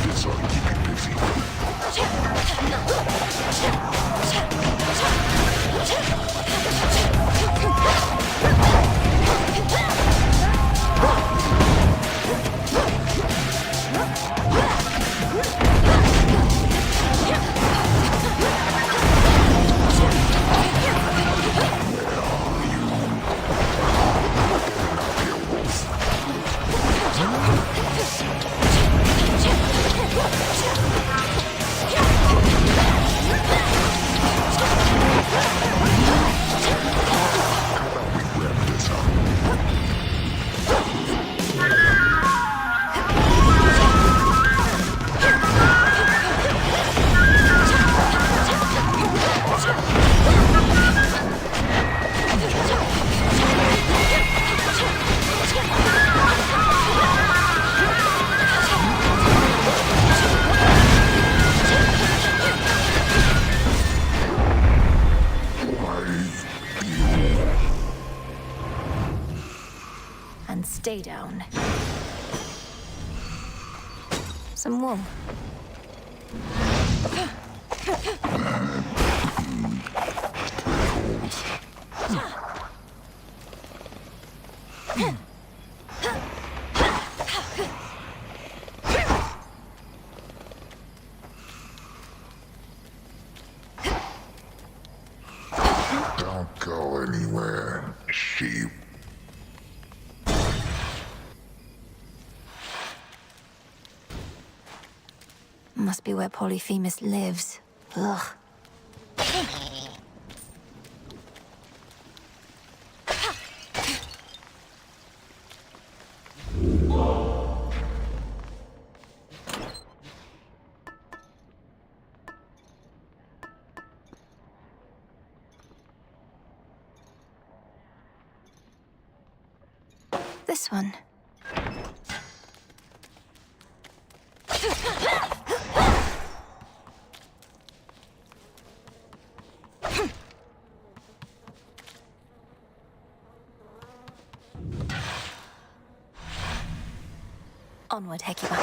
This ought to keep you busy. Stay down. Some wool. Don't go anywhere, sheep. Must be where Polyphemus lives. Ugh. This one. Onward, Hecuba.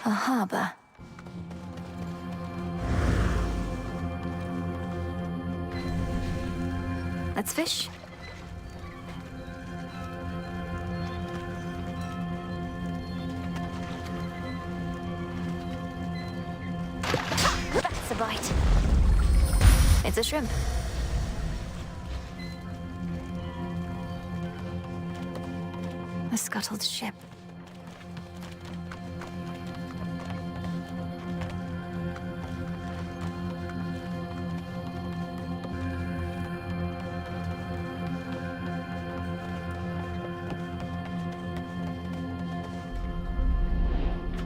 A harbor. Let's fish. That's a bite. It's a shrimp. A scuttled ship.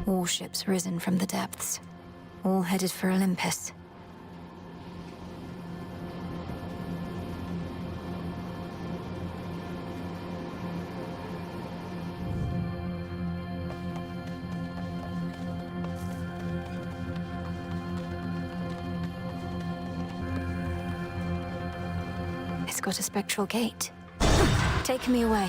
Warships risen from the depths, all headed for Olympus. It's got a spectral gate. Take me away.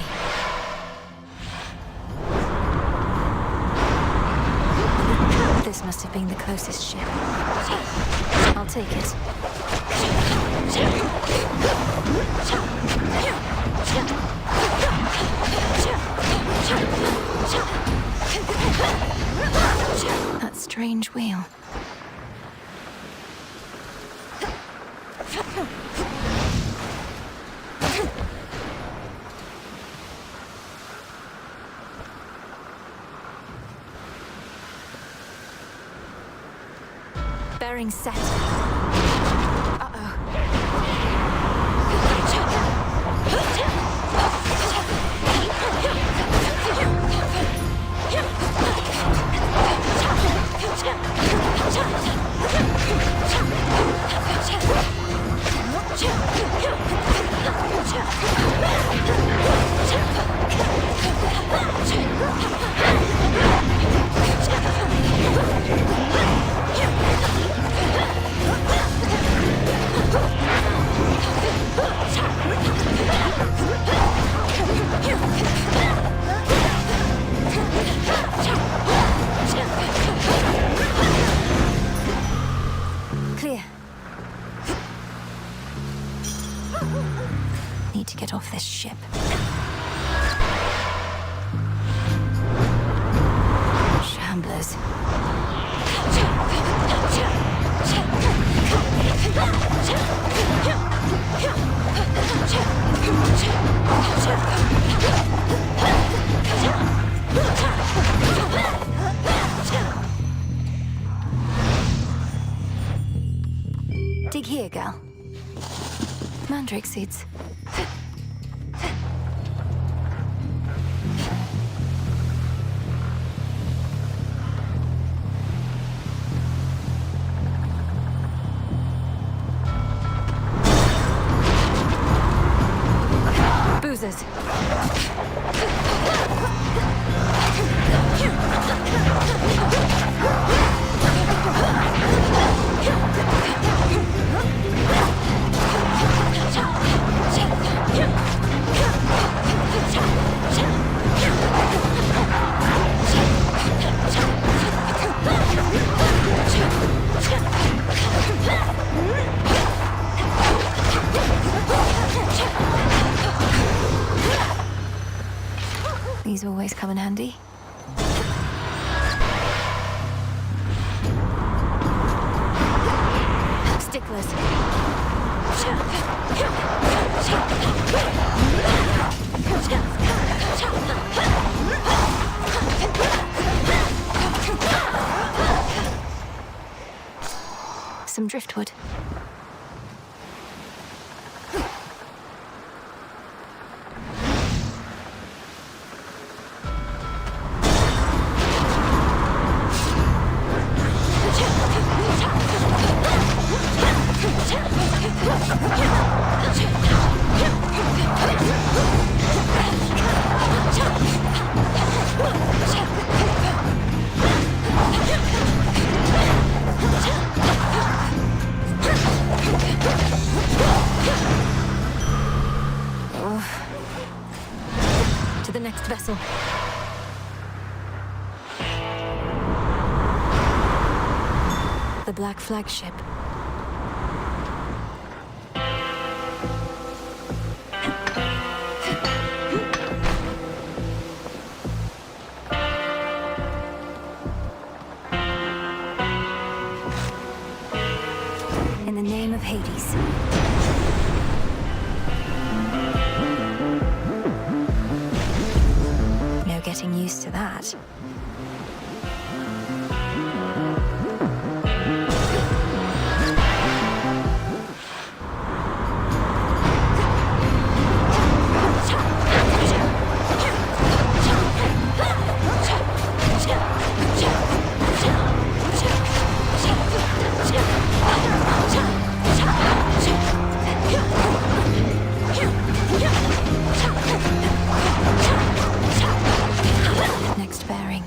This must have been the closest ship. I'll take it. That strange wheel. Bearing set. Clear. Need to get off this ship. Shamblers. Dig here, gal. Mandrake seeds. Boozers. These always come in handy. Sticklers. Some driftwood. To the next vessel. The Black Flagship. In the name of Hades. No getting used to that. Next bearing.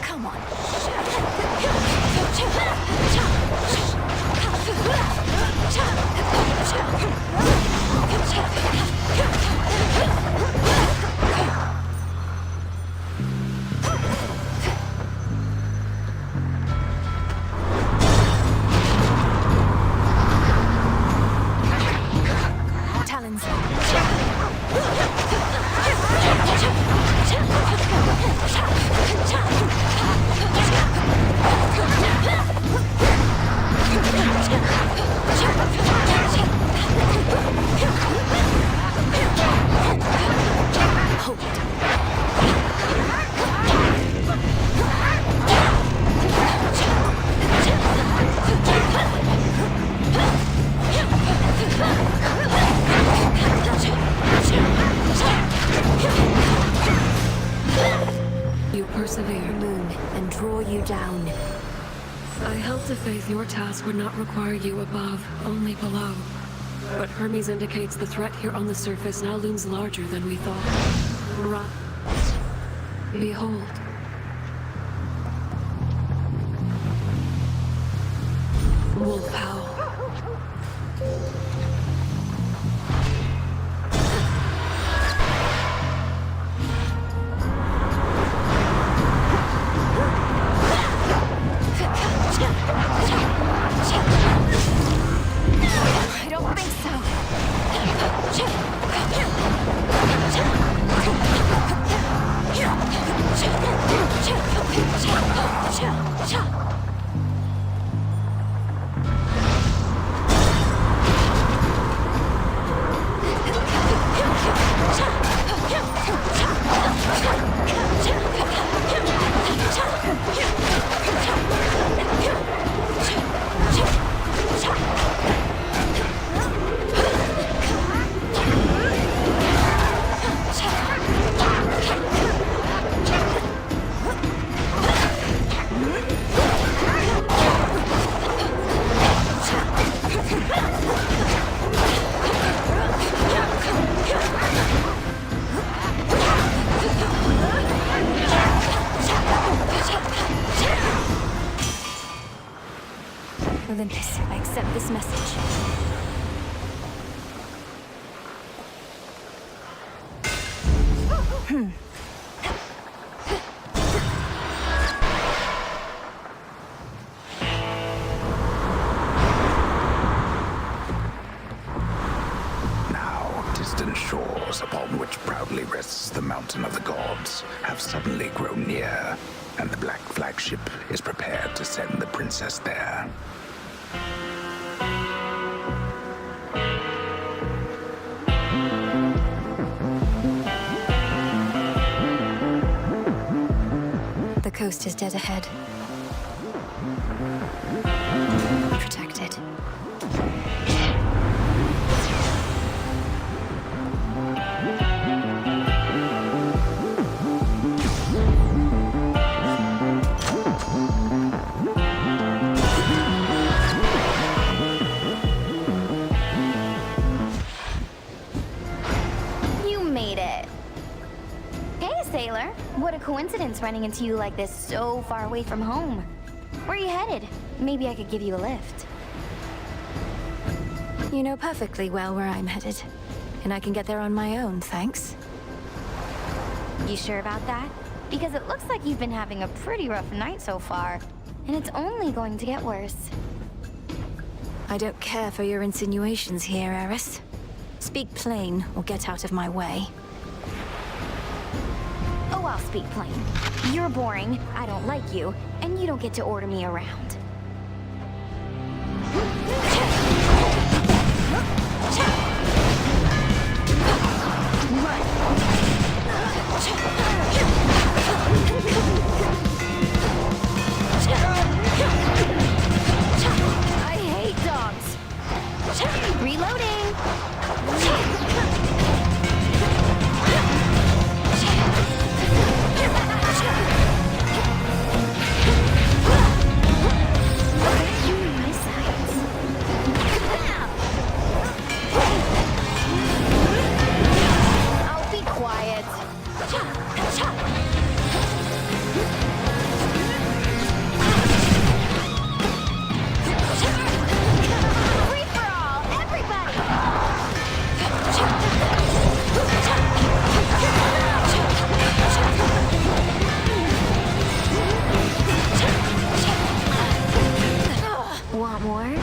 Come on. Talons. You persevere, Moon, and draw you down. I held to faith your task would not require you above, only below. But Hermes indicates the threat here on the surface now looms larger than we thought. Behold. Wolf Howl. I don't think so. Olympus, I accept this message. Now, distant shores upon which proudly rests the Mountain of the Gods have suddenly grown near, and the Black Flagship is prepared to send the princess there. The coast is dead ahead. Protected. You made it. Hey, sailor. What a coincidence running into you like this so far away from home. Where are you headed? Maybe I could give you a lift. You know perfectly well where I'm headed. And I can get there on my own, thanks. You sure about that? Because it looks like you've been having a pretty rough night so far. And it's only going to get worse. I don't care for your insinuations here, Eris. Speak plain, or get out of my way. Oh, I'll speak plain. You're boring, I don't like you, and you don't get to order me around. I hate dogs. Reloading! I'll be quiet. Free for all, everybody! Want more?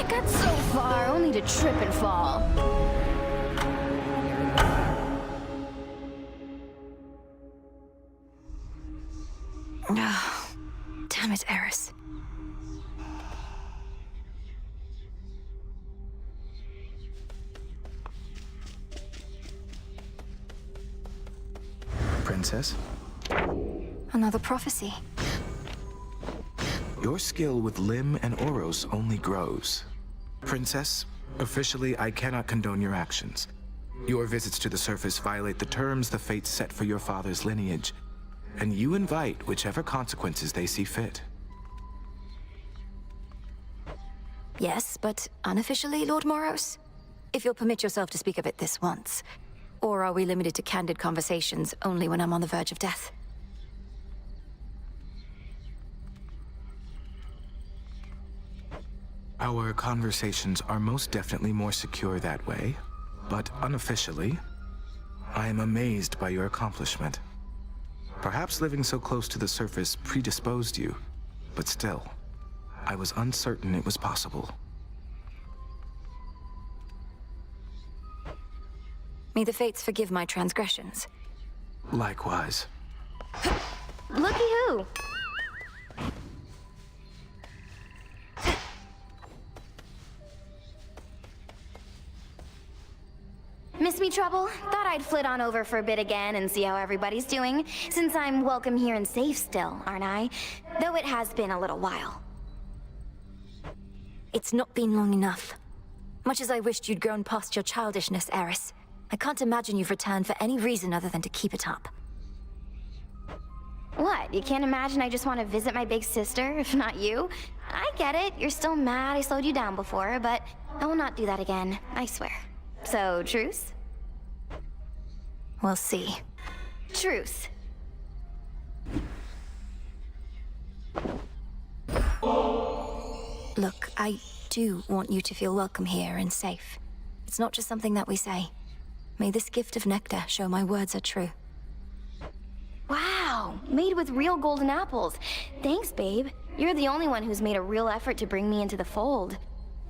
Got so far, only to trip and fall. Oh, damn it, Eris. Princess, Another prophecy. your skill with Lim and Oros only grows. Princess, officially I cannot condone your actions. Your visits to the surface violate the terms the fates set for your father's lineage, and you invite whichever consequences they see fit. Yes, but unofficially, Lord Moros? If you'll permit yourself to speak of it this once. Or are we limited to candid conversations only when I'm on the verge of death? Our conversations are most definitely more secure that way, but unofficially, I am amazed by your accomplishment. Perhaps living so close to the surface predisposed you, but still, I was uncertain it was possible. May the fates forgive my transgressions. Likewise. Looky who! Miss me trouble? Thought I'd flit on over for a bit again and see how everybody's doing, since I'm welcome here and safe still, aren't I? Though it has been a little while. It's not been long enough. Much as I wished you'd grown past your childishness, Eris, I can't imagine you've returned for any reason other than to keep it up. What, you can't imagine I just want to visit my big sister, if not you? I get it, you're still mad I slowed you down before, but I will not do that again, I swear. So, truce? We'll see. Truce. Look, I do want you to feel welcome here and safe. It's not just something that we say. May this gift of nectar show my words are true. Wow, made with real golden apples. Thanks, babe. You're the only one who's made a real effort to bring me into the fold.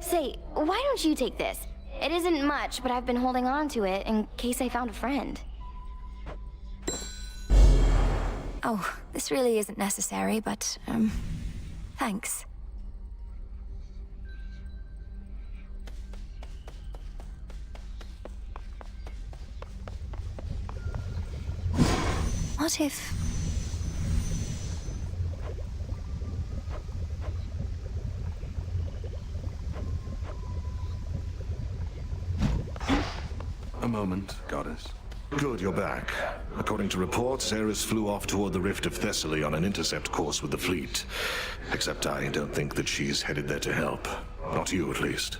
Say, why don't you take this? It isn't much, but I've been holding on to it in case I found a friend. Oh, this really isn't necessary, but, thanks. What if... A moment, Goddess. Good, you're back. According to reports, Eris flew off toward the Rift of Thessaly on an intercept course with the fleet. Except I don't think that she's headed there to help. Not you, at least.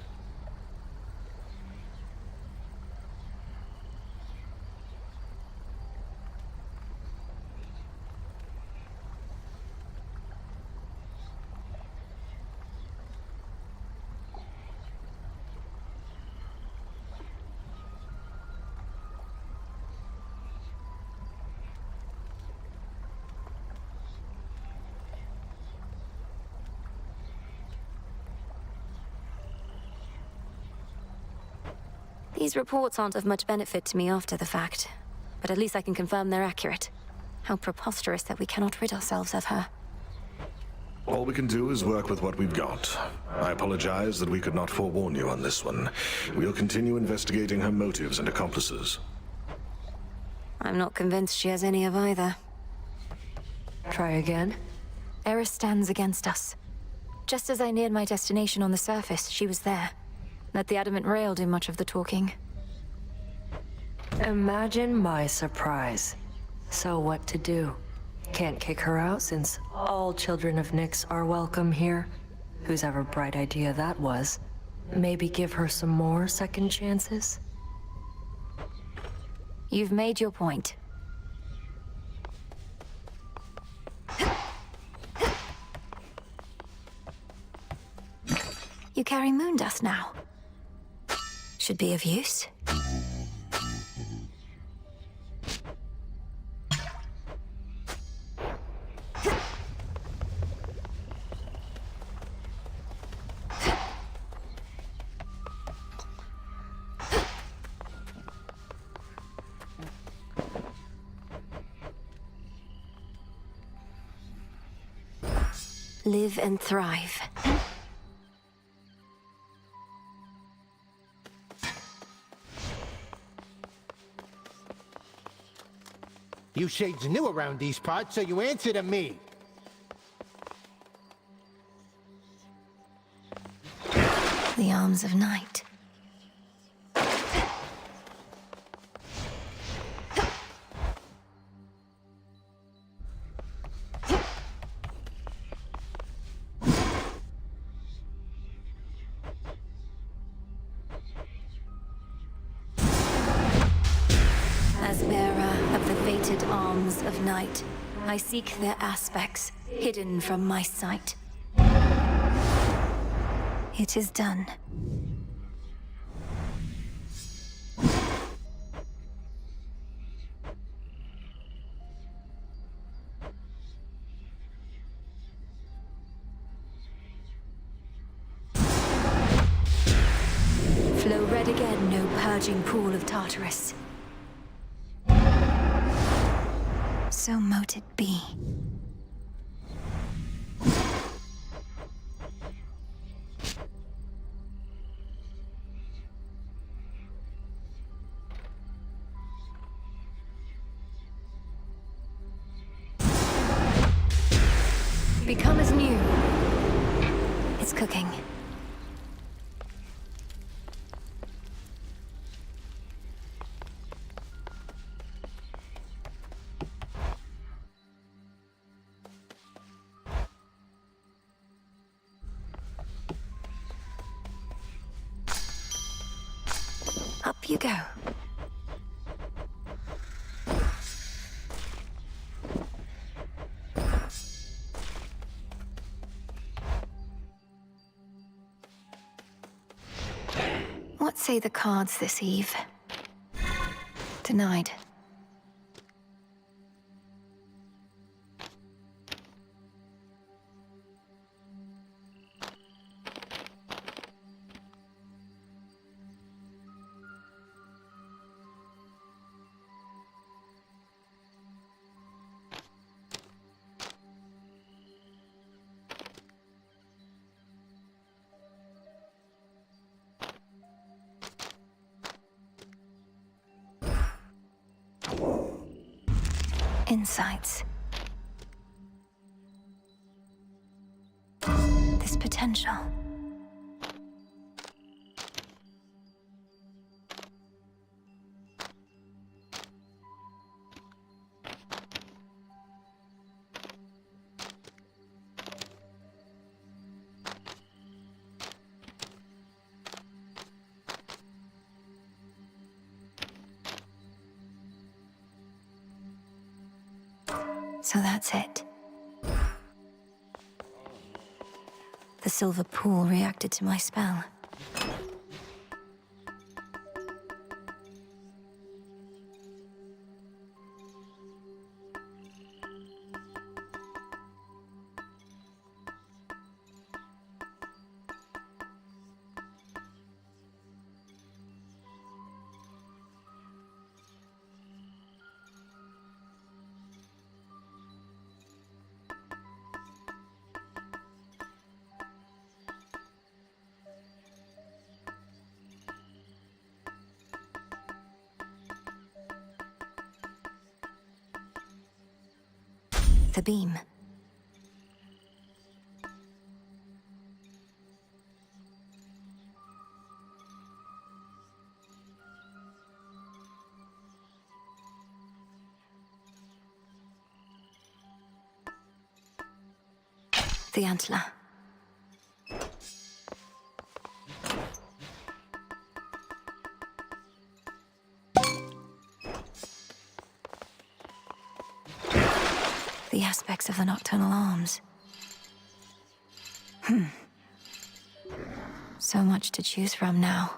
These reports aren't of much benefit to me after the fact, but at least I can confirm they're accurate. How preposterous that we cannot rid ourselves of her. All we can do is work with what we've got. I apologize that we could not forewarn you on this one. We'll continue investigating her motives and accomplices. I'm not convinced she has any of either. Try again? Eris stands against us. Just as I neared my destination on the surface, she was there. Let the adamant rail do much of the talking. Imagine my surprise. So what to do? Can't kick her out since all children of Nyx are welcome here? Whose ever bright idea that was. Maybe give her some more second chances? You've made your point. You carry moon dust now. Should be of use. Live and thrive. You shades new around these parts, so you answer to me. The arms of night. As bearer of the fated arms of night, I seek their aspects, hidden from my sight. It is done. Flow red again, no purging pool of Tartarus. So mote it be. Become as new. It's cooking. Up you go. What say the cards this eve? Denied. Insights. This potential. So that's it. The silver pool reacted to my spell. The beam. The antler. The aspects of the nocturnal arms. So much to choose from now.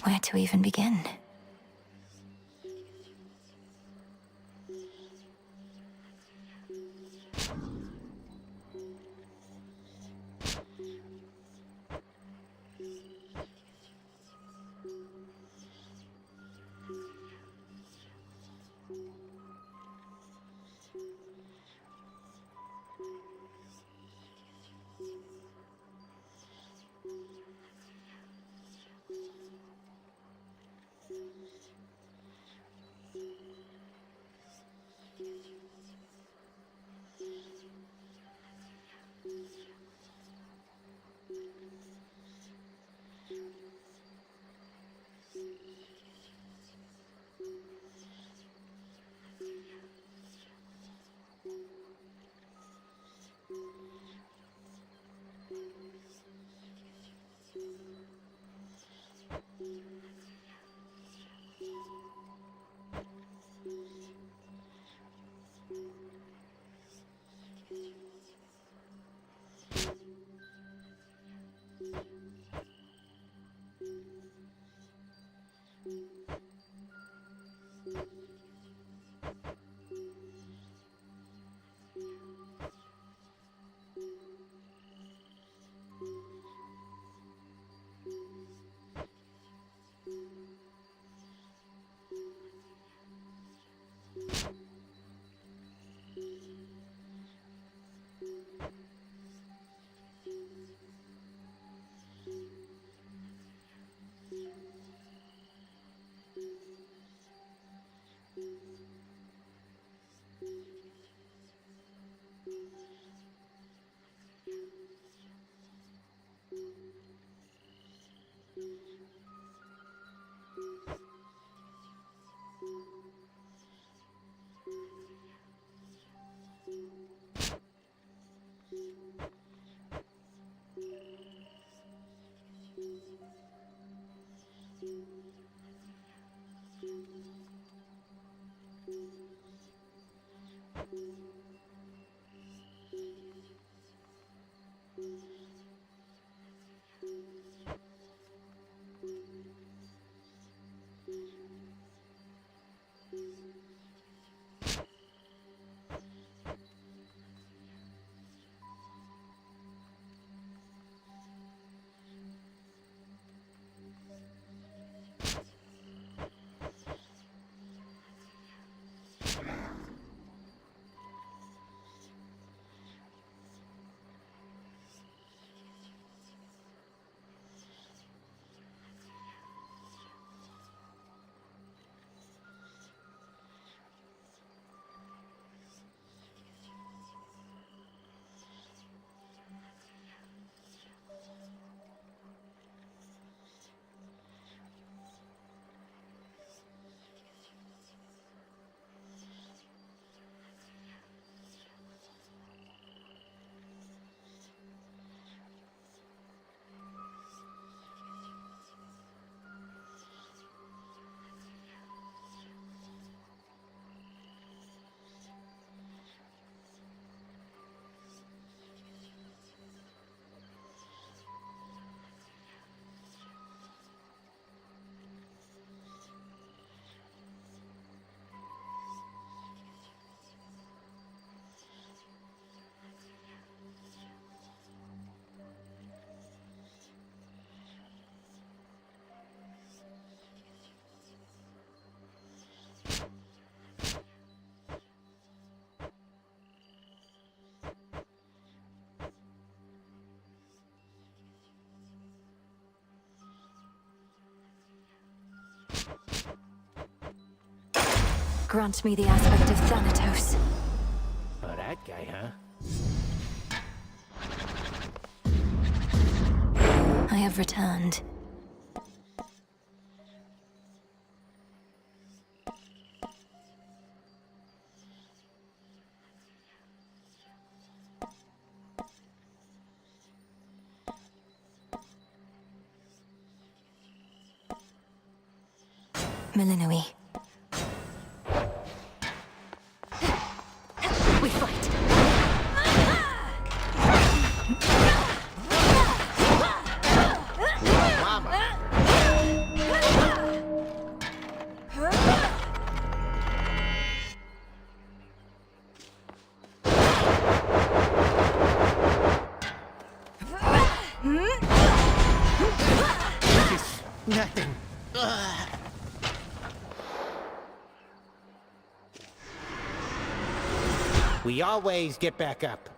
Where to even begin? Grant me the aspect of Thanatos. Oh, that guy, huh? I have returned. Melinoi. We fight. Nothing. We always get back up.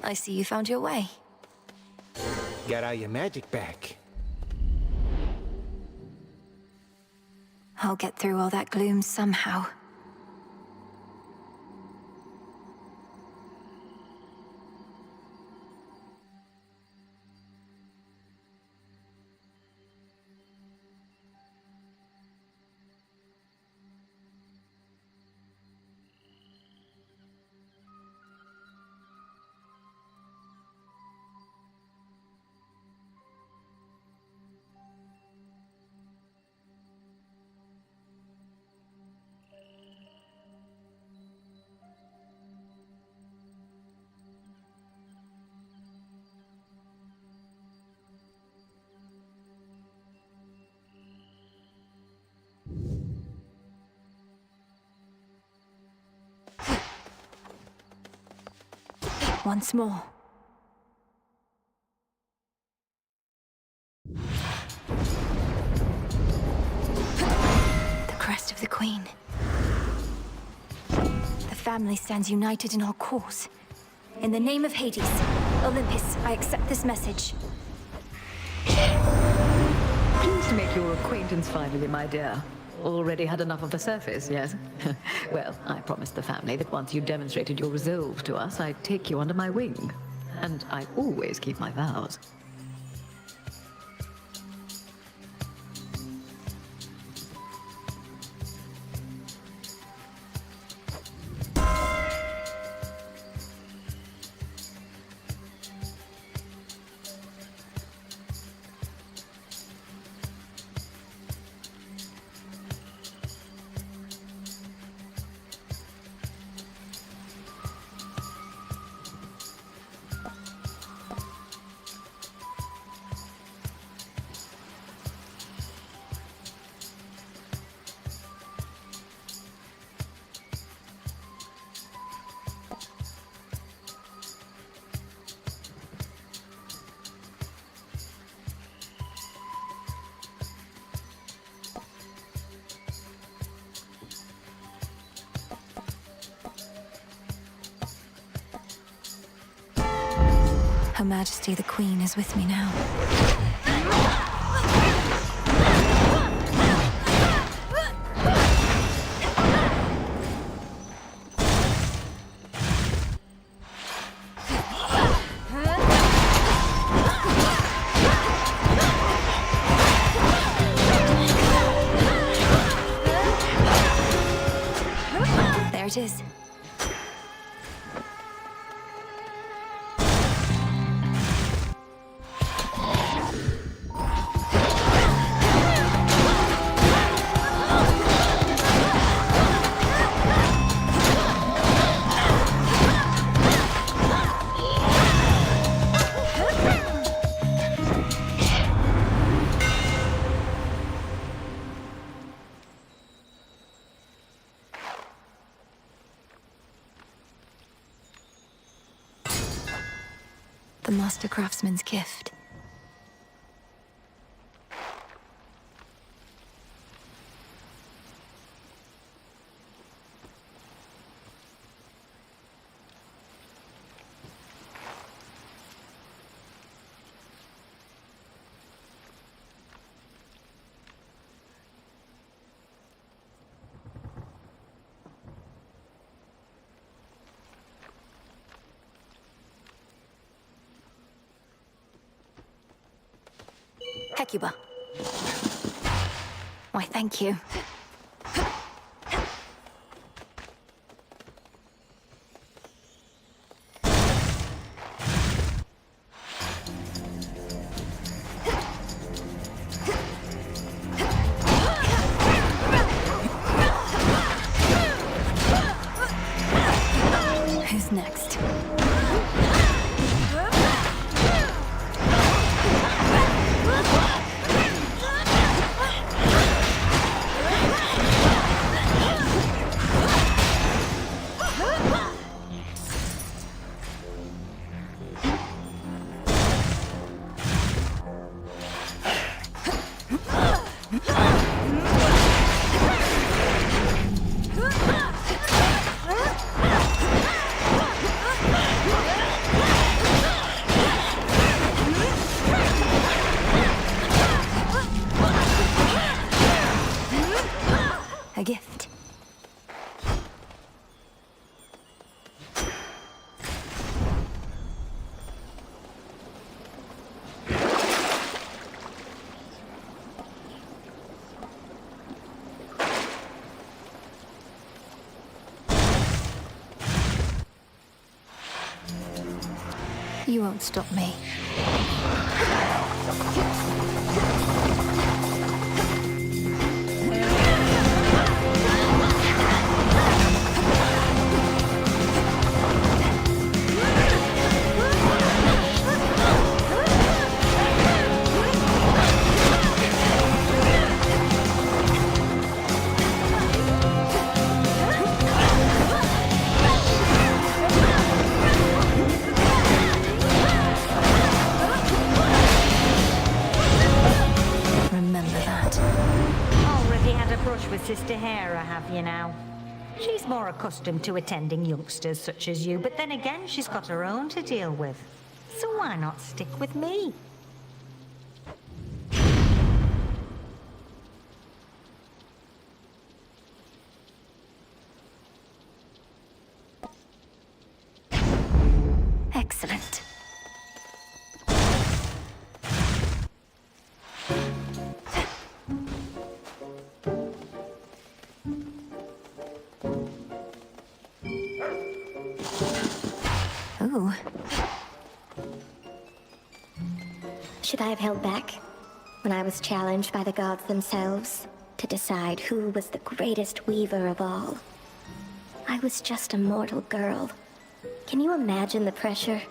I see you found your way. Got all your magic back. I'll get through all that gloom somehow. Once more. The crest of the Queen. The family stands united in our cause. In the name of Hades, Olympus, I accept this message. Pleased to make your acquaintance finally, my dear. Already had enough of the surface, yes? Well, I promised the family that once you demonstrated your resolve to us, I'd take you under my wing. And I always keep my vows. Her Majesty the Queen is with me now. There it is. The Master Craftsman's gift. Hecuba. Why, thank you. Who's next? A gift. You won't stop me. Sister Hera, have you now? She's more accustomed to attending youngsters such as you, but then again, she's got her own to deal with. So why not stick with me? Excellent. Ooh. Should I have held back when I was challenged by the gods themselves to decide who was the greatest weaver of all? I was just a mortal girl. Can you imagine the pressure?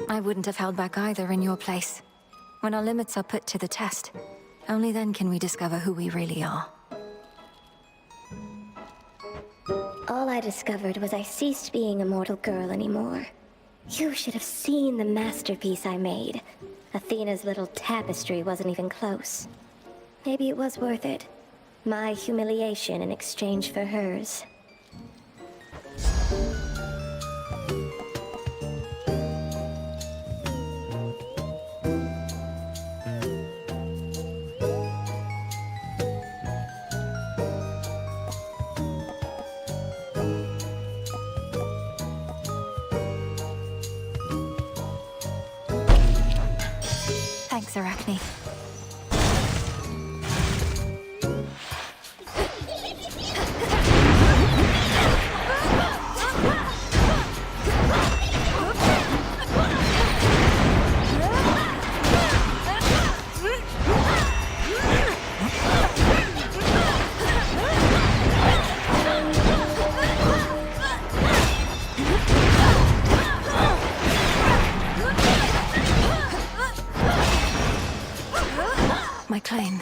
I wouldn't have held back either in your place. When our limits are put to the test, only then can we discover who we really are. All I discovered was I ceased being a mortal girl anymore. You should have seen the masterpiece I made. Athena's little tapestry wasn't even close. Maybe it was worth it. My humiliation in exchange for hers. Thanks, Arachne. My claim.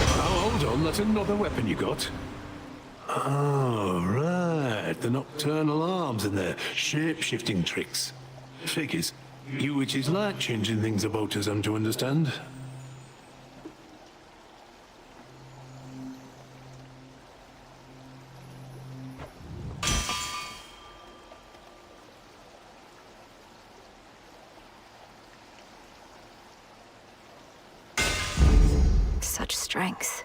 Hold on, that's another weapon you got. Oh, right. The nocturnal arms and their shape-shifting tricks. Figures. You witches like changing things about us, I'm to understand. Such strength.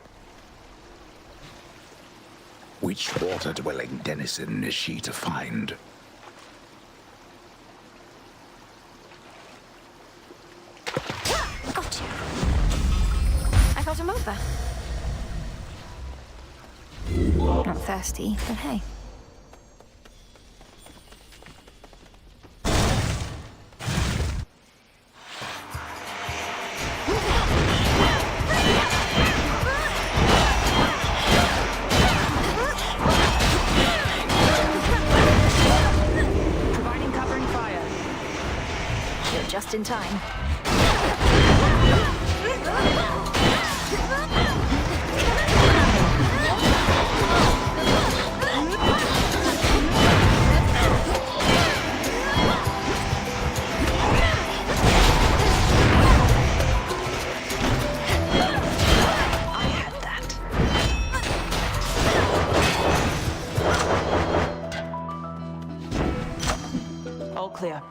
Which water-dwelling denizen is she to find? Got you. I got him over. Not thirsty, but hey. just in time. All clear.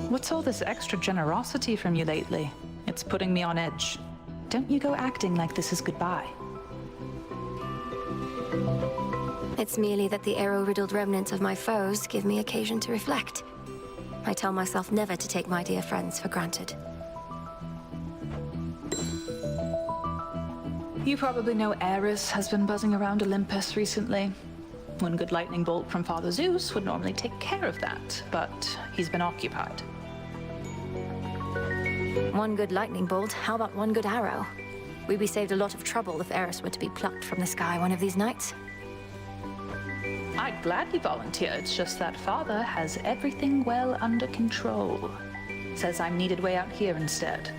What's all this extra generosity from you lately? It's putting me on edge. Don't you go acting like this is goodbye. It's merely that the arrow-riddled remnants of my foes give me occasion to reflect. I tell myself never to take my dear friends for granted. You probably know Ares has been buzzing around Olympus recently. One good lightning bolt from Father Zeus would normally take care of that, but he's been occupied. One good lightning bolt, how about one good arrow? We'd be saved a lot of trouble if Eris were to be plucked from the sky one of these nights. I'd gladly volunteer, it's just that Father has everything well under control. Says I'm needed way out here instead.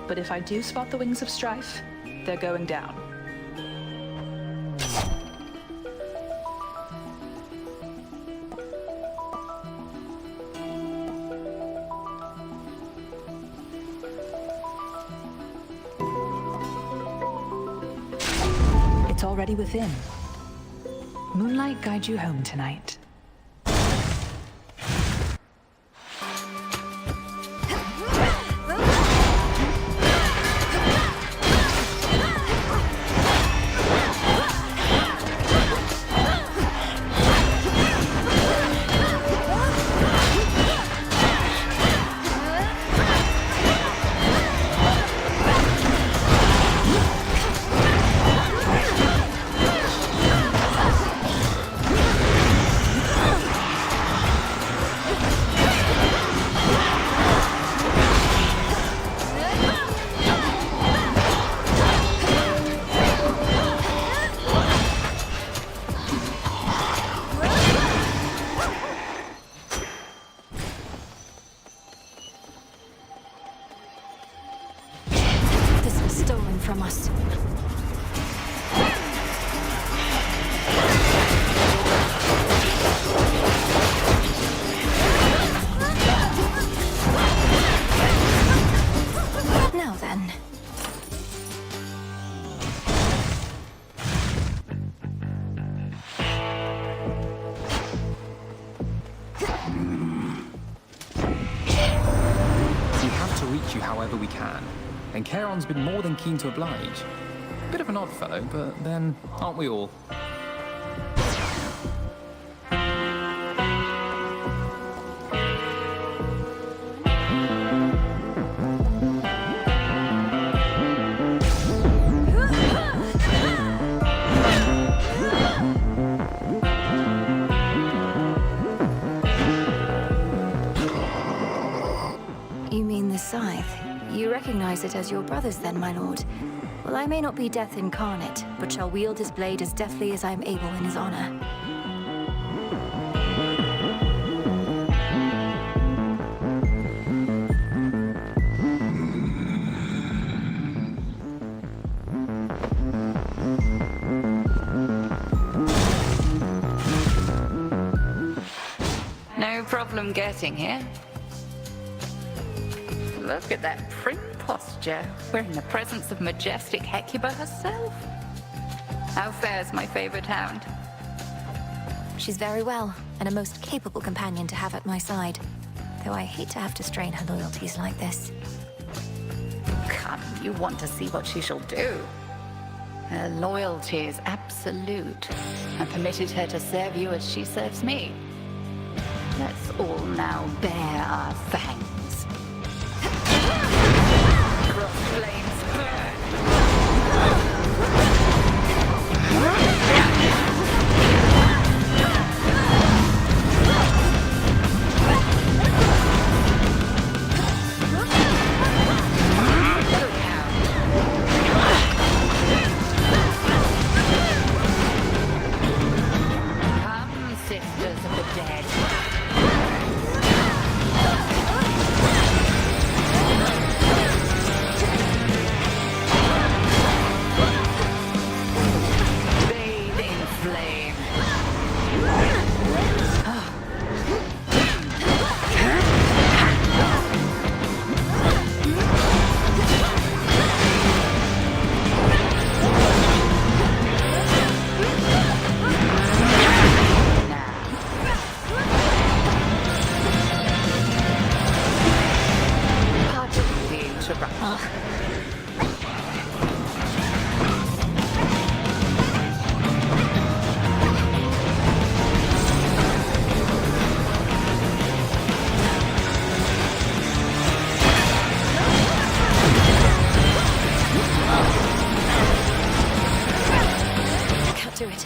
But if I do spot the wings of strife, they're going down. It's already within. Moonlight guide you home tonight. This was stolen from us. Now then. We have to reach you however we can, and Charon's been more than keen to oblige. Bit of an odd fellow, but then, aren't we all? You mean the scythe? You recognize it as your brother's then, my lord? Well, I may not be death incarnate, but shall wield his blade as deftly as I am able in his honor. No problem getting here. Look at that prim posture. We're in the presence of majestic Hecuba herself. How fares my favorite hound? She's very well, and a most capable companion to have at my side. Though I hate to have to strain her loyalties like this. Come, you want to see what she shall do. Her loyalty is absolute. I permitted her to serve you as she serves me. Let's all now bare our fangs. Cross flames burn. Do it.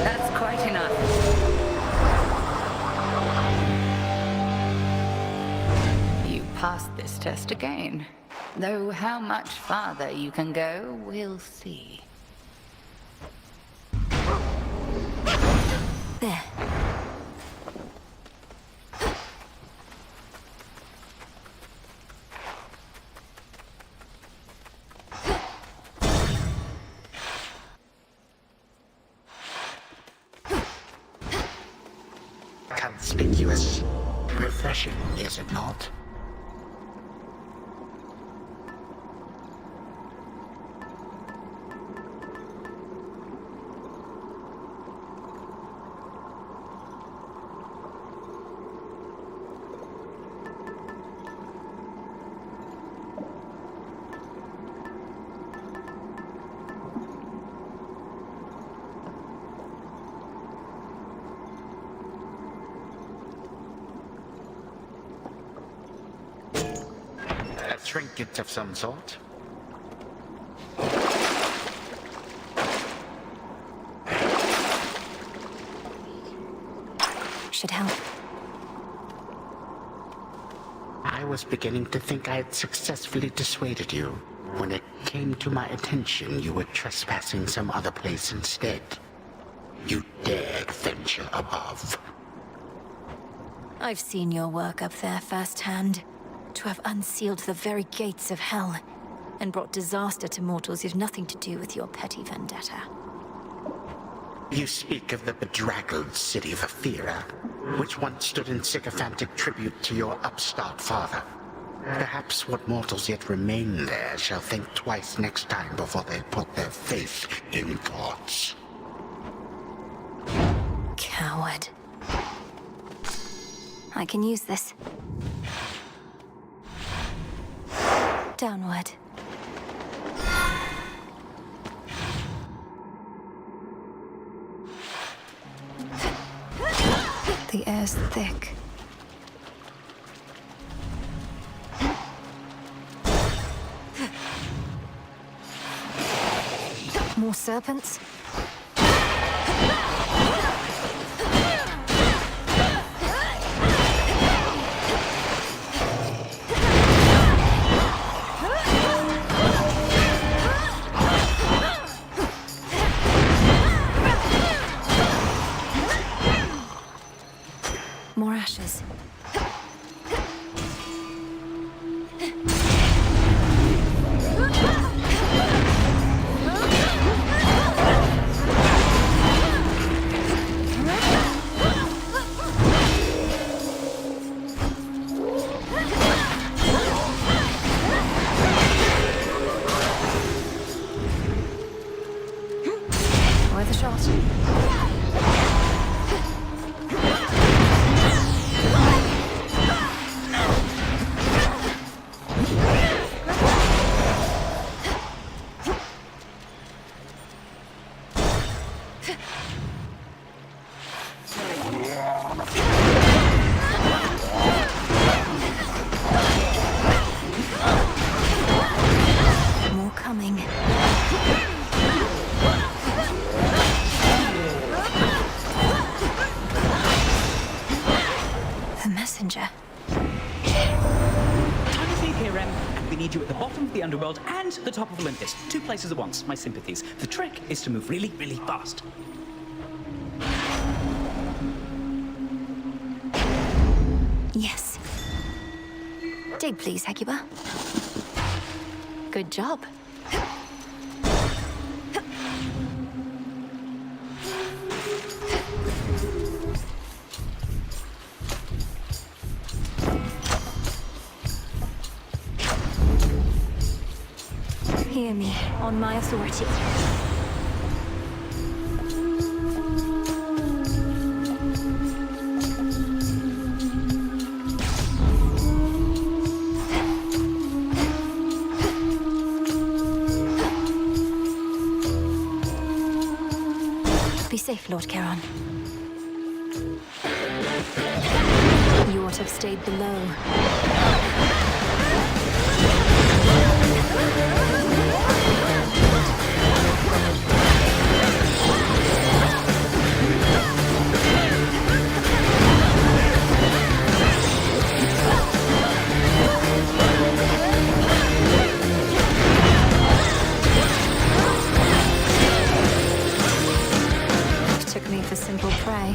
That's quite enough. You passed this test again. Though how much farther you can go, we'll see. There. Conspicuous. Refreshing, is it not? Trinkets of some sort. Should help. I was beginning to think I had successfully dissuaded you. When it came to my attention, you were trespassing some other place instead. You dared venture above. I've seen your work up there firsthand. To have unsealed the very gates of hell, and brought disaster to mortals who've nothing to do with your petty vendetta. You speak of the bedraggled city of Athera, which once stood in sycophantic tribute to your upstart father. Perhaps what mortals yet remain there shall think twice next time before they put their faith in gods. Coward. I can use this. Downward. The air's thick. More serpents? More ashes. Worth a shot. More coming. The messenger. Time to leave here, Rem, and we need you at the bottom of the underworld and the top of Olympus. 2 places at once, my sympathies. The trick is to move really, really fast. Yes. Dig, please, Hecuba. Good job. Hear me, on my authority. Be safe, Lord Charon. You ought to have stayed below. Took me for simple prey.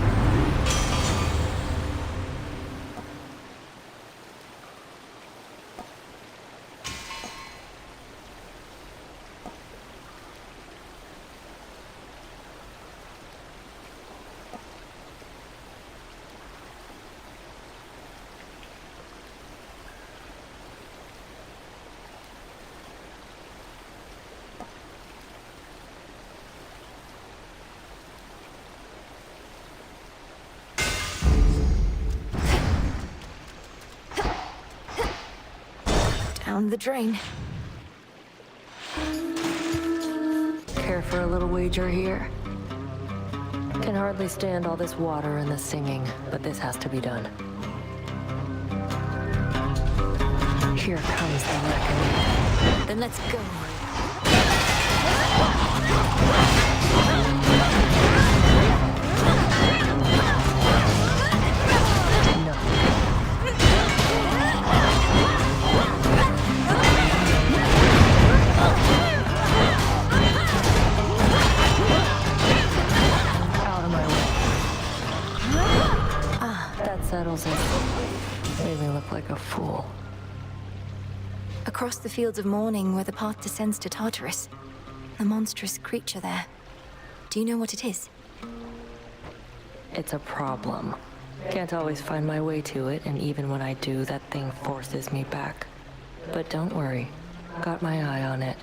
Down the drain. Care for a little wager here? Can hardly stand all this water and the singing, but this has to be done. Here comes the reckoning. Then let's go. Settles it. Made me look like a fool. Across the fields of mourning where the path descends to Tartarus. The monstrous creature there. Do you know what it is? It's a problem. Can't always find my way to it, and even when I do, that thing forces me back. But don't worry. Got my eye on it.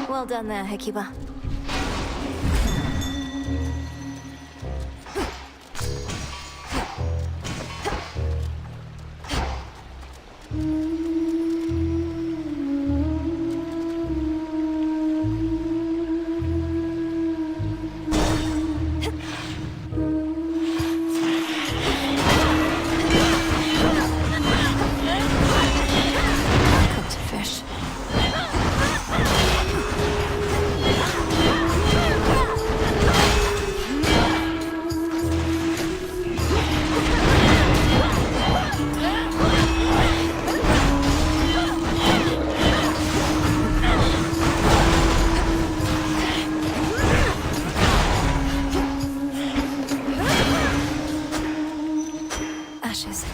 Well done there, Hecuba. Cooked fish. Ashes.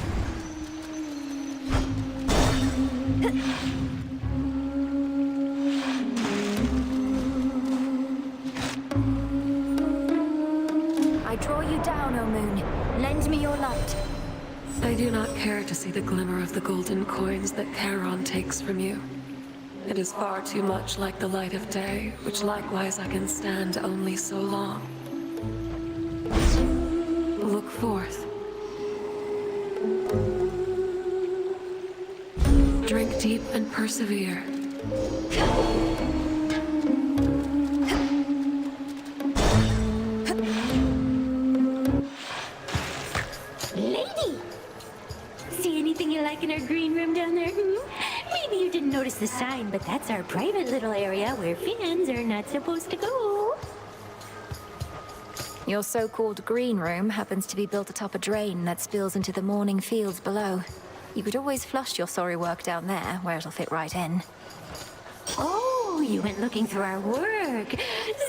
I draw you down, O moon. Lend me your light. I do not care to see the glimmer of the golden coins that Charon takes from you. It is far too much like the light of day, which likewise I can stand only so long. Look forth. Drink deep and persevere. Lady! See anything you like in our green room down there? Maybe you didn't notice the sign, but that's our private little area where fans are not supposed to go. Your so-called green room happens to be built atop a drain that spills into the morning fields below. You could always flush your sorry work down there, where it'll fit right in. Oh, you went looking through our work.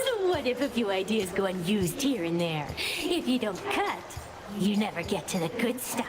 So what if a few ideas go unused here and there? If you don't cut, you never get to the good stuff.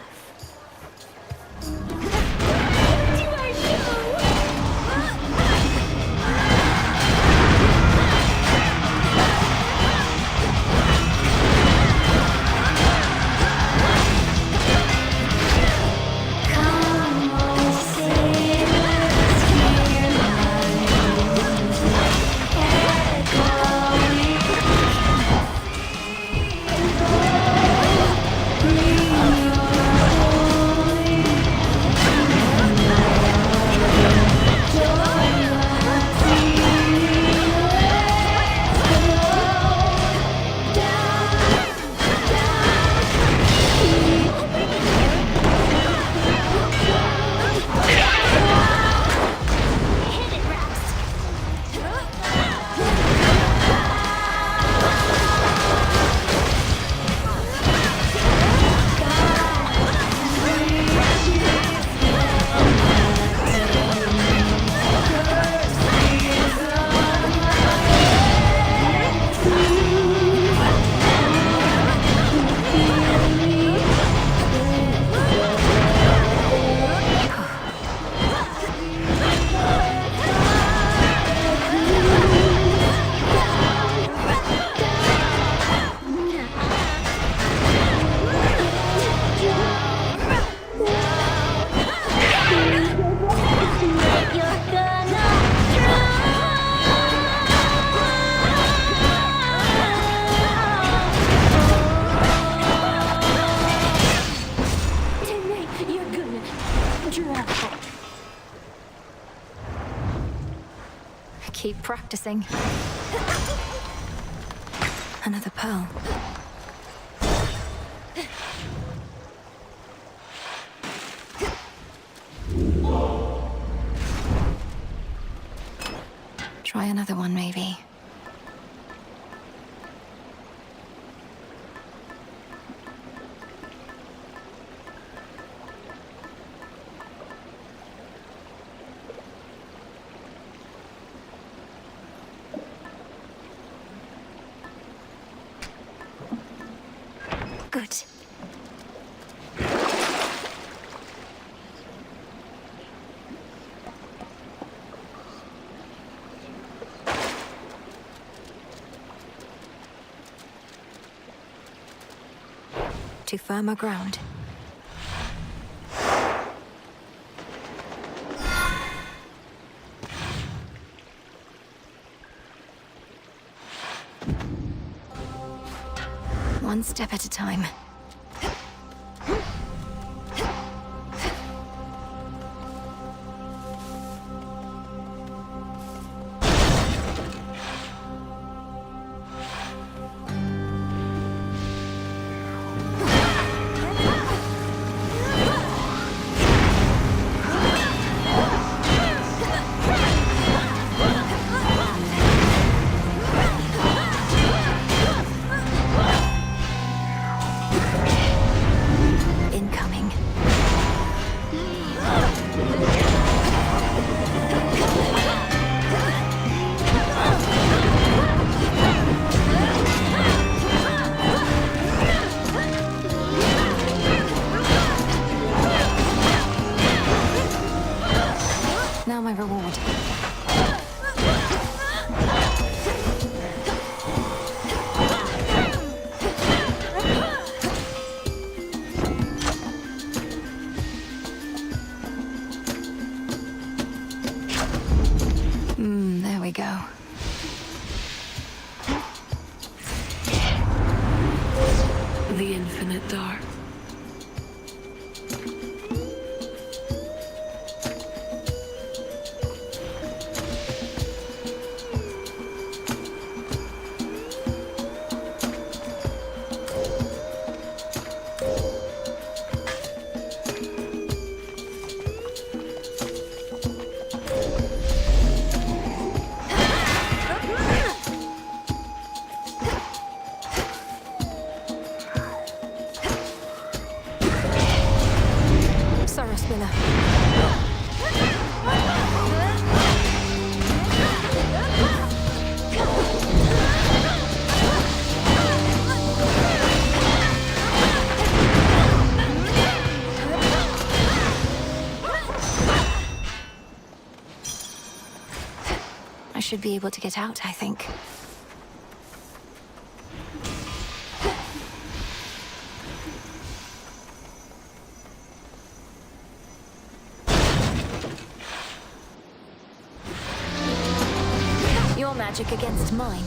Keep practicing. Another pearl. Try another one, maybe. Good. To firmer ground. One step at a time. Now my reward. dark. Sorrow Spinner. I should be able to get out, I think. Your magic against mine.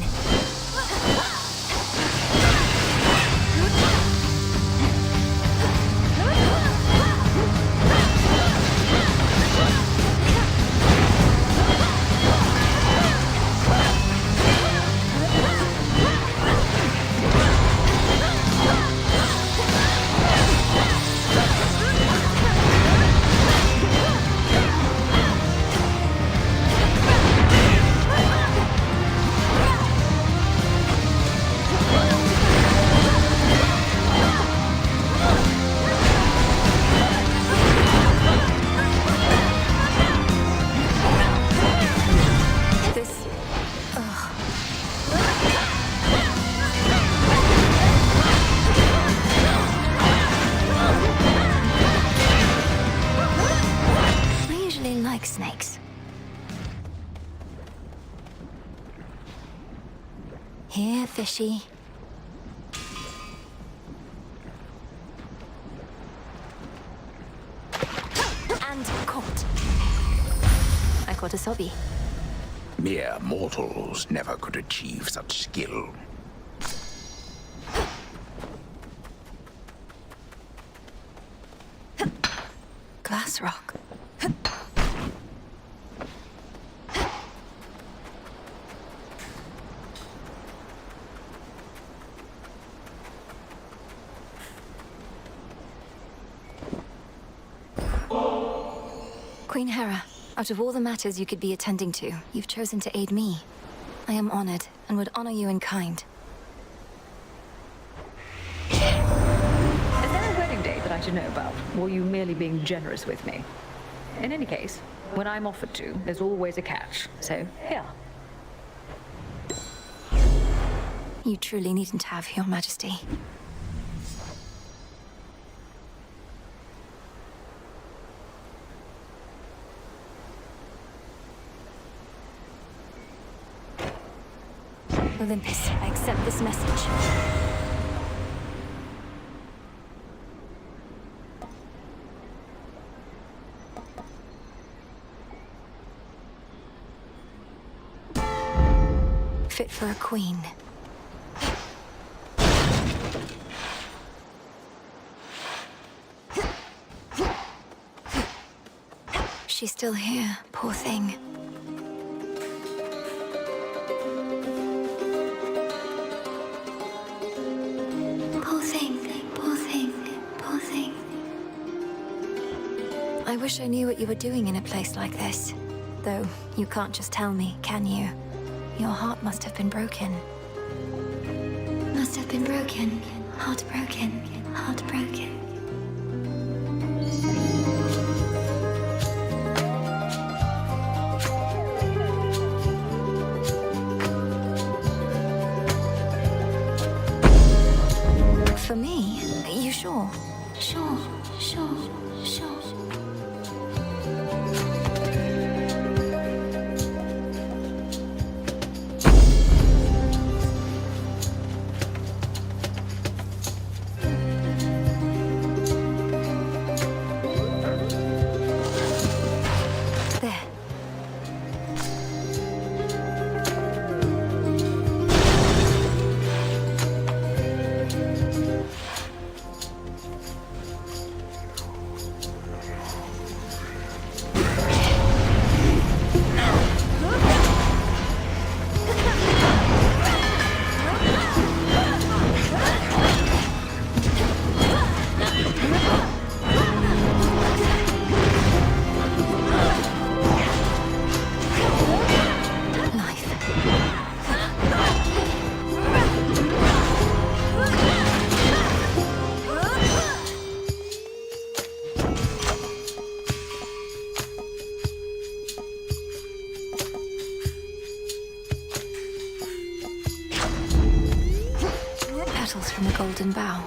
Snakes. Here, fishy. And caught. I caught a Sobby. Mere mortals never could achieve such skill. Glass rock. Queen Hera, out of all the matters you could be attending to, you've chosen to aid me. I am honored and would honor you in kind. Is there a wedding date that I should know about? Or are you merely being generous with me? In any case, when I'm offered to, there's always a catch. So, here. You truly needn't have, Your Majesty. Olympus, I accept this message. Fit for a queen. She's still here, poor thing. I wish I knew what you were doing in a place like this. Though, you can't just tell me, can you? Your heart must have been broken. Must have been broken. Heartbroken. Heartbroken. For me? Are you sure? Sure. petals from the golden bough.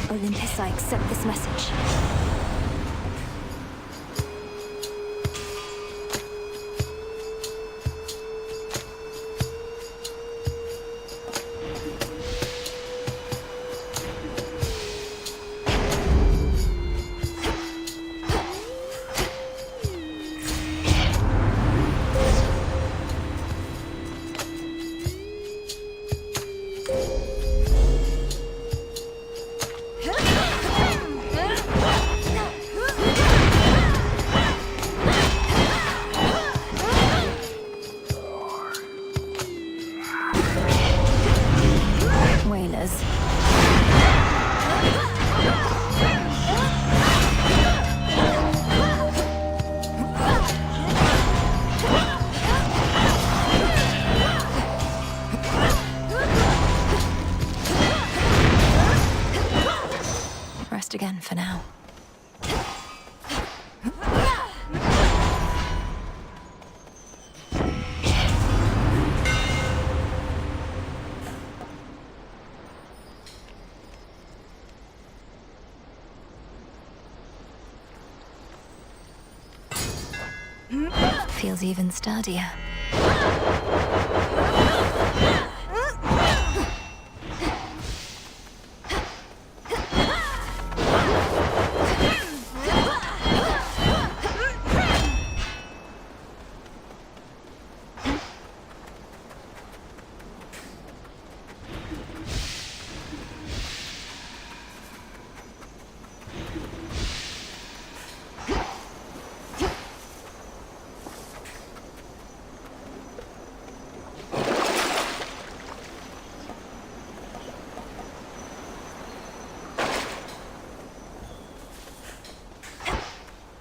Olympus, I accept this message. Whalers. Rest again for now. Feels even sturdier.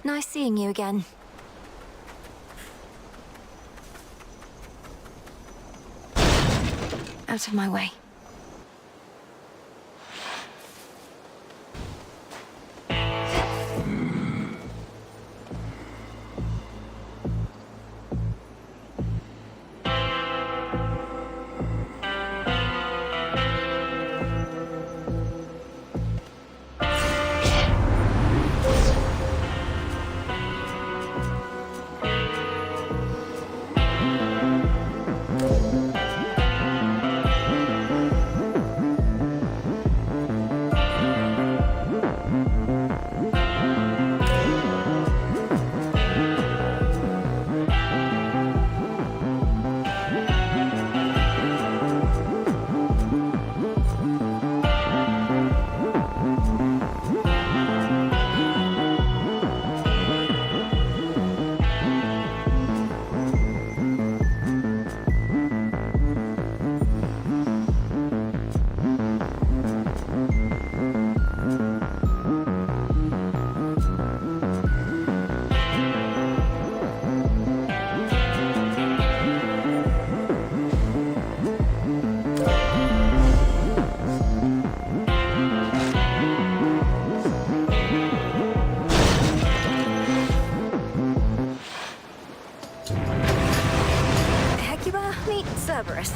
Nice seeing you again. Out of my way. Cerberus.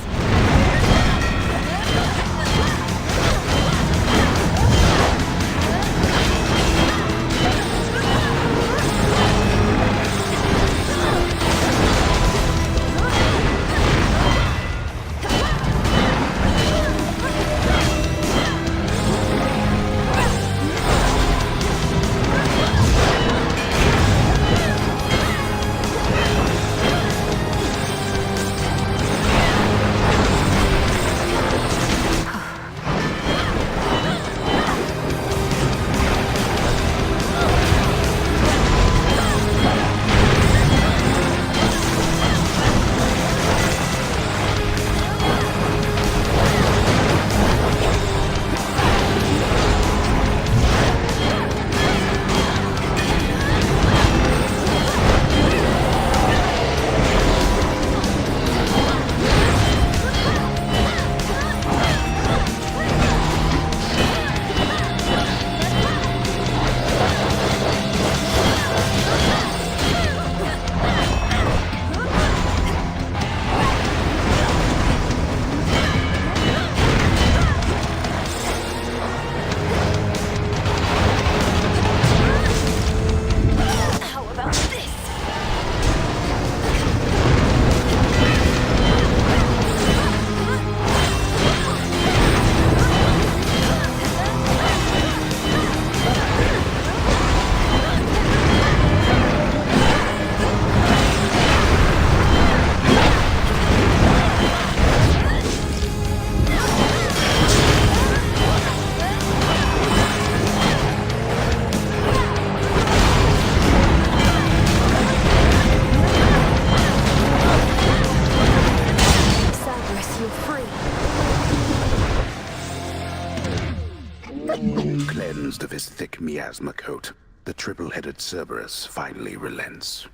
cleansed of his thick miasma coat, the triple-headed Cerberus finally relents.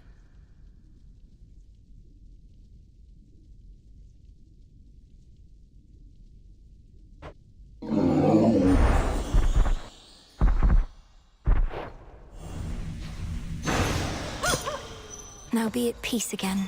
Now be at peace again.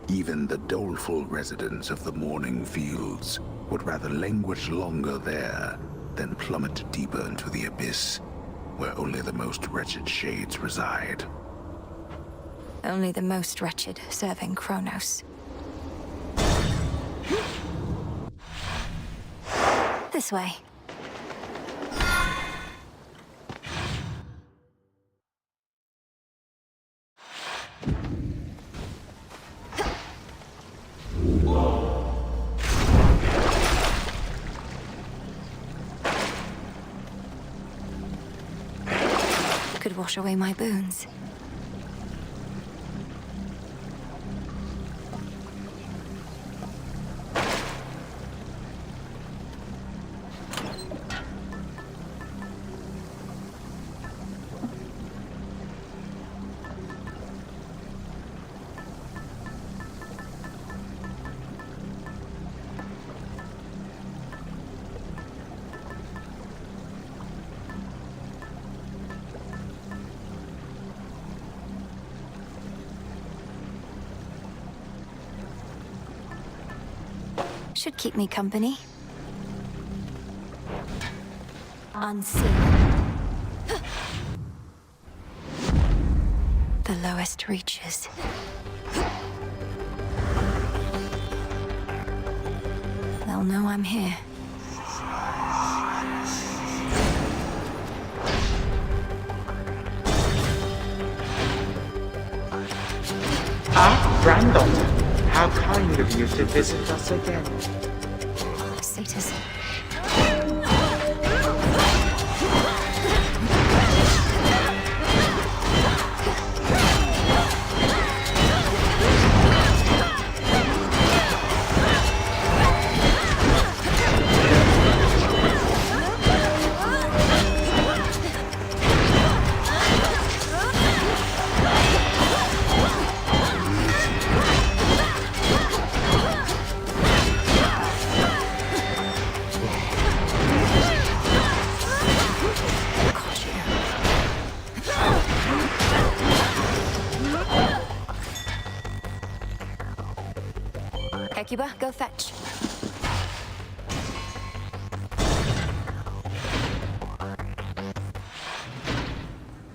Even the doleful residents of the Morning Fields would rather languish longer there than plummet deeper into the abyss, where only the most wretched shades reside. Only the most wretched serving Kronos. This way. Could wash away my boons. Should keep me company. Unseen. The lowest reaches. They'll know I'm here. Granddaughter, how kind of you to visit us again. Satyrs. Hecuba, go fetch.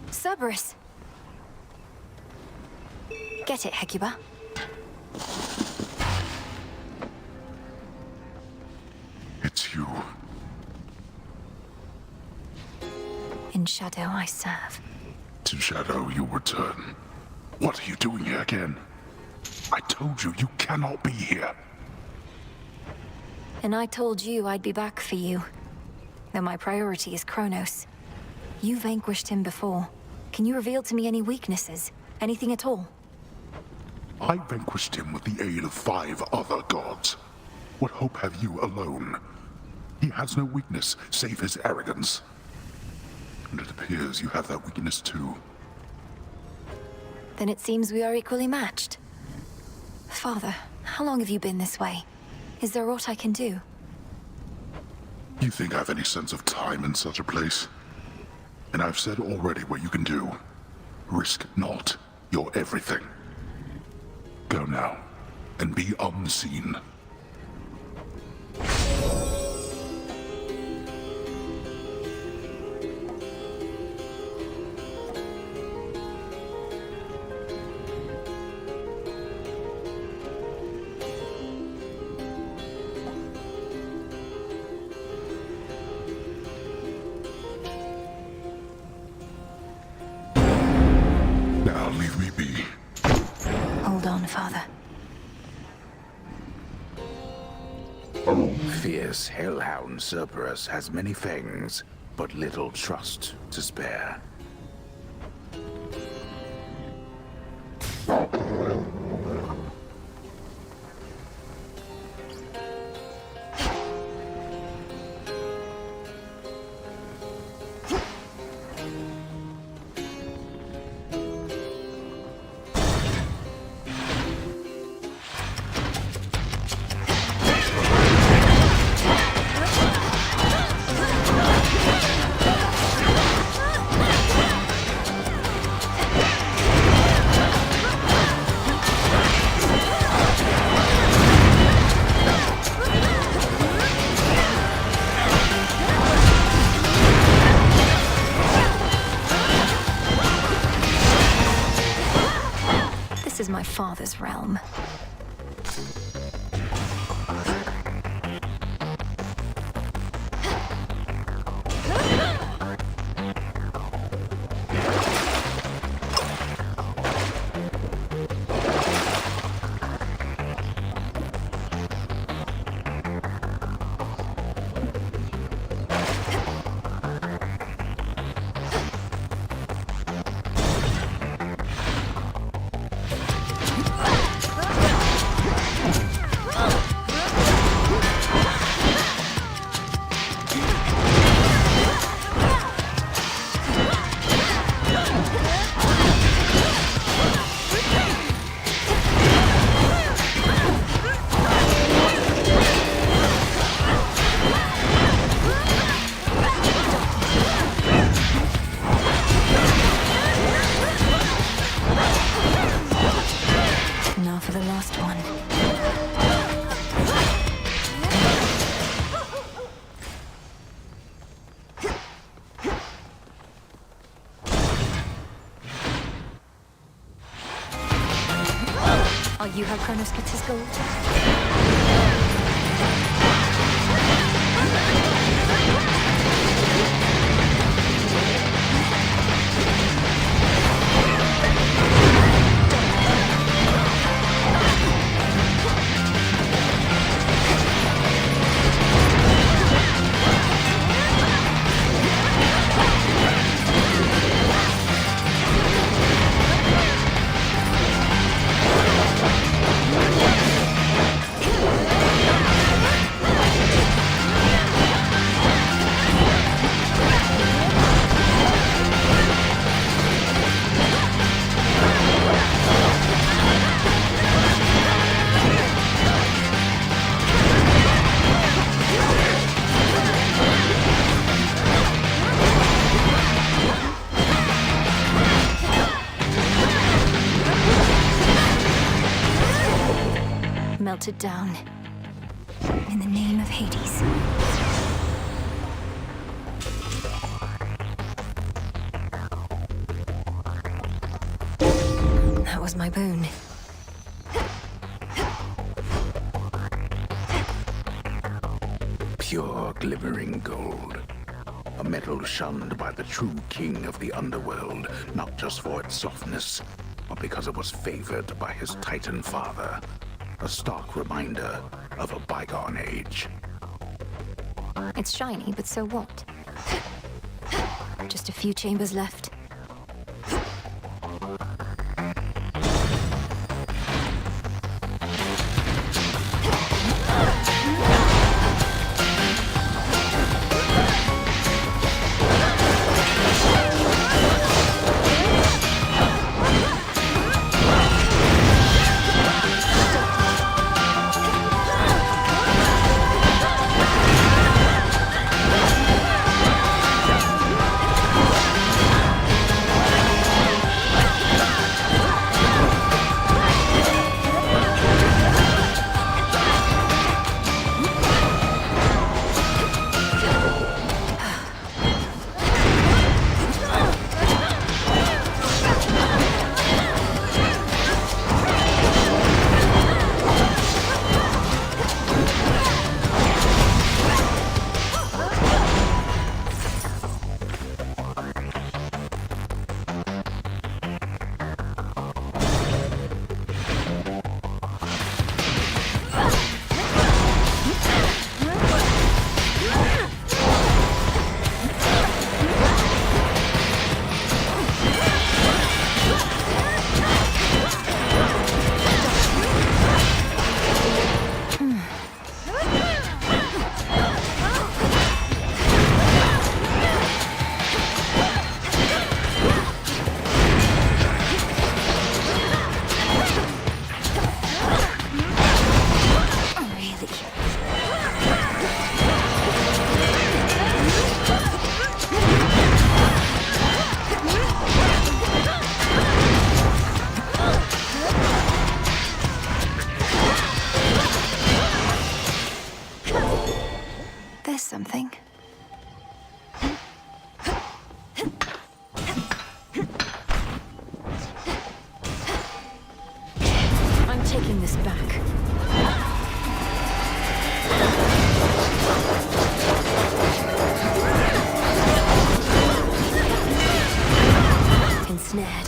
Cerberus. Get it, Hecuba. It's you. In shadow I serve. To shadow you return. What are you doing here again? I told you, you cannot be here. And I told you I'd be back for you. Though my priority is Kronos. You vanquished him before. Can you reveal to me any weaknesses? Anything at all? I vanquished him with the aid of 5 other gods. What hope have you alone? He has no weakness, save his arrogance. And it appears you have that weakness too. Then it seems we are equally matched. Father, how long have you been this way? Is there aught I can do? You think I have any sense of time in such a place? And I've said already what you can do. Risk not your everything. Go now, and be unseen. Now leave me be. Hold on, Father. Fierce hellhound Cerberus has many fangs, but little trust to spare. This is my father's realm. Now for the last one. Are you how Kronos gets his gold? Melted down. In the name of Hades. That was my boon. Pure glimmering gold. A metal shunned by the true king of the underworld, not just for its softness, but because it was favored by his Titan father. A stark reminder of a bygone age. It's shiny, but so what? Just a few chambers left. something. I'm taking this back. Ensnared.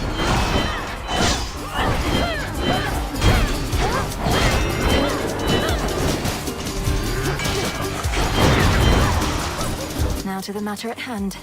Now to the matter at hand.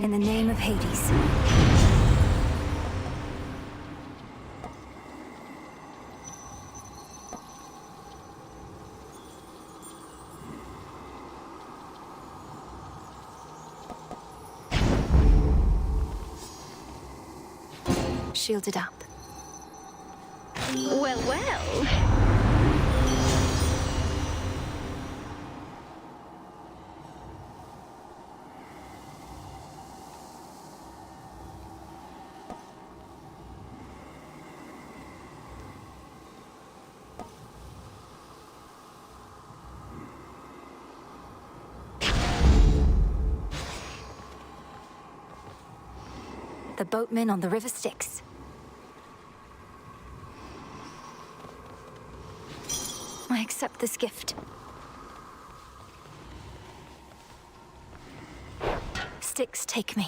In the name of Hades. Shielded up. Well, well. The boatmen on the river Styx. I accept this gift. Styx, take me.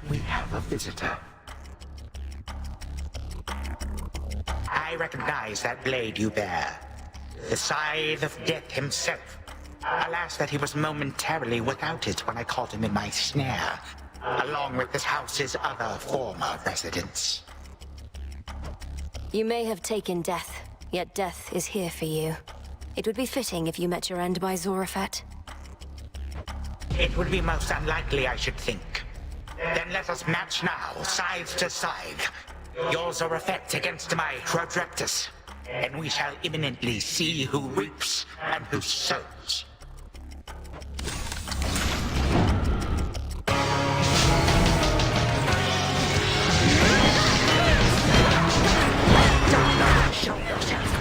We have a visitor. I recognize that blade you bear. The Scythe of Death himself. Alas that he was momentarily without it when I caught him in my snare, along with this house's other former residents. You may have taken death, yet death is here for you. It would be fitting if you met your end by Zorafat. It would be most unlikely, I should think. Then let us match now, scythe to scythe. Yours are effect against my Protractus. And we shall imminently see who reaps and who sows. Show yourself.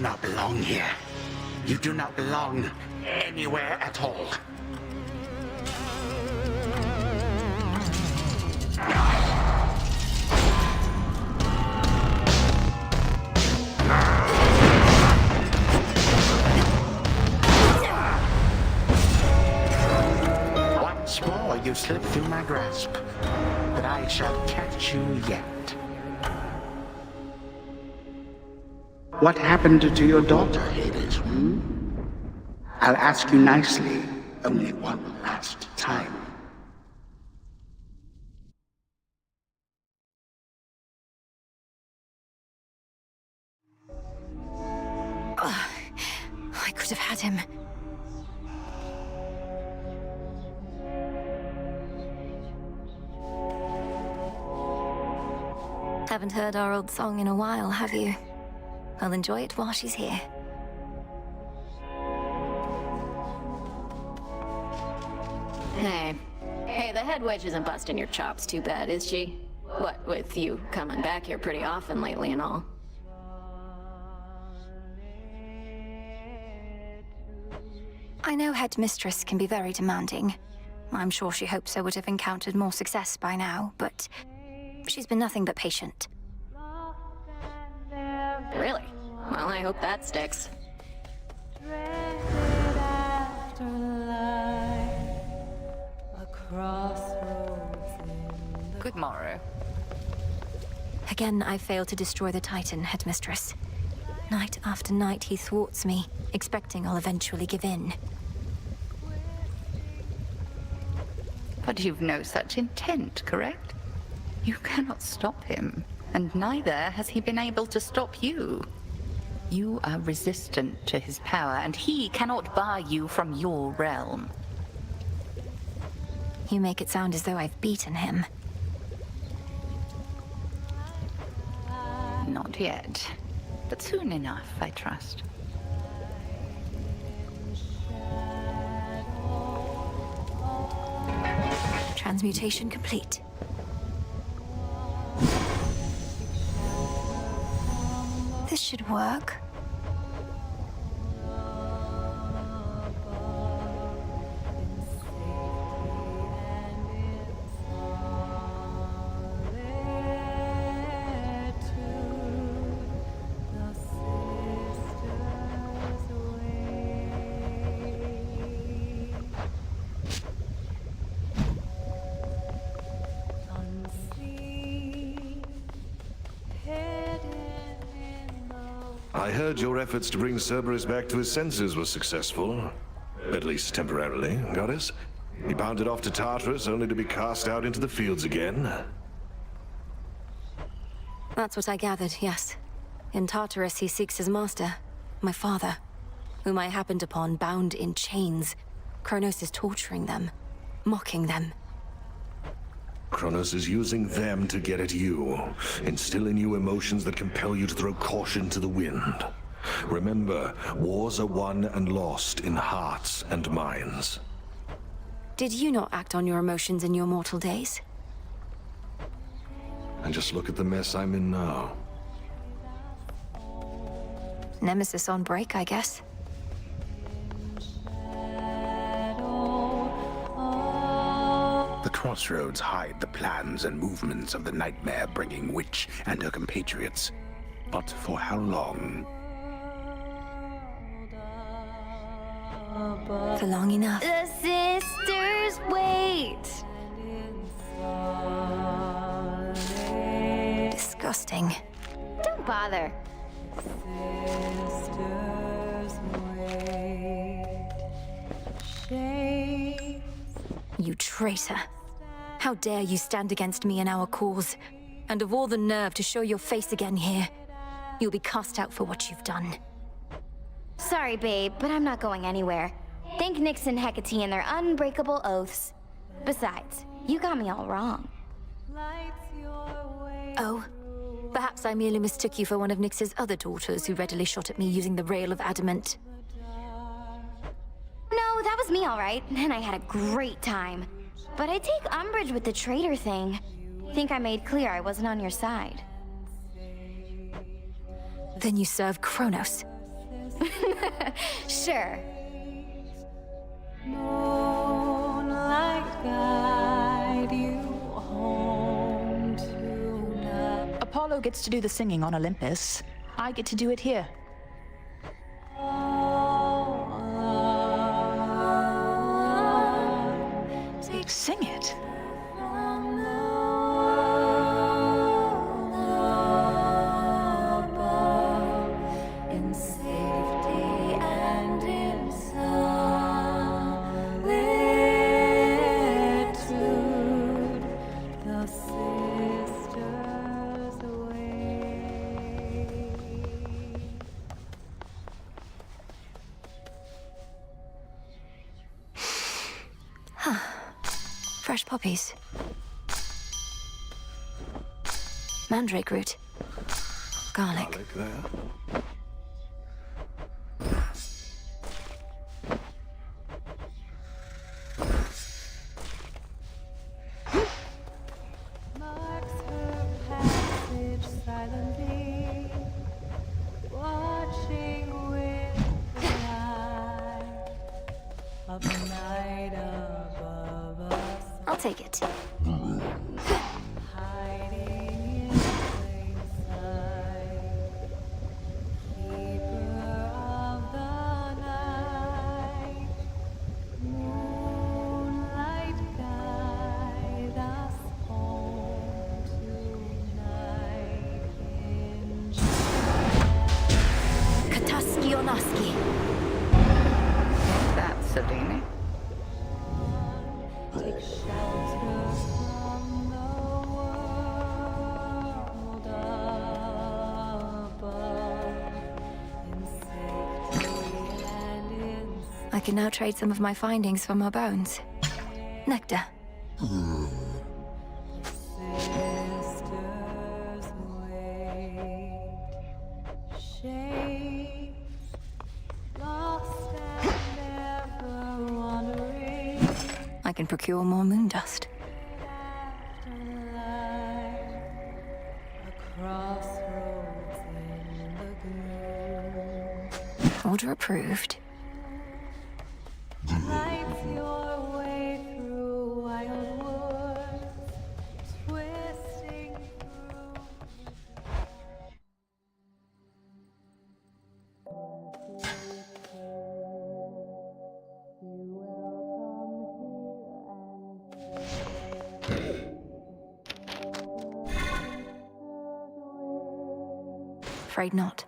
not belong here. You do not belong anywhere at all. Once more you slip through my grasp, but I shall catch you yet. What happened to your daughter, Hades, I'll ask you nicely, only one last time. I could have had him. Haven't heard our old song in a while, have you? I'll enjoy it while she's here. Hey, the head wedge isn't busting your chops too bad, is she? What, with you coming back here pretty often lately and all? I know Headmistress can be very demanding. I'm sure she hopes I would have encountered more success by now, but she's been nothing but patient. Really? Well, I hope that sticks. Good morrow. Again, I failed to destroy the Titan, Headmistress. Night after night, he thwarts me, expecting I'll eventually give in. But you've no such intent, correct? You cannot stop him, and neither has he been able to stop you. You are resistant to his power, and he cannot bar you from your realm. You make it sound as though I've beaten him. Not yet, but soon enough, I trust. Transmutation complete. This should work. I heard your efforts to bring Cerberus back to his senses were successful. At least temporarily, Goddess. He bounded off to Tartarus only to be cast out into the fields again. That's what I gathered, yes. In Tartarus, he seeks his master, my father, whom I happened upon bound in chains. Kronos is torturing them, mocking them. Kronos is using them to get at you, instill in you emotions that compel you to throw caution to the wind. Remember, wars are won and lost in hearts and minds. Did you not act on your emotions in your mortal days? And just look at the mess I'm in now. Nemesis on break, I guess. The crossroads hide the plans and movements of the nightmare-bringing witch and her compatriots. But for how long? For long enough. The sisters wait. Disgusting. Don't bother. You traitor. How dare you stand against me and our cause? And of all the nerve to show your face again here. You'll be cast out for what you've done. Sorry, babe, but I'm not going anywhere. Thank Nyx and Hecate and their unbreakable oaths. Besides, you got me all wrong. Oh? Perhaps I merely mistook you for one of Nyx's other daughters who readily shot at me using the rail of adamant. No, that was me all right, and I had a great time. But I take umbrage with the traitor thing. Think I made clear I wasn't on your side. Then you serve Kronos. Sure. Apollo gets to do the singing on Olympus. I get to do it here. Sing it. In safety and in solitude, the sisters wait. Fresh poppies. Mandrake root. Garlic. Garlic there. Marks her passage silently, watching with the eye of the night above us, I'll take it. hiding in plain sight. Keeper of the night, moonlight, guide us home tonight in Kataski Onaski. That's Selene. take shelter from the world above. In safety and in I can now trade some of my findings for more bones. Nectar. sisters wait. Shapes lost and ever wandering. I can procure more moon dust. Afterlife, a crossroads in the gloom. Order approved. Lights your way through wild woods, twisting through. Afraid not.